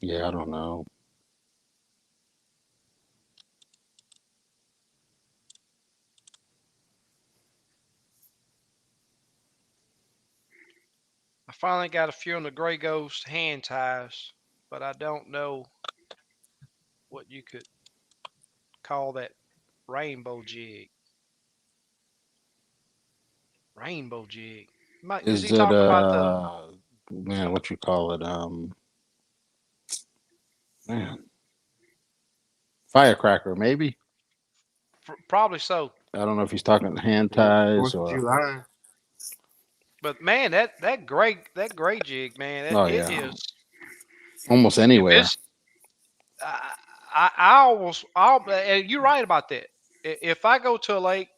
Yeah, I don't know. I finally got a few on the Gray Ghost hand ties, but I don't know what you could call that rainbow jig. Rainbow jig. Is Is he it talking about the man, what you call it? Man, firecracker maybe. probably so? I don't know if he's talking hand Yeah, ties Fourth of or. July. But man, that gray jig, man, Oh it yeah, is. almost If anywhere. it's, I almost, and you're right about that. If I go to a lake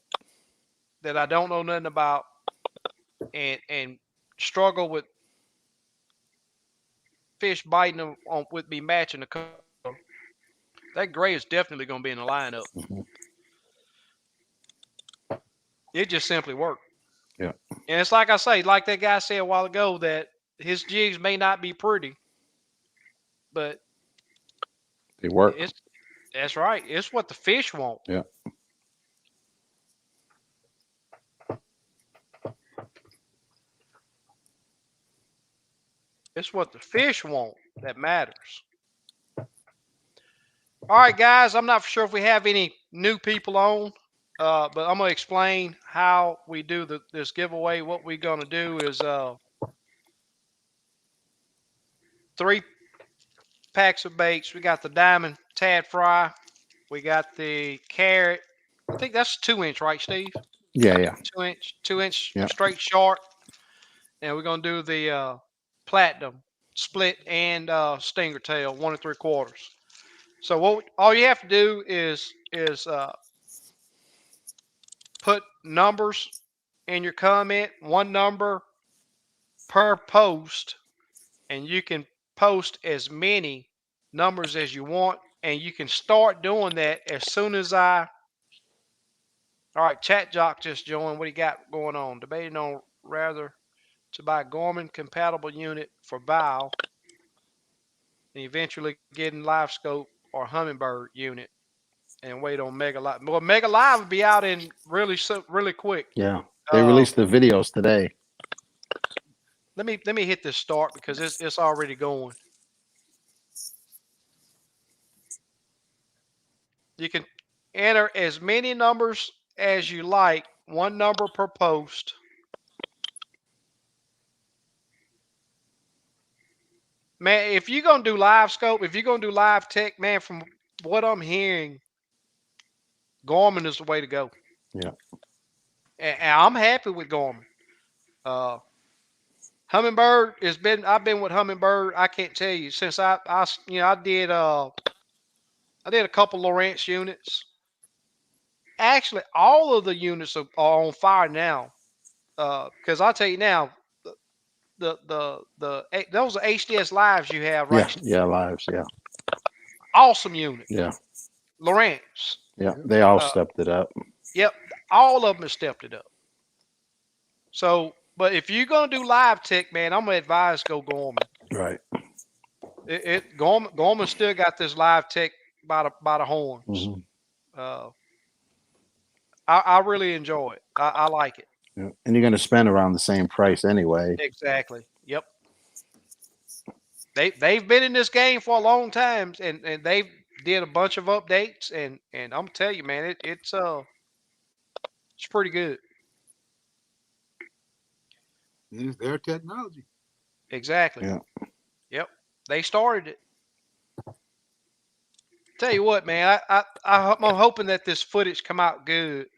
that I don't know nothing about and struggle with fish biting them on with me matching the color, that gray is definitely going to be in the lineup. Hmm. It just simply worked. Yeah, And it's like I say, like that guy said a while ago, that his jigs may not be pretty, but they work. it's that's right. It's what the fish want. Yeah, It's what the fish want that matters. All right, guys. I'm not for sure if we have any new people on, but I'm gonna explain how we do this giveaway. What we're gonna do is 3 packs of baits. We got the diamond tad fry. We got the carrot. I think that's 2 inch, right, Steve? yeah, yeah, 2 inch, 2 inch yeah. straight shark. And we're gonna do the platinum split and stinger tail 1 3/4. So what all you have to do is put numbers in your comment, one number per post, and you can post as many numbers as you want, and you can start doing that as soon as I. All right, Chat Jock just joined. What do you got going on? Debating on rather to buy a Gorman compatible unit for bow and eventually getting LiveScope or Humminbird unit and wait on Mega Live. Well, Mega Live will be out in really quick. Yeah. They Uh, released the videos today. let me hit this start because it's already going. You can enter as many numbers as you like, one number per post. Man, if you're gonna do live scope, if you're gonna do live tech, man, from what I'm hearing, Gorman is the way to go. Yeah. And I'm happy with Gorman. Uh, Humminbird has been. I've been with Humminbird. I can't tell you since I did a couple Lawrence units. Actually, all of the units are on fire now. Because I'll tell you now, those are HDS lives you have, Yeah. right? Yeah. Lives. Yeah. Awesome unit, Yeah. Lawrence. Yeah. They all Uh, stepped it up. yep, all of them have stepped it up. So, but if you're gonna do live tech, man, I'm gonna advise go Gorman. Right. Gorman still got this live tech by the horns. Hmm. Uh, I really enjoy it. I like it. Yeah. And you're going to spend around the same price anyway. Exactly. Yep. They've been in this game for a long time, and they've did a bunch of updates, and I'm telling you, man, it's pretty good. It's their technology. Exactly. Yeah. Yep. They started it. Tell you what, man, I'm hoping that this footage come out good,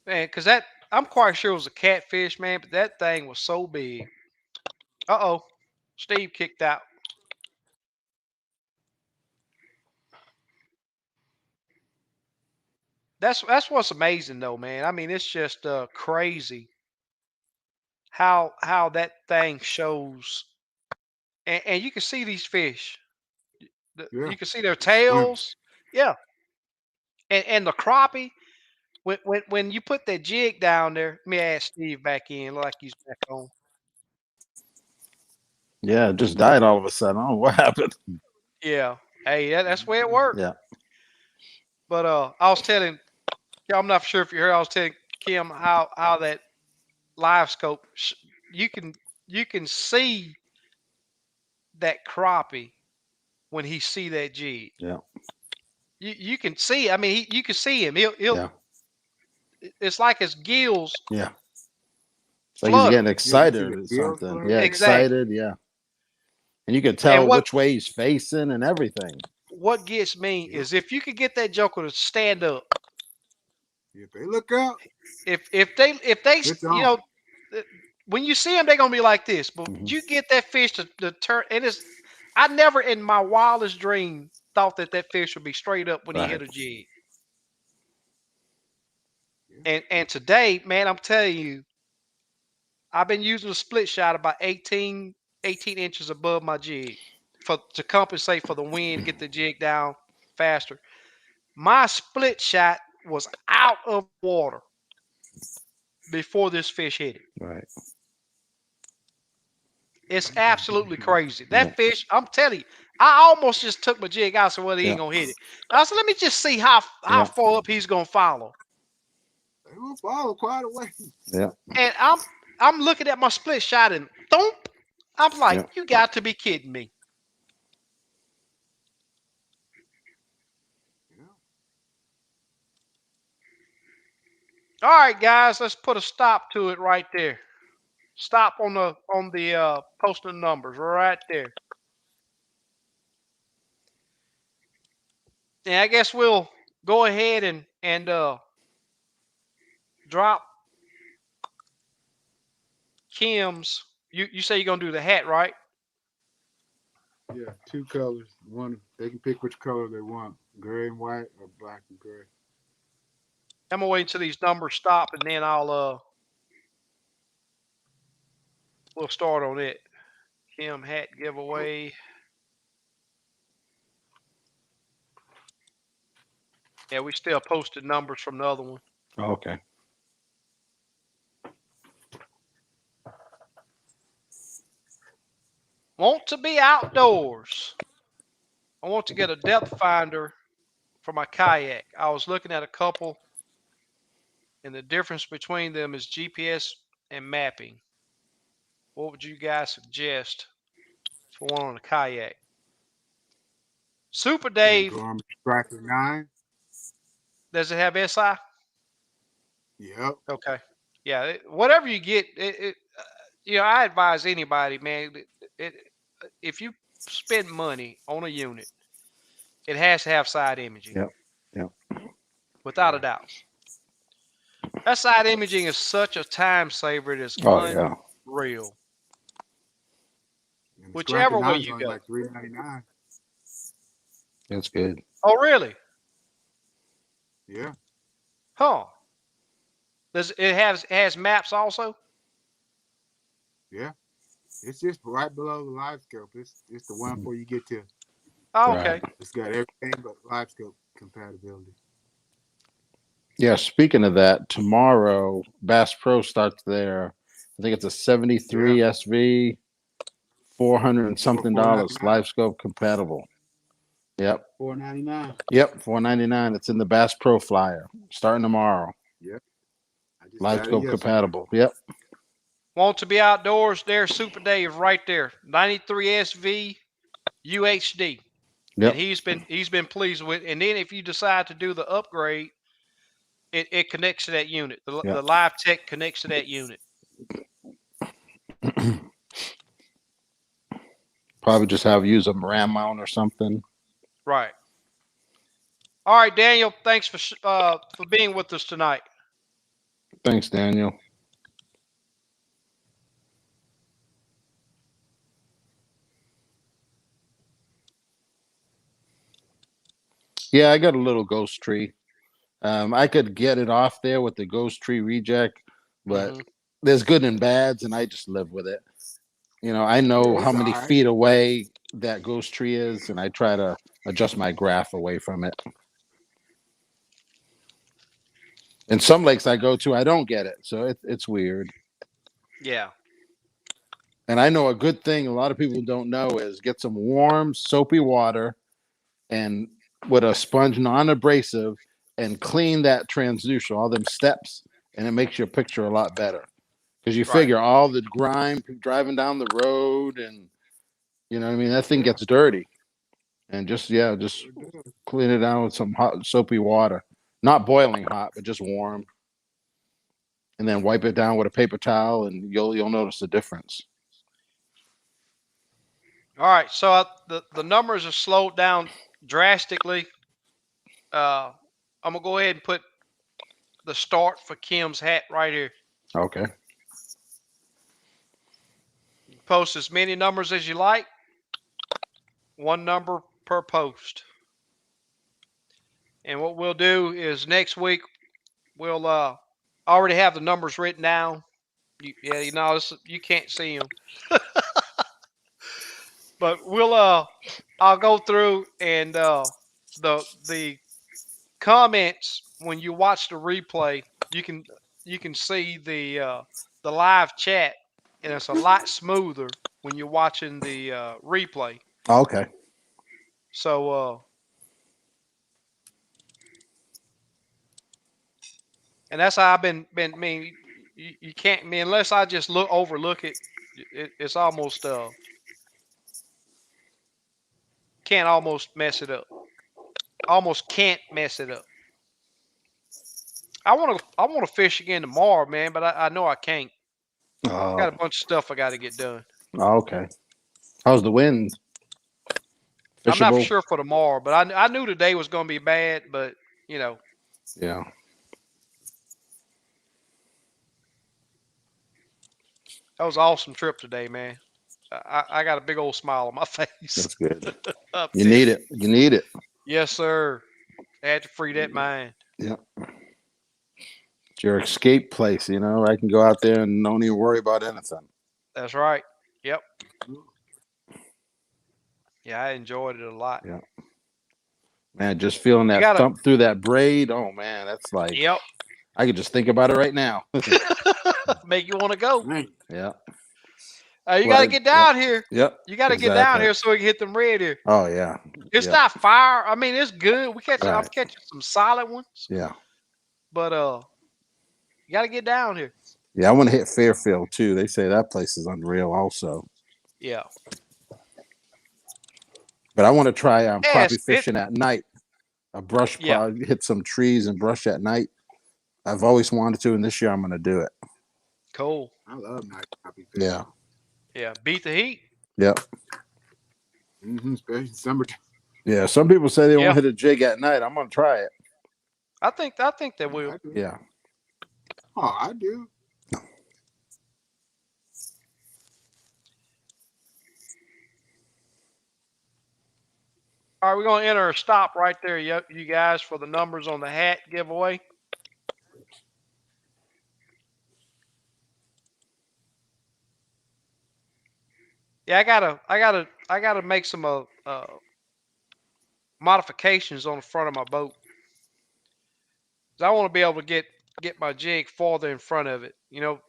man, because that I'm quite sure it was a catfish, man, but that thing was so big. Oh, Steve kicked out. That's what's amazing though, man. I mean, it's just crazy how that thing shows, and you can see these fish. Yeah. You can see their Swim. tails. Yeah, and the crappie. when you put that jig down there, let me ask Steve back in, like he's back on. Yeah, it just died all of a sudden. I don't know what happened. Yeah. Hey, that's where it worked. Yeah. But I was telling, I'm not sure if you heard. I was telling Kim how that LiveScope, you can you can see that crappie when he see that jig. Yeah. You can see. I mean, you can see him. He'll. Yeah. It's like his gills Yeah. It's like he's flutter. getting You can see excited the or gills something. flutter? Yeah, Exactly. excited. Yeah. And you can And tell what which way he's facing and everything. what gets me Yeah. is if you could get that joker to stand up. If they look up, If they it's you on. know when you see them they're gonna be like this. But Mhm. you get that fish to turn, and it's I never in my wildest dream thought that fish would be straight up when he Right. hit a jig. Yeah. And today, man, I'm telling you, I've been using a split shot about 18 inches above my jig to compensate for the wind, get the jig down faster. My split shot was out of water before this fish hit it. Right. It's absolutely crazy. Yeah. That fish, I'm telling you, I almost just took my jig out, so well, he Yeah. ain't gonna hit it. I said, let me just see how Yeah. far up he's gonna follow. They will follow quite a way. Yeah. And I'm looking at my split shot and thump. I'm like, Yeah. you got to be kidding me. Yeah. All right, guys, let's put a stop to it right there. Stop on the posting numbers right there. And I guess we'll go ahead and drop Kim's. You say you're gonna do the hat, right? Yeah, two colors. One, they can pick which color they want: gray and white or black and gray. I'm gonna wait until these numbers stop, and then we'll start on it. Kim hat giveaway. Yeah, we still posted numbers from the other one. Okay. Want to be outdoors. I want to get a depth finder for my kayak. I was looking at a couple, and the difference between them is GPS and mapping. What would you guys suggest for one on a kayak? Super The Dave, Garmin Striker 9. does it have SI? Yep. Okay. Yeah, whatever you get, I advise anybody, man, if you spend money on a unit, it has to have side imaging, Yep. Yep. without a doubt. That side imaging is such a time saver. It is Oh yeah. unreal. And the Striker Whichever way 9 is you only go. like $3.99. That's good. Oh, really? Yeah. Huh? Does it has maps also? Yeah. It's just right below the LiveScope. It's the one before you get to. Oh, Right. okay. It's got everything but LiveScope compatibility. Yeah. Speaking of that, tomorrow Bass Pro starts their. I think it's a 73 SV, 400 and something dollars, $4.99. LiveScope compatible. Yep. $4.99. Yep. $4.99. It's in the Bass Pro flyer starting tomorrow. Yep. I just got it LiveScope yesterday. compatible. Yep. Want to be outdoors? There's Super Dave right there. 93 SV UHD. And Yep. he's been pleased with. And then if you decide to do the upgrade, it connects to that unit. The Yep. Live Tech connects to that unit. Probably just have use a RAM mount or something. Right. All right, Daniel. Thanks for being with us tonight. Thanks, Daniel. Yeah, I got a little ghost tree. I could get it off there with the ghost tree reject, but there's good and bads, and I just live with it. I know Yeah, how it's all many right. feet away that ghost tree is, and I try to adjust my graph away from it. And some lakes I go to, I don't get it, so it's weird. Yeah. And I know a good thing a lot of people don't know is get some warm, soapy water and with a sponge, non-abrasive, and clean that transducer, all them steps, and it makes your picture a lot better. Because you Right. figure all the grime driving down the road, and you know what I mean, that thing gets dirty. And just clean it down with some hot soapy water, not boiling hot, but just warm, and then wipe it down with a paper towel, and you'll notice the difference. All right. So the numbers have slowed down drastically. I'm gonna go ahead and put the start for Kim's hat right here. Okay. Post as many numbers as you like. One number per post. And what we'll do is next week we'll already have the numbers written down. You can't see them, but I'll go through and the comments when you watch the replay, you can see the live chat, and it's a lot smoother when you're watching the replay. Okay. So and that's how I've been. I mean, you can't. I mean, unless I just overlook it, it's almost can't almost mess it up. Almost can't mess it up. I want to fish again tomorrow, man, but I know I can't. Got a bunch of stuff I got to get done. Okay. How's the wind? I'm not Fishable? sure for tomorrow, but I knew today was going to be bad, but you know. Yeah. That was an awesome trip today, man. I got a big old smile on my face. That's good. You need it. You need it. Yes, sir. I had to free that mind. Yeah. It's your escape place, you know. I can go out there and don't even worry about anything. That's right. Yep. Yeah, I enjoyed it a lot. Yeah. Man, just feeling that thump through that braid. Oh man, that's like, yep. I could just think about it right now. Make you want to go. Yeah. You got to get down here. Yep. You got to get down here so we can hit them red here. Oh yeah. It's not fire. I mean, it's good. I'm catching some solid ones. Yeah. But you got to get down here. Yeah, I want to hit Fairfield too. They say that place is unreal also. Yeah. But I want to try crappie fishing at night. A brush hit some trees and brush at night. I've always wanted to, and this year I'm going to do it. Cool. I love night crappie fishing. Yeah. Yeah. Beat the heat. Yep. Especially summertime. Yeah. Some people say they won't hit a jig at night. I'm going to try it. I think they will. Yeah. Oh, I do. All right, we're going to enter a stop right there, you guys, for the numbers on the hat giveaway. Yeah, I gotta make some modifications on the front of my boat. I want to be able to get my jig farther in front of it. You know,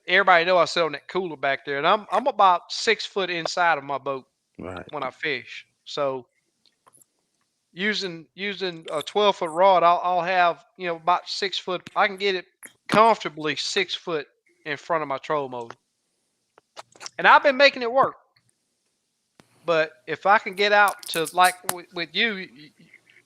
everybody know I sit on that cooler back there, and I'm about 6 foot inside of my boat when I fish. So using a 12-foot rod, I'll have about 6 foot. I can get it comfortably 6 foot in front of my trolling motor, and I've been making it work. But if I can get out to like with you,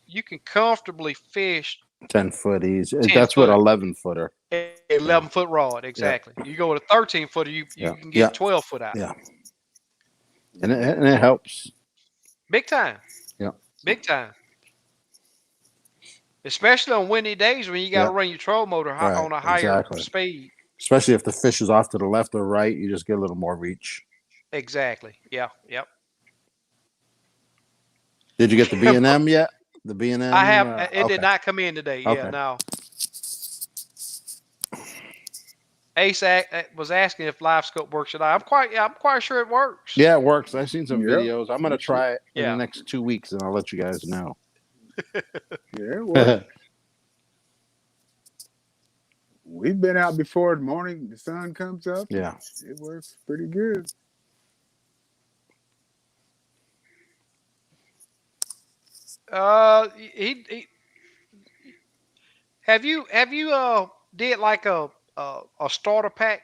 you can comfortably fish 10 foot easy. That's what 11 footer. 11-foot rod, exactly. You go with a 13-footer, you can get 12 foot out. Yeah, and it helps. Big time. Yeah, big time. Especially on windy days when you got to run your troll motor on a higher speed. Especially if the fish is off to the left or right, you just get a little more reach. Exactly. Yeah. Yep. Did you get the B&M yet? The B&M? I have. It did not come in today. Okay. Yeah, no. Ace was asking if LiveScope works today. I'm quite sure it works. Yeah, it works. I've seen some videos. I'm gonna try it in the next 2 weeks, and I'll let you guys know. Yeah, it works. We've been out before the morning the sun comes up. Yeah. It works pretty good. He have you did like a starter pack?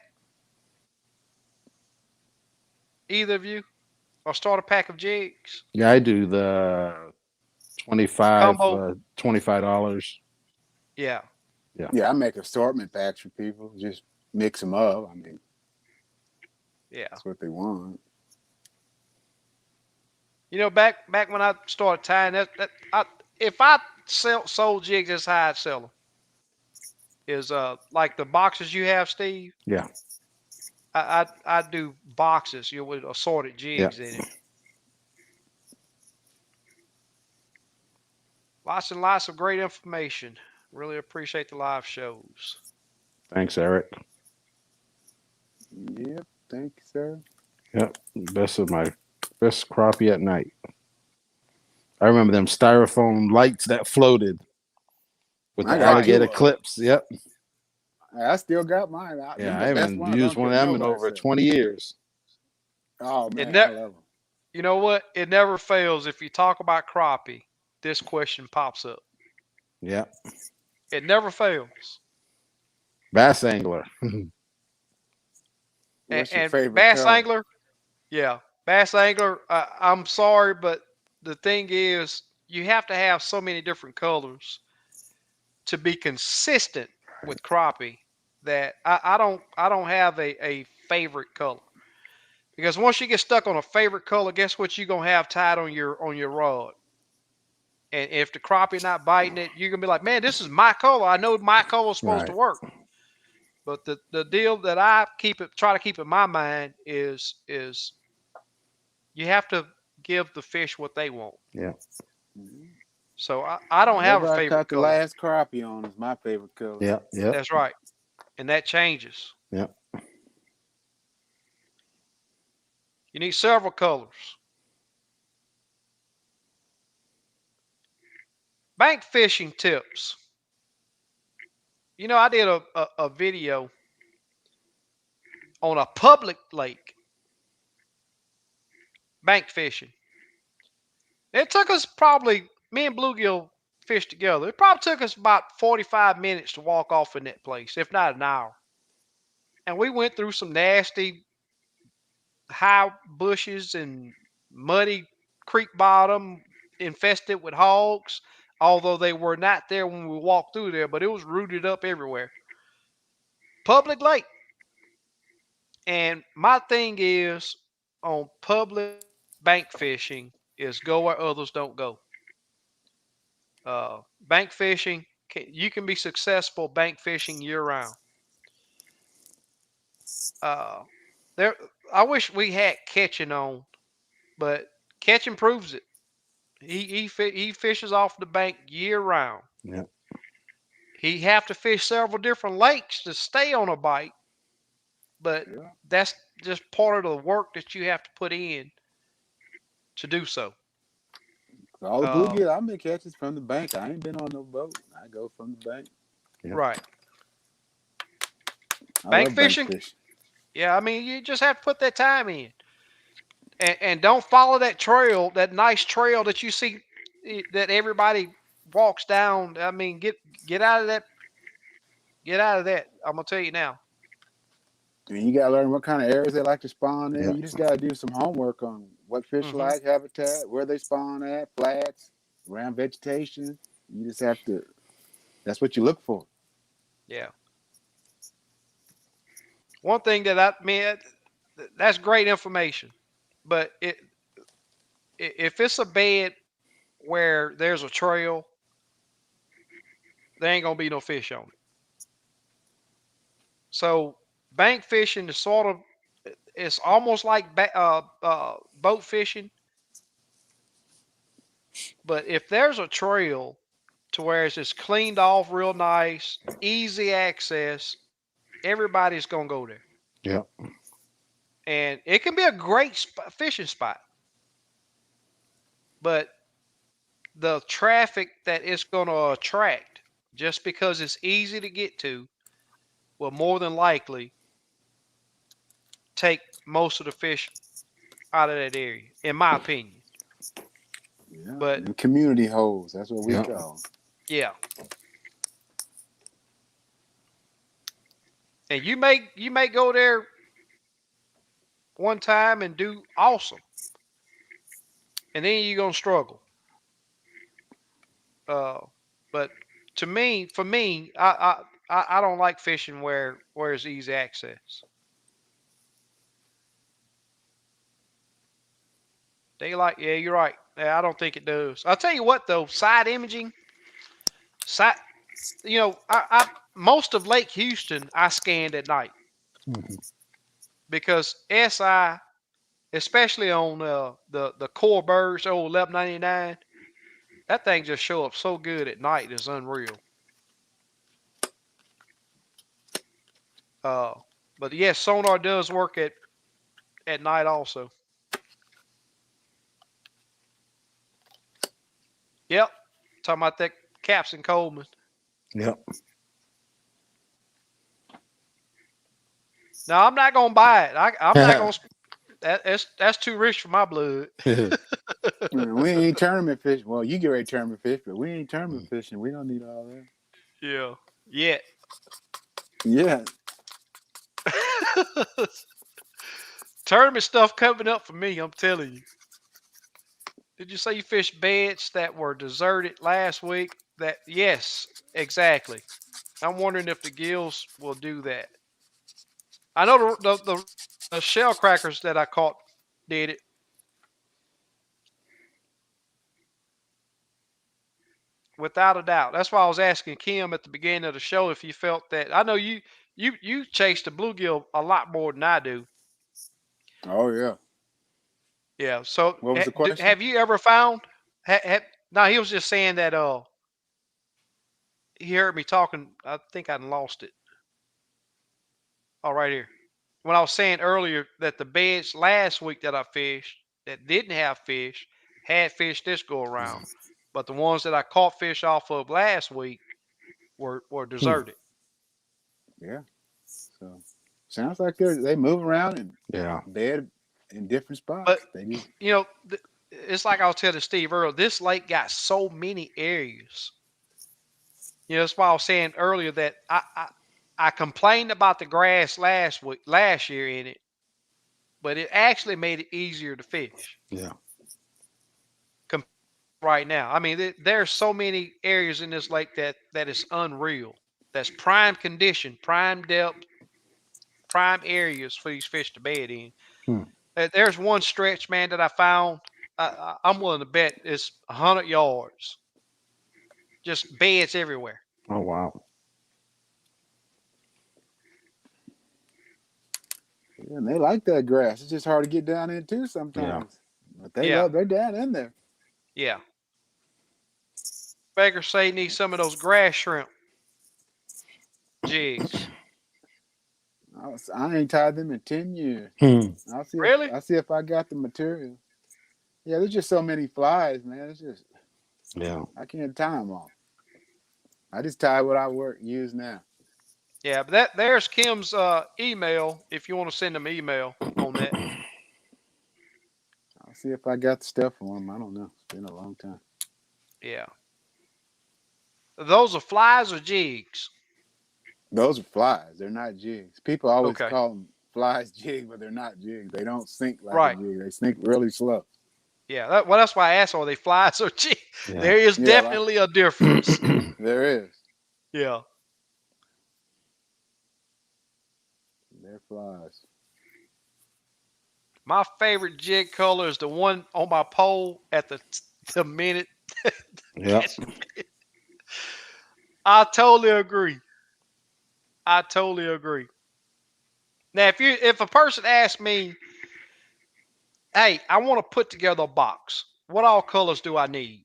Either of you? A starter pack of jigs? Yeah, I do the 25 Combo? $25. Yeah. Yeah. Yeah, I make assortment packs for people. Just mix them up. I mean, Yeah. that's what they want. You know, back when I started tying if I sold jigs, that's how I'd sell them. Is like the boxes you have, Steve. Yeah. I do boxes, with assorted Yeah. jigs in it. Lots and lots of great information. Really appreciate the live shows. Thanks, Eric. Yep. Thank you, sir. Yep. Best crappie at night. I remember them styrofoam lights that floated with I the got Right. alligator two of them. clips. Yep. I still got mine. Yeah, Them I the best haven't ones. I used don't one care of what them in nobody over says. 20 years. Oh It man, I never. love them. You know what? It never fails. If you talk about crappie, this question pops up. Yeah. It never fails. Bass angler. And, What's your and favorite bass color? angler, yeah, bass angler. I'm sorry, but the thing is, you have to have so many different colors to be consistent with crappie that I don't have a favorite color, because once you get stuck on a favorite color, guess what you're gonna have tied on your rod. And if the crappie not biting it, you're gonna be like, man, this is my color. I know my color is supposed to Right. work. But the deal that I try to keep in my mind is you have to give the fish what they want. Yeah. Mhm. So I don't have a Whatever I favorite caught the color. last crappie on is my favorite color. Yeah. Yep. That's right. And that changes. Yeah. You need several colors. Bank fishing tips. I did a video on a public lake, bank fishing. It took us probably, me and Bluegill fished together. It probably took us about 45 minutes to walk off in that place, if not an hour. And we went through some nasty high bushes and muddy creek bottom infested with hogs, although they were not there when we walked through there, but it was rooted up everywhere. Public lake. And my thing is, on public bank fishing, is go where others don't go. Bank fishing, you can be successful bank fishing year round. Uh, there, I wish we had catching on, but catching proves it. He fishes off the bank year round. Yeah. He have to fish several different lakes to stay on a bite, but Yeah. that's just part of the work that you have to put in to do so. All the Uh, bluegill I've been catching from the bank. I ain't been on no boat. I go from the bank. Yeah. right. I Bank love bank fishing, fishing. yeah, I mean, you just have to put that time in. And don't follow that trail, that nice trail that you see that everybody walks down. I mean, get out of that. Get out of that. I'm gonna tell you now. I mean, you gotta learn what kind of areas they like to spawn in. Yeah. You just gotta do some homework on what fish Hmm. like, habitat, where they spawn at, flats, around vegetation. You just have to. That's what you look for. Yeah. One thing that I mean, that's great information, but if it's a bed where there's a trail, there ain't gonna be no fish on it. So bank fishing is sort of, it's almost like boat fishing, but if there's a trail to where it's just cleaned off real nice, easy access, everybody's gonna go there, Yeah. and it can be a great fishing spot. But the traffic that it's gonna attract, just because it's easy to get to, will more than likely take most of the fish out of that area, in my opinion. Yeah, But and community holes. That's what we Yeah. call 'em. yeah, and you may go there one time and do awesome, and then you're gonna struggle. Uh, but for me, I don't like fishing where it's easy access. Daylight, yeah, you're right. Yeah, I don't think it does. I'll tell you what though, side imaging, side, I most of Lake Houston I scanned at night Mhm. because SI, especially on the core birds, old 1199, that thing just show up so good at night. It's unreal. Uh, but yes, sonar does work at night also. Yep, talking about that Captain Coleman. Yep. No, I'm not gonna buy it. I'm not gonna. That's too rich for my blood. Man, we ain't tournament fishing. Well, you get ready to tournament fish, but we ain't tournament fishing. We don't need all that. Yeah. Yet. Yeah. Tournament stuff coming up for me. I'm telling you. Did you say you fished beds that were deserted last week? That yes, exactly. I'm wondering if the gills will do that. I know the shell crackers that I caught did it. Without a doubt. That's why I was asking Kim at the beginning of the show if you felt that. I know you chase the bluegill a lot more than I do. Oh yeah. Yeah. So What was the question? have you ever found? No, he was just saying that. He heard me talking. I think I lost it. Oh, right here. When I was saying earlier that the beds last week that I fished that didn't have fish had fish this go around, but the ones that I caught fish off of last week were Hmm. deserted. Yeah. So sounds like they move around and Yeah. bed in different But spots. They just you know, it's like I was telling Steve earlier. This lake got so many areas. That's why I was saying earlier that I complained about the grass last year in it, but it actually made it easier to fish Yeah. right now. I mean, there's so many areas in this lake that is unreal. That's prime condition, prime depth, prime areas for these fish to bed in. Hmm. There's one stretch, man, that I found. I'm willing to bet it's 100 yards, just beds everywhere. Oh wow. yeah, and they like that grass. It's just hard to get down in too Yeah. sometimes. But they Yeah, love they're down in there. yeah. Baker say need some of those grass shrimp jigs. I ain't tied them in 10 years. Hmm. Really? I'll see if I got the material. Yeah, there's just so many flies, man. It's just Yeah. I can't tie them all. I just tie what I use now. Yeah, but there's Kim's email if you want to send them email on that. I'll see if I got the stuff for them. I don't know. It's been a long time. Yeah. Those are flies or jigs? Those are flies. They're not jigs. People always Okay. call them flies jig, but they're not jigs. They don't sink like a Right. jig. They sink really slow. Yeah. Well, that's why I asked, are they flies or jigs? Yeah. There is Yeah, definitely a difference. there is. Yeah. They're flies. My favorite jig color is the one on my pole at the minute. Yep. I totally agree. I totally agree. Now, if a person asks me, "Hey, I want to put together a box. What all colors do I need?"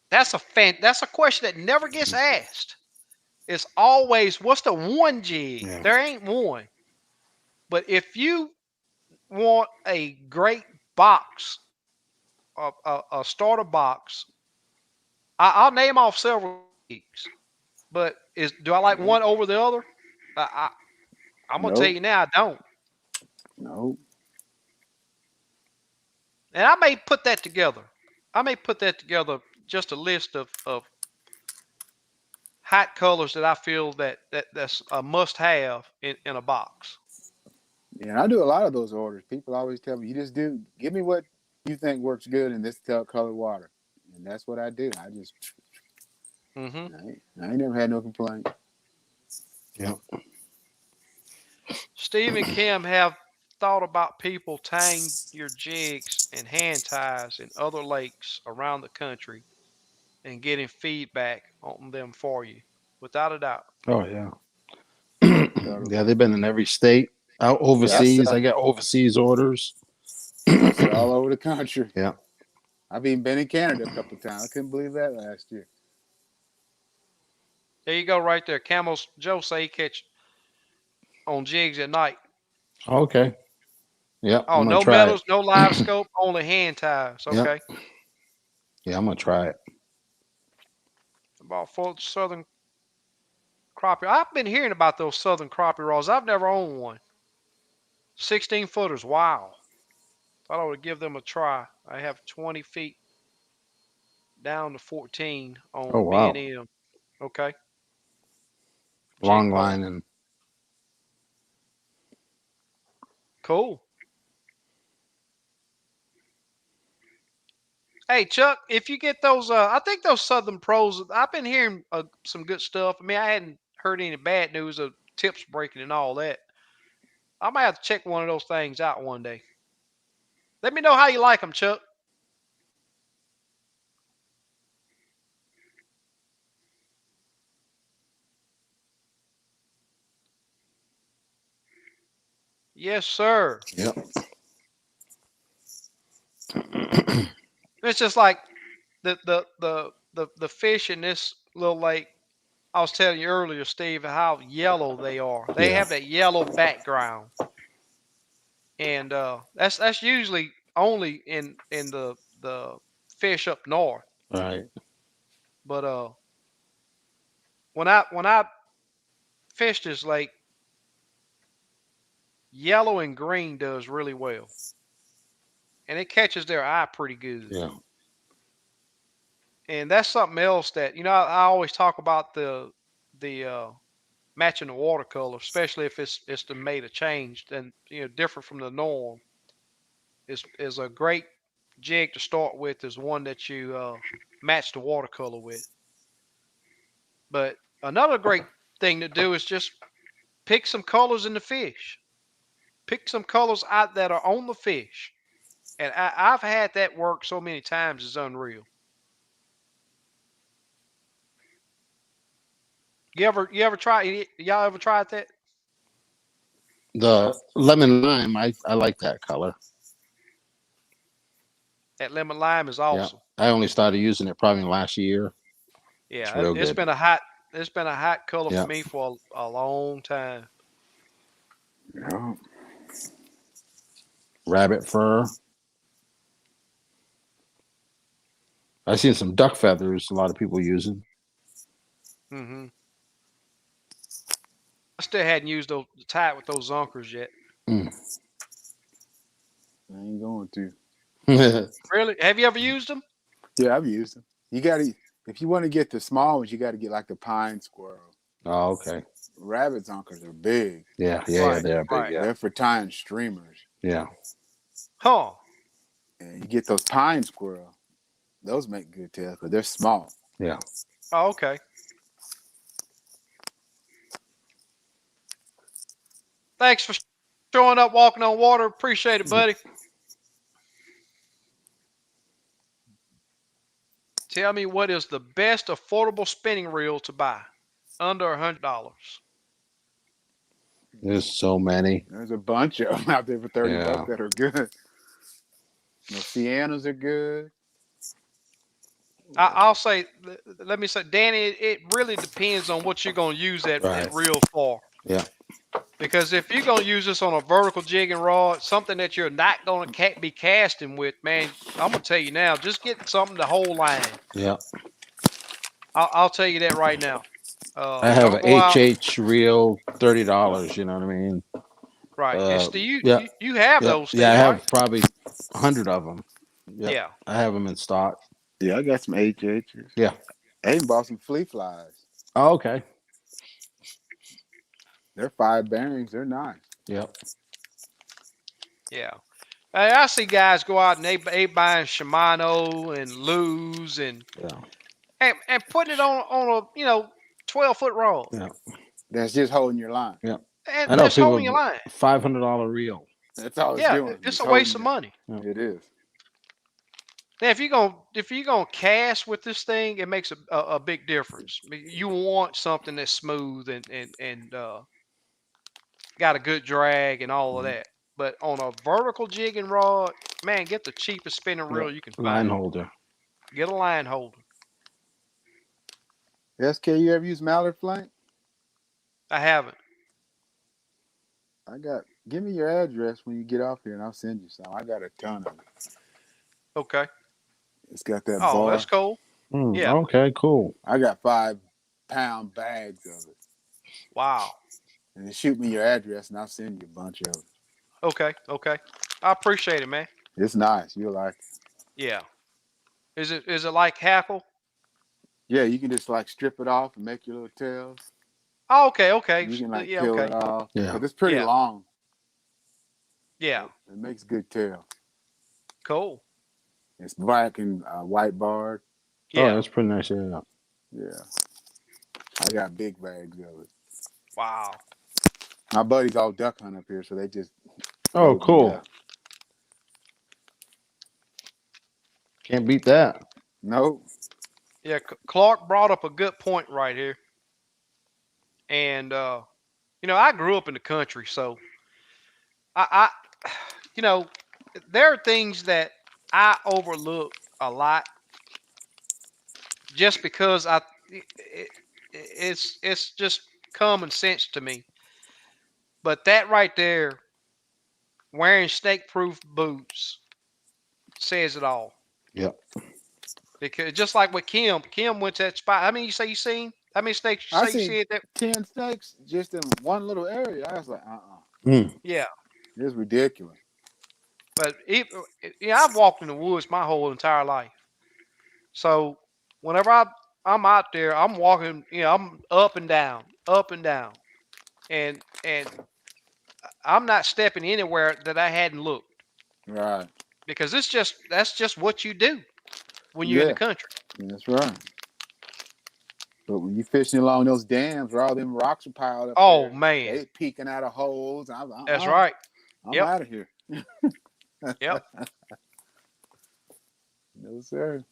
That's a question that never gets asked. It's always, "What's the one jig?" Yeah. There ain't one. But if you want a great box, a starter box, I'll name off several jigs. But do I like Yeah. one over the other? I'm gonna tell you now, I don't. No. And I may put that together. Just a list of hot colors that I feel that's a must-have in a box. Yeah, and I do a lot of those orders. People always tell me, give me what you think works good in this color water. And that's what I do. Mm-hmm. I ain't never had no complaint. Yeah. Steve and Kim have thought about people tying your jigs and hand ties in other lakes around the country and getting feedback on them for you, without a doubt. Oh yeah. So, Yeah, they've been in every state. Out yeah, overseas, I got overseas orders. I said all over the country. Yeah. I've even been in Canada a couple of times. I couldn't believe that last year. There you go, right there. Camels Joe say he catch on jigs at night. Okay. Yeah, Oh, I'm gonna no try it. metals, no LiveScope, only hand ties. Yeah. Okay. Yeah, I'm gonna try it. About full southern crappie. I've been hearing about those southern crappie rods. I've never owned one. 16 footers. Wow. Thought I would give them a try. I have 20 feet down to 14 Oh on wow. B&M. Okay. Jig Long pole. line and Cool. Hey Chuck, if you get those, I think those Southern Pros. I've been hearing some good stuff. I mean, I hadn't heard any bad news of tips breaking and all that. I might have to check one of those things out one day. Let me know how you like them, Chuck. Yes, sir. yep. It's just like the fish in this little lake. I was telling you earlier, Steve, how yellow they are. They Yeah. have that yellow background, and that's usually only in the fish up north. Right. But when I fish this lake, yellow and green does really well, and it catches their eye pretty good. Yeah. And that's something else that I always talk about the matching the watercolor, especially if it's to made a change and different from the norm. Is a great jig to start with is one that you match the watercolor with. But another great thing to do is just pick some colors in the fish. Pick some colors out that are on the fish. And I've had that work so many times, it's unreal. Y'all ever tried that? The lemon lime, I like that color. That lemon lime is Yeah. awesome. I only started using it probably last year. It's Yeah, real it's good. been a hot color Yeah. for me for a long time. Yeah. Rabbit fur. I seen some duck feathers a lot of people using. Hmm. I still hadn't used those tie it with those zonkers yet. Mm. I ain't going to. Really? Have you ever used them? Yeah, I've used them. If you want to get the small ones, you got to get like the pine squirrel. Oh, okay. Rabbit zonkers are big. Yeah, Right, they're big. right. Yeah. They're for tying streamers. Yeah. Huh. And you get those pine squirrel. Those make good tails because they're small. Yeah. Oh, okay. Thanks for showing up, walking on water. Appreciate it, buddy. Tell me what is the best affordable spinning reel to buy under $100? There's so many. There's a bunch of them out there for 30 Yeah. bucks that are good. The Siennas are good. I'll say, let me say, Danny, it really depends on what you're going to use that Right. reel for. Yeah. Because if you're going to use this on a vertical jigging rod, something that you're not going to be casting with, man, I'm going to tell you now, just get something to hold line. Yeah. I'll tell you that right now. I have Don't an go out. HH reel, $30. You know what I mean? Right. And Steve, Yeah, you have yeah, those, yeah. I Steve, right? have probably 100 of them. Yep, Yeah. I have them in stock. Yeah, I got some HHs. Yeah. I even bought some flea flies. Oh, okay. They're 5 bearings. They're nice. Yep. Yeah. Hey, I see guys go out and they buying Shimano and Lew's and Yeah. putting it on a 12-foot rod Yeah. That's just holding your line. Yeah. and I know just holding your people line. $500 reel. That's all it's Yeah, doing. it's Just a waste holding of your. money. Yeah. It is. Now, if you're gonna cast with this thing, it makes a big difference. You want something that's smooth and got a good drag and all of Mhm. that. But on a vertical jigging rod, man, get the cheapest spinning Yeah. reel you can Line find. holder. Get a line holder. SK, you ever use mallard flank? I haven't. Give me your address when you get off here and I'll send you some. I got a ton of it. Okay. It's got that Oh, that's bar. cool. Yeah. Okay, cool. I got 5-pound bags of it. Wow. And then shoot me your address and I'll send you a bunch of it. Okay. Okay. I appreciate it, man. It's nice. You'll like it. Yeah. Is it like hackle? Yeah, you can just like strip it off and make your little tails. Oh, okay. Okay. You can like Yeah. peel Okay. it off. Yeah. Because it's pretty Yeah. long. Yeah. It makes good tail. Cool. It's black and white barred. Oh, Yeah. that's pretty nice. Yeah. Yeah. I got big bags of it. Wow. My buddies all duck hunt up here, so they just Oh, load me cool. up. Can't beat that. Nope. Yeah. Clark brought up a good point right here. And I grew up in the country, so I there are things that I overlook a lot just because it's just common sense to me. But that right there, wearing snake-proof boots, says it all. Yep. Because just like with Kim went to that spot. How many you say you seen? How many snakes you I say you seen see at that? 10 snakes just in one little area. I was like, Yeah, It's ridiculous. but I've walked in the woods my whole entire life. So whenever I'm out there, I'm walking. I'm up and down, and I'm not stepping anywhere that I hadn't looked Right. because that's just what you do when you're in the Yeah, country. that's right. But when you fishing along those dams where all them rocks are piled up Oh there, man, they peeking out of holes. And that's right. I'm Yep. out of here. Yep. No, sir.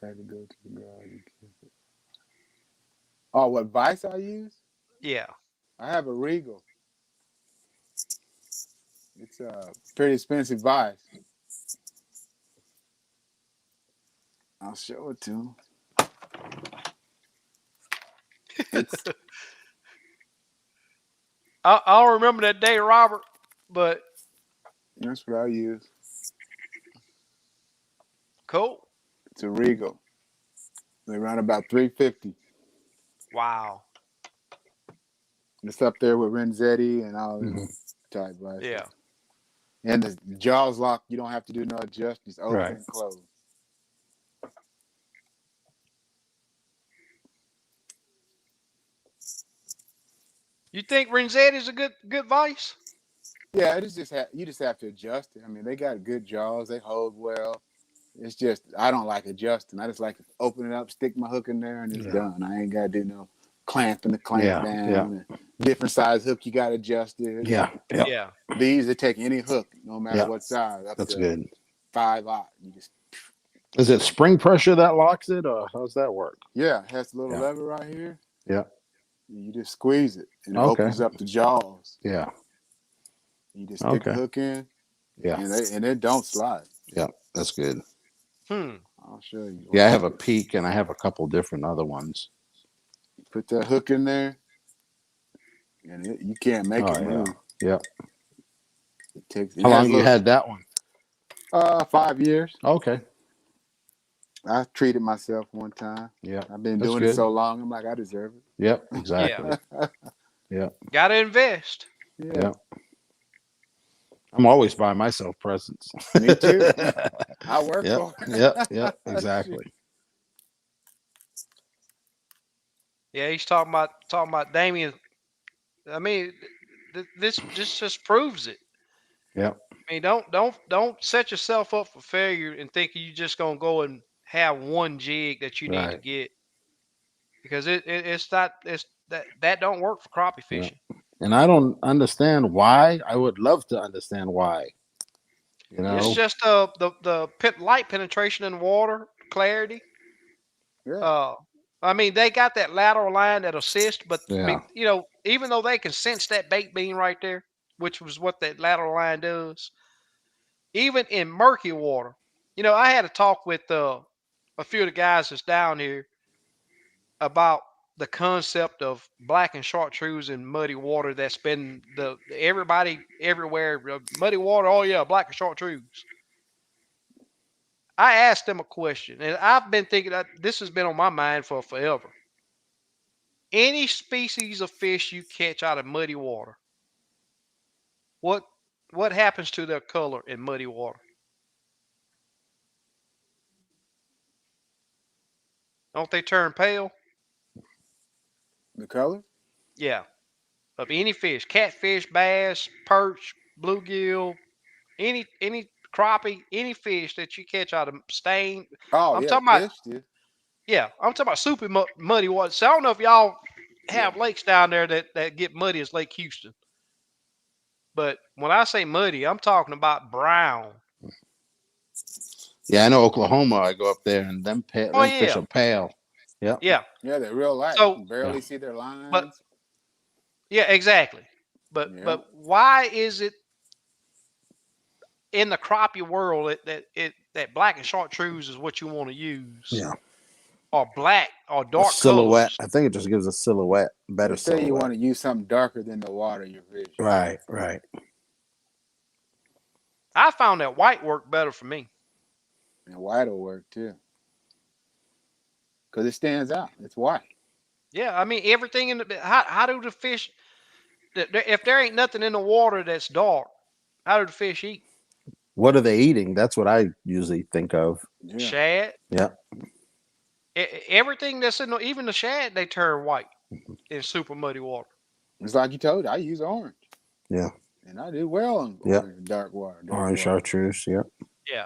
Had to go to the garage and kiss it. Oh, what vice I use? Yeah. I have a Regal. It's a pretty expensive vice. I'll show it to him. It's I'll remember that day, Robert. But that's what I use. cool. It's a Regal. They run about $350. Wow. It's up there with Renzetti and all them Mhm. type vices. Yeah. And the jaws lock, you don't have to do no adjust. It's open Right. and closed. You think Renzetti's a good vice? Yeah, it is just you just have to adjust it. I mean, they got good jaws. They hold well. It's just I don't like adjusting. I just like to open it up, stick my hook in there, and it's Yeah. done. I ain't got to do no clamping the clamp Yeah, down. yeah. And different size hook you got to adjust it. Yeah. Yeah. Yeah. These they take any hook, no matter Yeah. what size. Up That's to good. 5/0. You just Is it spring pressure that locks it, or how's that work? it has a little Yeah. lever right here. Yeah. You just squeeze it, and it Okay. opens up the jaws. Yeah. You just stick the Okay. hook in, Yeah. and it don't slide. Yeah. That's good. I'll show you. Yeah, I have a Peak and I have a couple different other ones. Put that hook in there, and you can't make it yeah. move. Yeah. It takes. How long you had that one? 5 years. Okay. I treated myself one time. Yeah, I've been that's doing it good. so long. I'm like, I deserve Yep, Yeah, exactly. Yeah, got to invest. it. Yeah, yeah. I'm always buying myself presents. me too. I work Yep, for yep, yep, it. Shit. exactly. Yeah, he's talking about Damien. I mean, this just proves it. Yep, I mean, don't set yourself up for failure and think you just gonna go and have one jig that you need to right. get, because it's not it's that don't work for crappie Yeah. fishing. And I don't understand why. I would love to understand why. You It's know? just light penetration in water, clarity. Yeah, Uh, I mean, they got that lateral line that assists, but I Yeah, mean, you know, even though they can sense that bait being right there, which was what that lateral line does, even in murky water, you know, I had a talk with a few of the guys that's down here about the concept of black and chartreuse in muddy water. That's been the everybody everywhere muddy water. Oh yeah, black and chartreuse. I asked them a question, and I've been thinking that this has been on my mind for forever. Any species of fish you catch out of muddy water, what what happens to their color in muddy water? Don't they turn pale? the color. Yeah, of any fish, catfish, bass, perch, bluegill, any crappie, any fish that you catch out of stain. Oh I'm yeah, the talking about fish did. yeah, I'm talking about super muddy water. So I don't know if y'all Yeah, have lakes down there that get muddy as Lake Houston, but when I say muddy, I'm talking about brown. yeah. I know Oklahoma. I go up there, and Oh them fish yeah, are pale. Yep. yeah. yeah, they're real light. You So, can Yeah. barely see their but lines. yeah, exactly. Yeah, But why is it in the crappie world that black and chartreuse is what you want to use, Yeah. or black or A dark silhouette. colors? I think it just gives a silhouette, better they say you silhouette. want to use something darker than the water you're fishing. Right. Right. I found that white worked better for me. And white will work too, because it stands out. It's white. Yeah, I mean everything in the how do the fish if there ain't nothing in the water that's dark, how do the fish eat? What are they eating? That's what I usually think of. Yeah, Shad. Yeah. Everything that's in the, even the shad, they turn white in super muddy water. it's like you told. I use orange, Yeah. and I did well on Yeah. orange, dark water, dirty Orange water. chartreuse. Yeah. Yeah,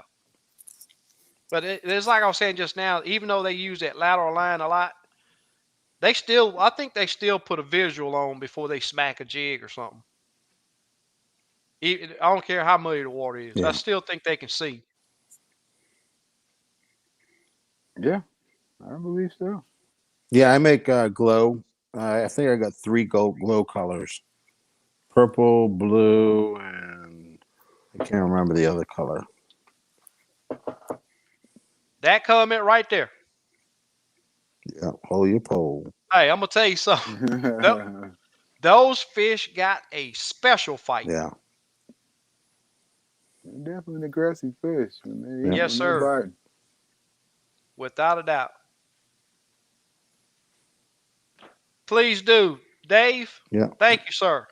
but it's like I was saying just now. Even though they use that lateral line a lot, I think they still put a visual on before they smack a jig or something. I don't care how muddy the water is. I Yeah. still think they can see. Yeah, I believe so. Yeah. I make glow. I think I got three glow colors: purple, blue, and I can't remember the other color. That comment right there. Yeah. Hold your pole. Hey, I'm gonna tell you something. Those fish got a special fight. Yeah. They're definitely an aggressive fish when they Yeah. eat, Yes, when they're sir. biting. Without a doubt. Please do. Dave, Yeah. thank you, sir.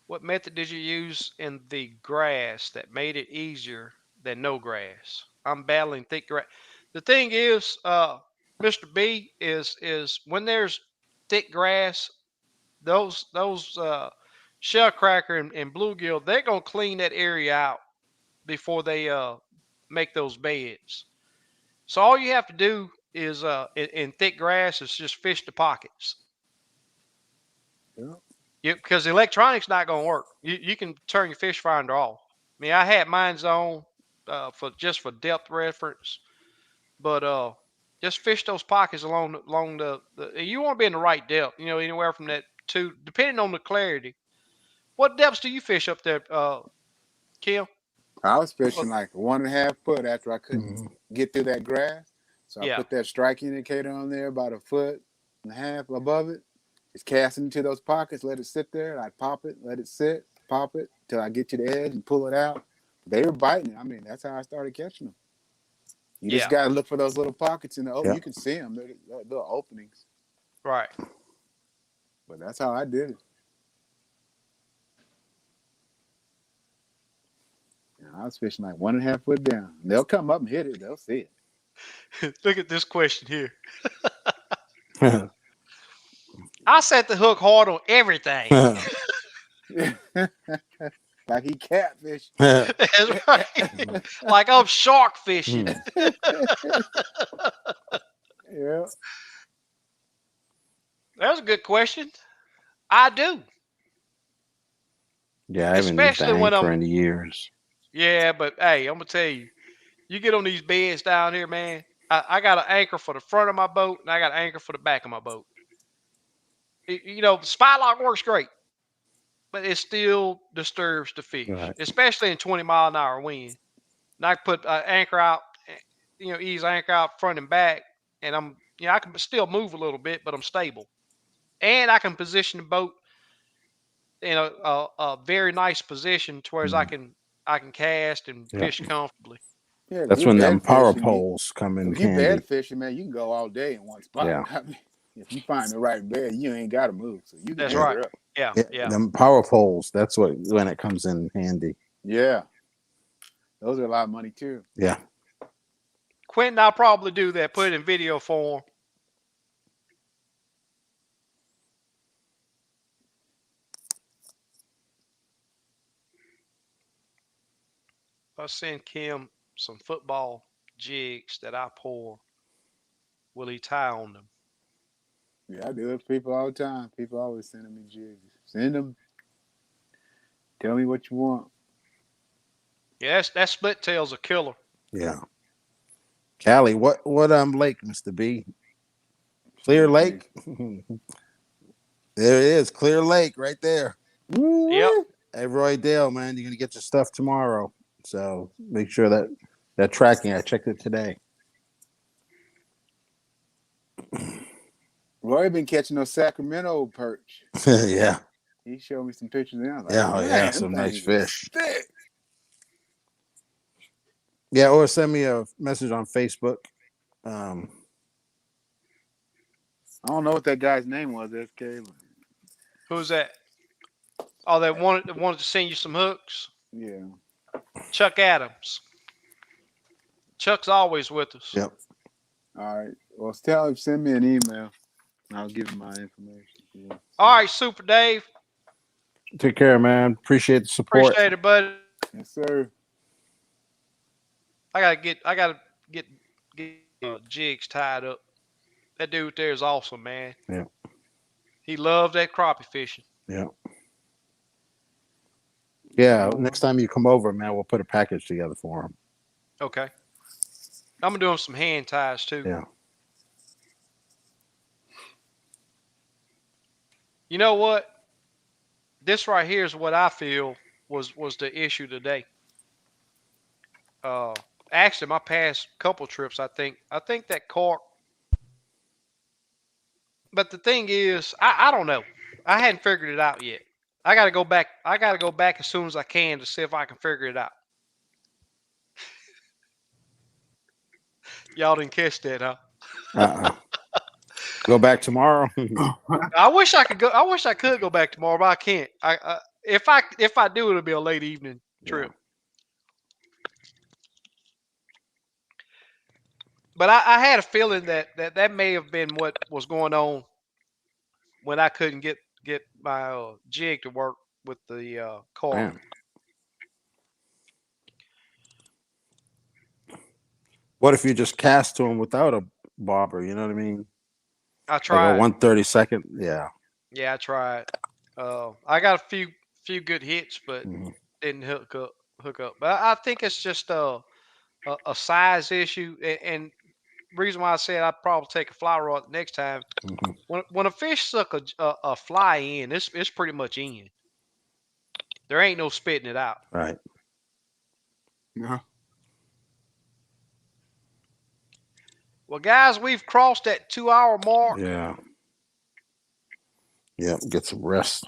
What method did you use in the grass that made it easier than no grass? I'm battling thick grass. The thing is, Mr. B, is when there's thick grass, those shellcracker and bluegill, they're gonna clean that area out before they make those beds. So all you have to do is in thick grass is just fish the pockets. Yeah. Yeah, because the electronics not gonna work. You can turn your fish finder off. I mean, I had mine's on for just for depth reference, but just fish those pockets along the you want to be in the right depth. You know, anywhere from that to depending on the clarity. What depths do you fish up there, Kim? I was Well, fishing like 1.5 foot after I couldn't Mhm. get through that grass. So I yeah, put that strike indicator on there about 1.5 feet above it. Just cast it into those pockets, let it sit there. I pop it, let it sit, pop it till I get to the edge and pull it out. They were biting. I mean, that's how I started catching them. You just Yeah. got to look for those little pockets in the Yeah. You can see them, they're little openings. Right. But that's how I did it. And I was fishing like 1.5 foot down. And they'll come up and hit it. They'll see it. Look at this question here. I set the hook hard on everything. Like he catfish. That's right. Like I'm shark fishing. Yeah. That was a good question. I do. Yeah, I haven't used the Especially when anchor I'm. in years. Yeah, but hey, I'm gonna tell you, you get on these beds down here, man. I got an anchor for the front of my boat, and I got an anchor for the back of my boat. You know, the spylock works great, but it still disturbs the fish, Right. especially in 20-mile-an-hour wind. And I can put anchor out, ease anchor out front and back, and I can still move a little bit, but I'm stable, and I can position the boat in a very nice position to where I can cast and Yeah. fish comfortably. Yeah, if That's you're when them bed power fishing, poles come in if you handy. bed fishing, man, you can go all day in one spot. Yeah. I mean, if you find the right bed, you ain't got to move, so you can That's Yeah. right. anchor up. Yeah, Yeah, yeah. them power poles. That's when it comes in handy. Yeah, those are a lot of money too. Yeah. Quentin, I'll probably do that. Put it in video form. If I send Kim some football jigs that I pour, will he tie on them? Yeah, I do it for people all the time. People always sending me jigs. Send them. Tell me what you want. Yeah, that split tail's a killer. Yeah. Callie, what lake, Mr. B? Clear Lake? There it is, Clear Lake right there. Yep. Hey, Roy Dale, man, you're gonna get your stuff tomorrow. So make sure that tracking, I checked it today. Roy been catching those Sacramento perch. Yeah. He showed me some pictures there. Like, Yeah, man, some them nice things are fish. thick. Yeah, or send me a message on Facebook. I don't know what that guy's name was, SK. Who's that? Oh, they wanted to send you some hooks. Yeah. Chuck Adams. Chuck's always with us. Yep. All right. Well, tell him, send me an email. I'll give him my information. Yeah. All right, Super Dave. Take care, man. Appreciate the support. Appreciate it, buddy. Yes, sir. I gotta get jigs tied up. That dude there is awesome, man. Yeah. He loved that crappie fishing. Yeah. Yeah. Next time you come over, man, we'll put a package together for him. Okay. I'm gonna do him some hand ties too. Yeah. You know what? This right here is what I feel was the issue today. Actually, my past couple trips, I think that cork. But the thing is, I don't know. I hadn't figured it out yet. I gotta go back. I gotta go back as soon as I can to see if I can figure it out. Y'all didn't catch that, huh? Go back tomorrow. I wish I could go. I wish I could go back tomorrow, but I can't. If I do, it'll be a late evening trip. But I had a feeling that may have been what was going on when I couldn't get my jig to work with the car. Man. What if you just cast to him without a bobber? You know what I mean? I tried. Like a 1/32. Yeah. Yeah, I tried. I got a few good hits, but didn't hook up. But I think it's just a size issue, and reason why I said I'd probably take a fly rod next time. When a fish suck a fly in, it's pretty much in. There ain't no spitting it out. Right. No. Well, guys, we've crossed that 2-hour mark. Yeah. Yeah. Get some rest.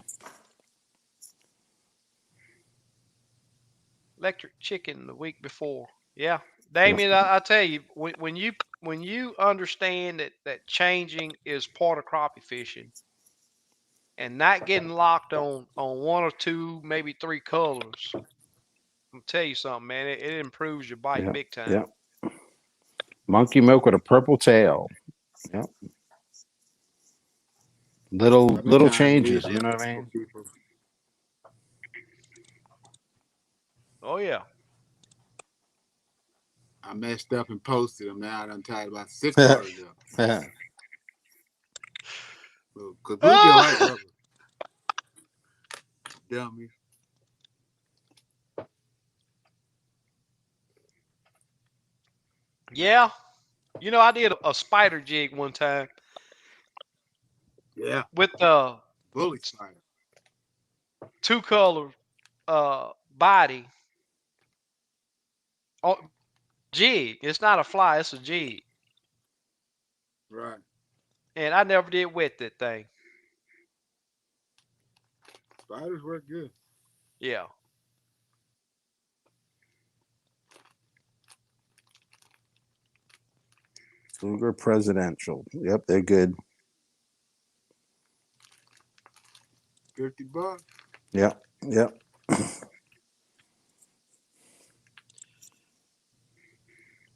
electric chicken the week before. Yeah, Yep. Damien, I tell you, when you understand that changing is part of crappie fishing, and not getting locked on one or two, maybe three colors, I'm gonna tell you something, man. It improves your bite Yep. big time. Yep. Monkey milk with a purple tail. Yep. Other Little times it changes. is You know what I for mean? people. Oh yeah. I messed up and posted them. Now I'm tied about 6 colors up. Because Blue Gill like Ah! rubber. Dummy. Yeah. I did a spider jig one time Yeah. with the Bully spider. two color body jig. It's not a fly, it's a jig. Right. And I never did wet that thing. Spiders work good. Yeah. Cougar Presidential. Yep, they're good. $50. Yep. Yep.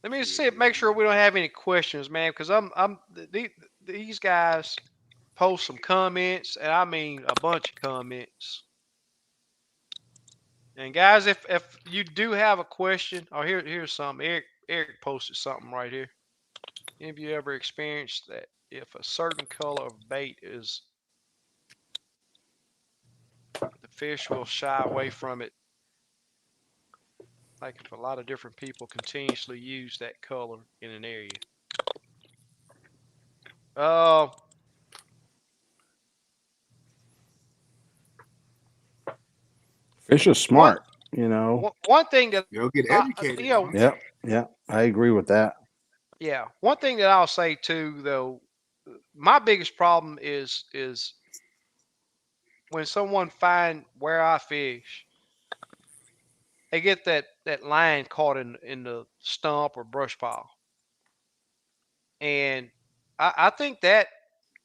Let me see, make sure we don't have any questions, man, because these guys post some comments, and I mean a bunch of comments. And guys, if you do have a question, oh here's something. Eric posted something right here. Any of you ever experienced that if a certain color of bait is, the fish will shy away from it? Like if a lot of different people continuously use that color in an area. Uh, Fish are one smart. You know. one thing that You'll get I, educated, you know, man. Yep. Yep. I agree with that. yeah, one thing that I'll say too, though, my biggest problem is when someone find where I fish, they get that line caught in the stump or brush pile, and I think that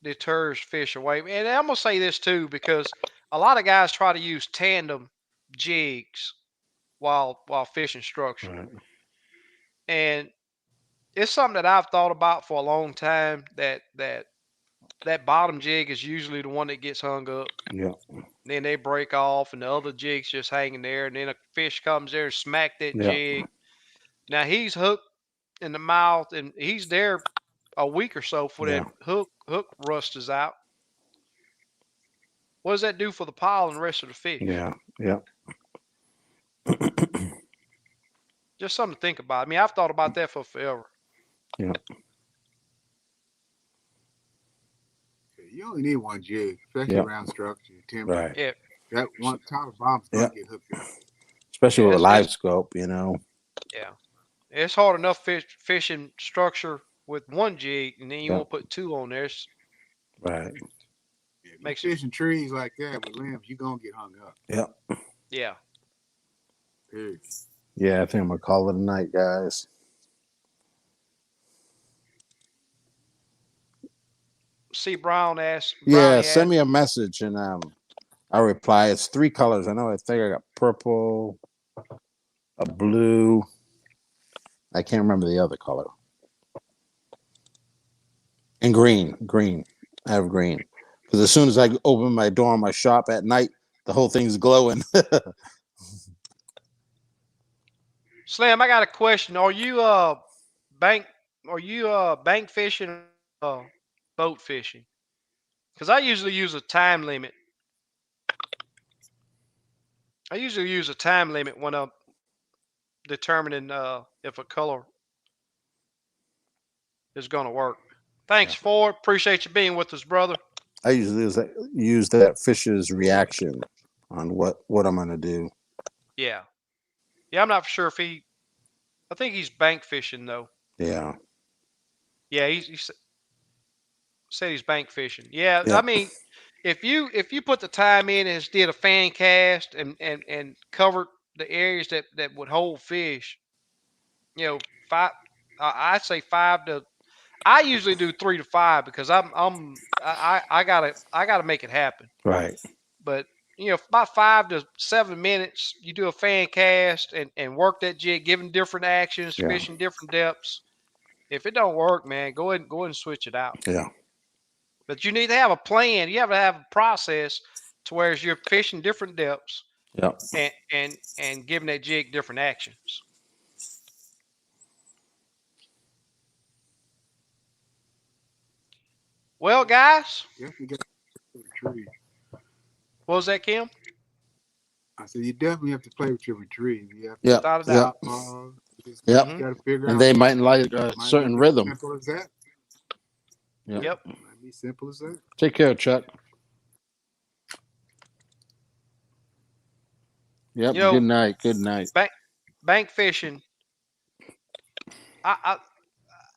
deters fish away. And I'm gonna say this too because a lot of guys try to use tandem jigs while fishing structure, Right. and it's something that I've thought about for a long time. That bottom jig is usually the one that gets hung up. Yep. Then they break off, and the other jig's just hanging there. And then a fish comes there and smack that Yep. jig. Now he's hooked in the mouth, and he's there a week or so for that Yeah. hook rust is out. What does that do for the pile and the rest of the fish? Yeah. Yep. Just something to think about. I mean, I've thought about that for forever. Yep. You only need one jig, especially Yep. around structure, timber. Right. Yeah, That one top of bomb's going Yep. to get hooked up. Especially yeah, with a live scope. You know. yeah. It's hard enough fishing structure with one jig, and then you Yep. won't put two on there. Right. If you Makes it, fishing trees like that with limbs, you're going to get hung up. Yep. yeah. Period. Yeah. I think I'm gonna call it a night, guys. See, Brownie Yeah. asked, Send me a message and I'll reply. It's 3 colors. I know. I think I got purple, a blue. I can't remember the other color. And green. Green. I have green. Because as soon as I open my door in my shop at night, the whole thing's glowing. Slim, I got a question. Bank are you bank fishing or boat fishing? Because I usually use a time limit. I usually use a time limit when I'm determining if a color is going to work. Thanks, Yeah. Ford. Appreciate you being with us, brother. I usually use that fish's reaction on what I'm gonna do. Yeah. Yeah, I'm not sure if I think he's bank fishing, though. Yeah. Yeah, he said he's bank fishing. Yeah, I Yep. mean, if you put the time in and did a fan cast and covered the areas that would hold fish. You know, five. I'd say 5 to. I usually do 3 to 5 because I gotta make it happen. Right. But about 5 to 7 minutes, you do a fan cast and work that jig, giving different actions, Yeah. fishing different depths. If it don't work, man, go ahead and switch it out. Yeah. But you need to have a plan. You have to have a process to where you're fishing different depths Yeah. and giving that jig different actions. Well, guys, Definitely got to retrieve. what was that, Kim? I said you definitely have to play with your retrieve. You have to Yep. Without a Yep. doubt. stop ball. You just Yep. Hmm. got to figure And out. they might like a Might be certain just rhythm. simple as that. Yep. Yep. Might be simple as that. Take care, Chuck. Yep. You know, Good night. Good night. bank fishing. I, I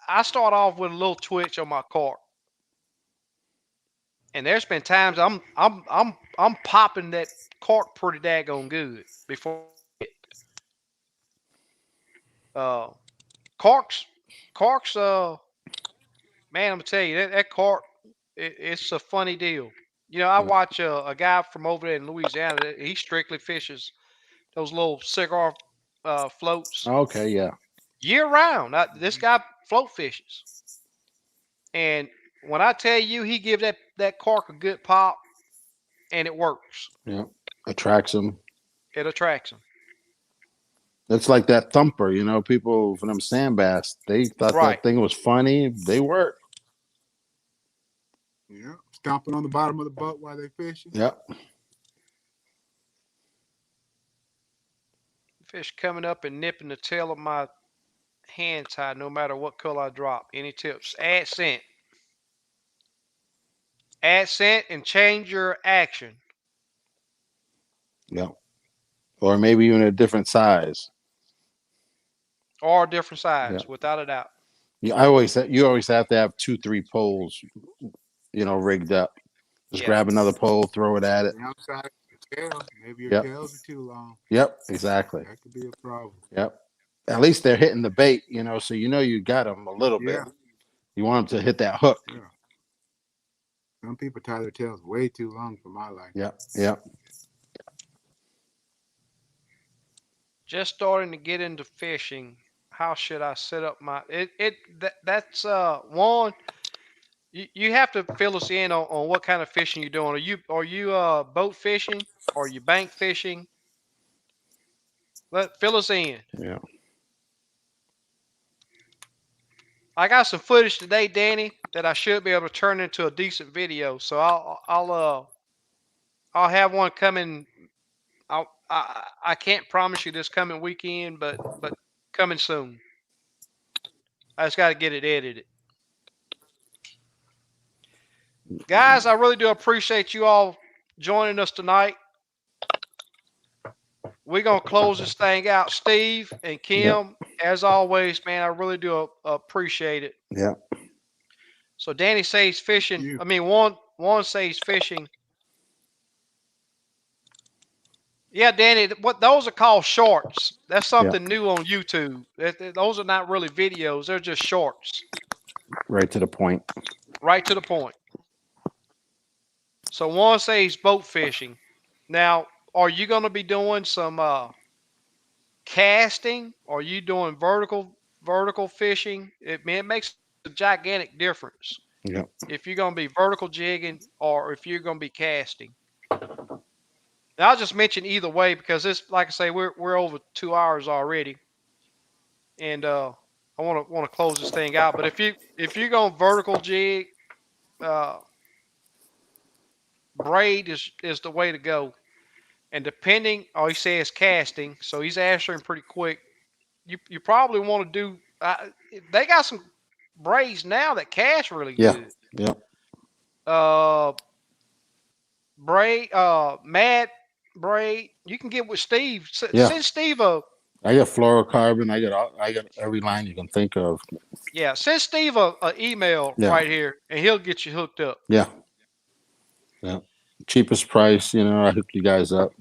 I start off with a little twitch on my cart, and there's been times I'm popping that cart pretty daggone good before uh carks carks man, I'm gonna tell you that cart it's a funny deal. I Yeah. watch a guy from over there in Louisiana. He strictly fishes those little cigar floats Okay. Yeah. year round. This guy float fishes, and when I tell you he give that cork a good pop, and it works. Yeah. Attracts them. It attracts him. It's like that thumper, people from them sand bass, they thought Right. that thing was funny. They work. Yeah, stomping on the bottom of the boat while they fishing. Yep. Fish coming up and nipping the tail of my hand tie no matter what color I drop. Any tips? Add scent. Add scent and change your action. Yep. Or maybe even a different size. Or a different Yeah. size, without a doubt. You always have to have 2-3 poles, rigged up. Just Yeah. grab another pole, throw it at it. The outside of your tail, maybe your Yep. tails are too long. Yep. Exactly. That could be a problem. Yep. At least they're hitting the bait, so you got them a little Yeah. bit. You want them to hit that hook. Yeah. Some people tie their tails way too long for my liking. Yep. Yep. Just starting to get into fishing. How should I set up my that's one. You have to fill us in on what kind of fishing you're doing. Are you boat fishing? Or are you bank fishing? Fill us in. Yeah. I got some footage today, Danny, that I should be able to turn into a decent video. So I'll have one coming. I can't promise you this coming weekend, but coming soon. I just got to get it edited. Guys, I really do appreciate you all joining us tonight. We're going to close this thing out. Steve and Kim, as always, man, I really do appreciate it. Yeah. So Danny says fishing. I mean, one says fishing. Yeah, Danny, what those are called shorts. That's something new on YouTube. Those are not really videos. They're just shorts. Right to the point. Right to the point. So one says boat fishing. Now, are you going to be doing some casting? Are you doing vertical fishing? It makes a gigantic difference. Yeah. If you're going to be vertical jigging or if you're going to be casting. Now, I'll just mention either way because this, like I say, we're over 2 hours already, and I want to close this thing out. But if you're going vertical jig, braid is the way to go. And depending, oh, he says casting, so he's answering pretty quick. You probably want to do. They got some braids now that cast really good. Yeah. Braid, Matt braid. You can get with Steve. Yeah. Send Steve a. I got fluorocarbon. I got every line you can think of. Yeah, send Steve a email right here, and he'll get you hooked up. Yeah. Yeah. Cheapest price, I hook you guys up.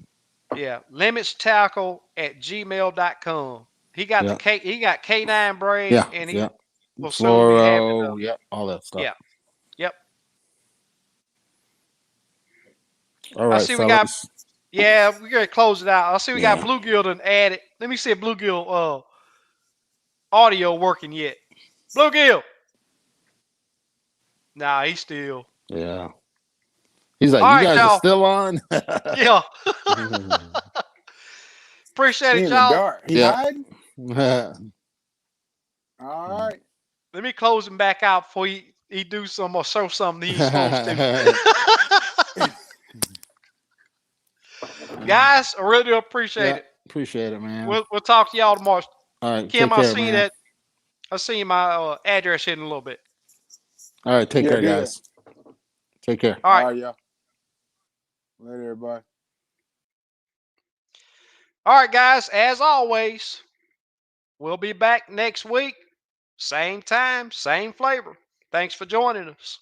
Yeah, limitstackle@gmail.com. He got Yeah. he got canine brain, Yeah. and he Yeah. will soon be having Fluoro. Yep. All that stuff. yeah, yep. All I right, see we got fellas. yeah, we're gonna close it out. I see we got Yeah. Bluegill and added. Let me see if Bluegill audio working yet. Bluegill. Nah, he's still. Yeah. He's like, All you right, guys are y'all. still on. Yeah. Appreciate He it, in the y'all. dark. He Yeah. hiding? All right. Let me close him back out before he do some or show something he's supposed to. Guys, I really do appreciate Yeah. it. Appreciate it, man. We'll talk to y'all tomorrow. All right. Kim, Take care, man. I'll see you my address in a little bit. All right. Take Yeah, care, do that. guys. Take care. All right. All right, y'all. Later, everybody. All right, guys. As always, we'll be back next week. Same time, same flavor. Thanks for joining us.